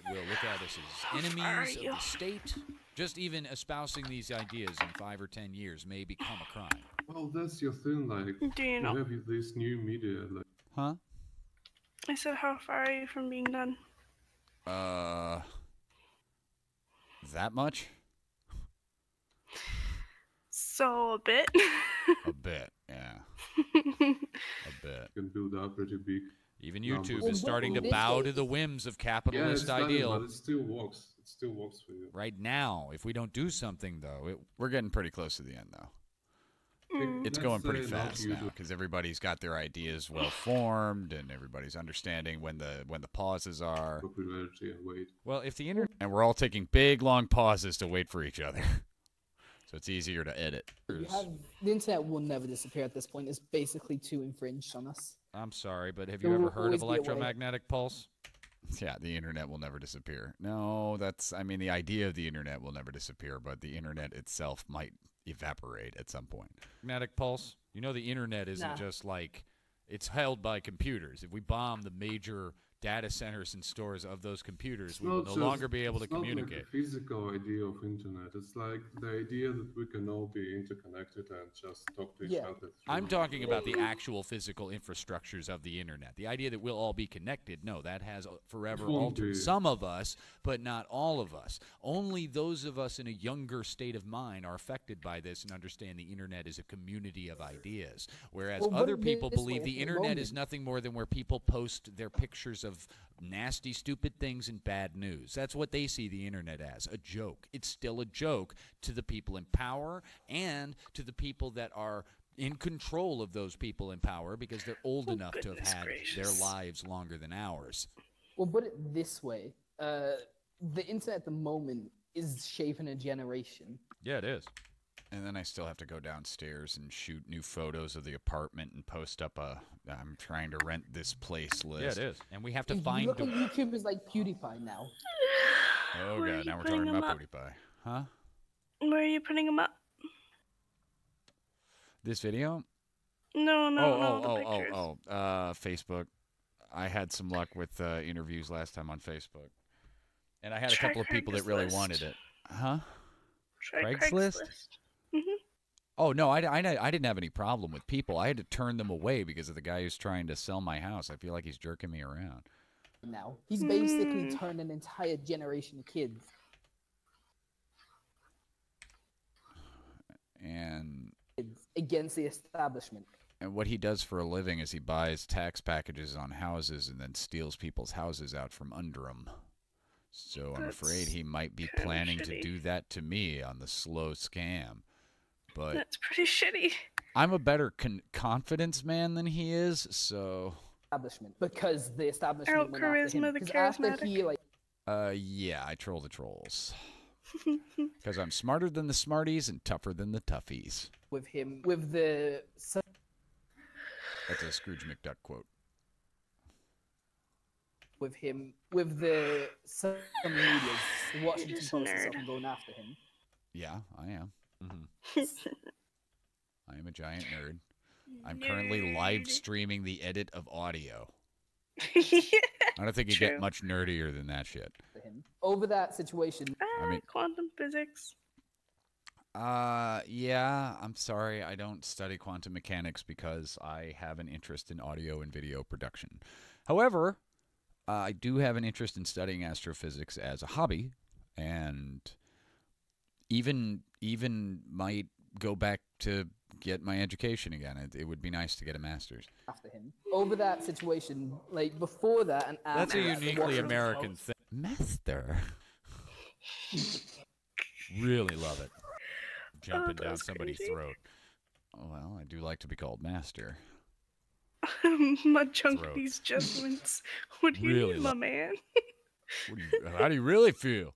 will look at us as enemies of the state. Just even espousing these ideas in 5 or 10 years may become a crime. Well, that's your thing, like, Do you know? we have this new media, like... Huh? I said, how far are you from being done? That much? So, a bit. A bit, yeah. A bit. You can build up pretty big. Even numbers. YouTube Well, is starting to this bow way- to the whims of Yeah, capitalist it's done, ideal. but it still works. It still works for you. Right now, if we don't do something, though, We're getting pretty close to the end, though. Mm. It's Let's going pretty say not fast now YouTube. because everybody's got their ideas well formed and everybody's understanding when the pauses are. Popularity and weight. well, if the internet And we're all taking big, long pauses to wait for each other. So it's easier to edit. You have, the internet will never disappear at this point. It's basically too infringed on us. I'm sorry, but have There you ever will heard of always be a way. electromagnetic pulse? Yeah, the internet will never disappear. No, I mean, the idea of the internet will never disappear, but the internet itself might evaporate at some point. Magnetic pulse? You know, the internet isn't Nah. just like it's held by computers. If we bomb the major data centers and stores of those computers, we will not no just- longer be able to it's not communicate. like a physical idea of internet. It's like the idea that we can all be interconnected and just talk to each Yeah. other. through- I'm talking about the actual physical infrastructures of the internet. The idea that we'll all be connected, no, that has forever Won't altered be. some of us, but not all of us. Only those of us in a younger state of mind are affected by this and understand the internet is a community of ideas. Whereas Well, other put it people this believe way, the at the internet is moment- nothing more than where people post their pictures of nasty, stupid things and bad news. That's what they see the internet as, a joke. It's still a joke to the people in power and to the people that are in control of those people in power because they're old Oh, enough to have goodness had gracious. their lives longer than ours. Well, put it this way. The internet at the moment is shaping a generation. Yeah, it is. And then I still have to go downstairs and shoot new photos of the apartment and post up I'm trying to rent this place Yeah, list. it is. And we have to If you find look at the... YouTubers like PewDiePie now. Oh, Where are God, you now we're putting talking them about up? PewDiePie. Huh? Where are you putting them up? This video? No, the pictures. Facebook. I had some luck with interviews last time on Facebook. And I had a Try couple of people that really Craigslist. wanted it. Huh? Try Craigslist? Mhm. Oh, no, I didn't have any problem with people. I had to turn them away because of the guy who's trying to sell my house. I feel like he's jerking me around. Now he's basically turned an entire generation of kids. And Against the establishment. what he does for a living is he buys tax packages on houses and then steals people's houses out from under them. So I'm afraid he might be kinda planning to shitty. do that to me on the slow scam. But That's pretty shitty. I'm a better confidence man than he is, so Establishment because the establishment Out went after him. charisma, the 'Cause after he charismatic. yeah, I troll the trolls. Because I'm smarter than the smarties and tougher than the toughies. with him with the That's a Scrooge McDuck quote. with him with the some medias, the Washington just a Post and stuff, nerd. and going after him. Yeah, I am. I am a giant nerd. I'm currently live streaming the edit of audio. Yeah. I don't think you True. get much nerdier than that shit. For him. Over that situation, mean- Quantum physics. Yeah, I'm sorry. I don't study quantum mechanics because I have an interest in audio and video production. However, I do have an interest in studying astrophysics as a hobby, and even might go back to get my education again. It would be nice to get a master's. after him. Over that situation, like before that and after That's a that, the uniquely Washington American Post- thing. Master. Really love it. Jumping down that's somebody's crazy. throat. Well, I do like to be called master. My junkies judgments. What do you Really mean, my man? How do you really feel?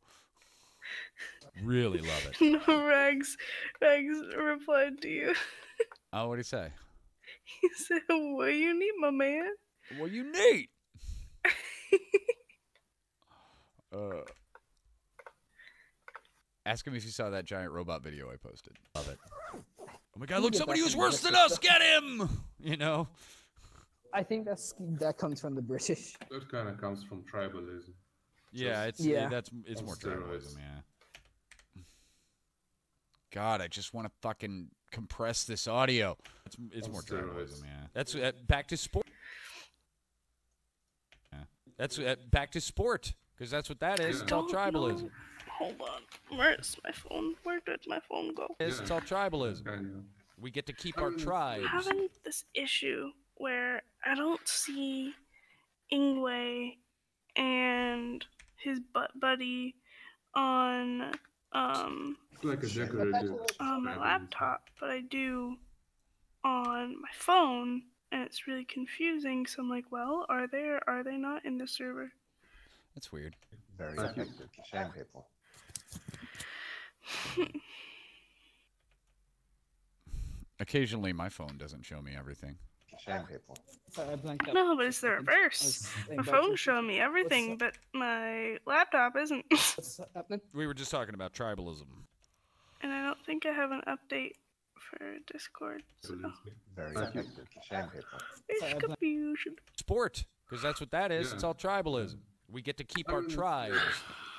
Really love it. No, Rags replied to you. Oh, what do you say? He said, "What you need, my man?" Well, you need. Ask him if you saw that giant robot video I posted. Love it. Oh my God! Look, get somebody that who's from worse the than us. Get him! You know. I think that comes from the British. That kind of comes from tribalism. Yeah, Just- it's Yeah. it's On more steroids. tribalism, yeah. God, I just want to fucking compress this audio. It's On more steroids. tribalism, yeah. That's back to sport. Yeah. That's back to sport because that's what that is. Yeah. It's all Don't tribalism. know. Hold on. Where's my phone? Where did my phone go? It's all tribalism. Kind We get to keep our tribes. Having this issue where I don't see Ingwe and his buddy on It's like a decorative. on my laptop, but I do on my phone, and it's really confusing. So I'm like, well, are they or are they not in the server? That's weird. Very effective to shame people. Occasionally, my phone doesn't show me everything. Shame people. Sorry, I blanked out. No, but it's the reverse. My phone's showing me everything, but my laptop isn't. What's happening? We were just talking about tribalism. And I don't think I have an update for Discord. So Very effective to shame people. there's confusion. Sport, because that's what that is. Yeah. It's all tribalism. We get to keep our tribes.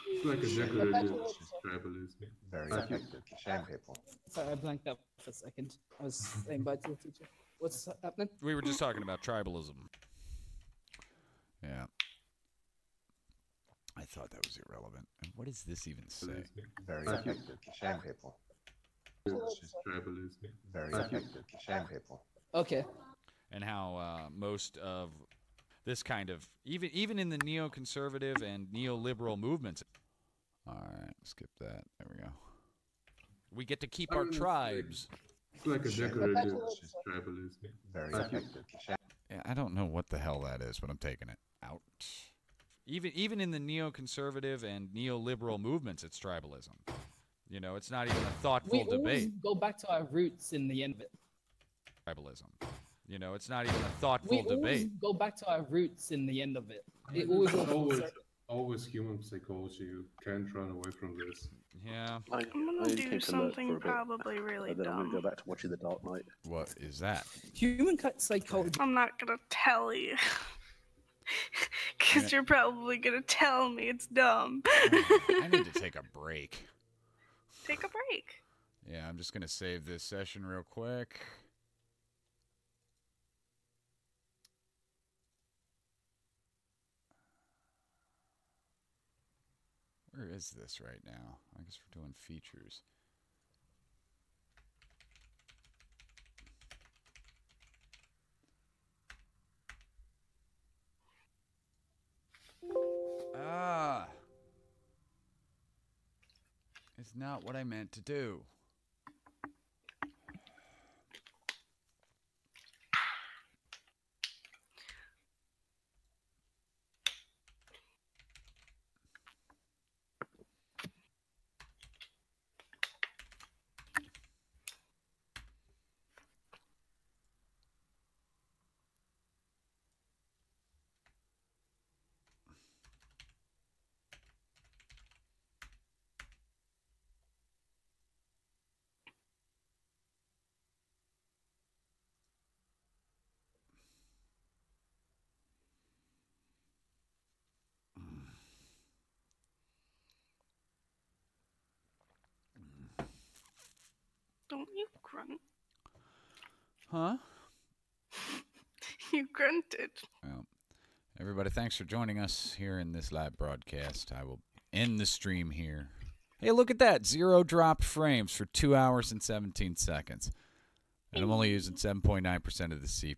It's like a decorative tribalism. Very effective to shame people. Sorry, I blanked out for a second. I was saying bye to the teacher. What's happening? We were just talking about tribalism. Yeah. I thought that was irrelevant. And what does this even say? Very effective to shame people. It's just tribalism. Very effective to shame people. Okay. And how most of this kind of even in the neoconservative and neoliberal movements. All right, skip that. There we go. We get to keep our tribes. It's like a decorative tribalism. Very effective to shame. Yeah, I don't know what the hell that is, but I'm taking it out. Even in the neoconservative and neoliberal movements, it's tribalism. You know, it's not even a thoughtful We always debate. go back to our roots in the end of it. Tribalism. You know, it's not even a thoughtful We always debate. go back to our roots in the end of it. It always It's goes always human psychology. You can't run away from this. Yeah. I'm gonna do something probably really then I'm going to dumb. go back to watching The Dark Knight. What is that? human psychology. I'm not gonna tell you. Because you're probably gonna tell me it's dumb. I need to take a break. Take a break. Yeah, I'm just going to save this session real quick. Where is this right now? I guess we're doing features. Ah. It's not what I meant to do. Don't you grunt? Huh? You grunted. Well, everybody, thanks for joining us here in this live broadcast. I will end the stream here. Hey, look at that. 0 dropped frames for 2 hours and 17 seconds. And I'm only using 7.9% of the CPU.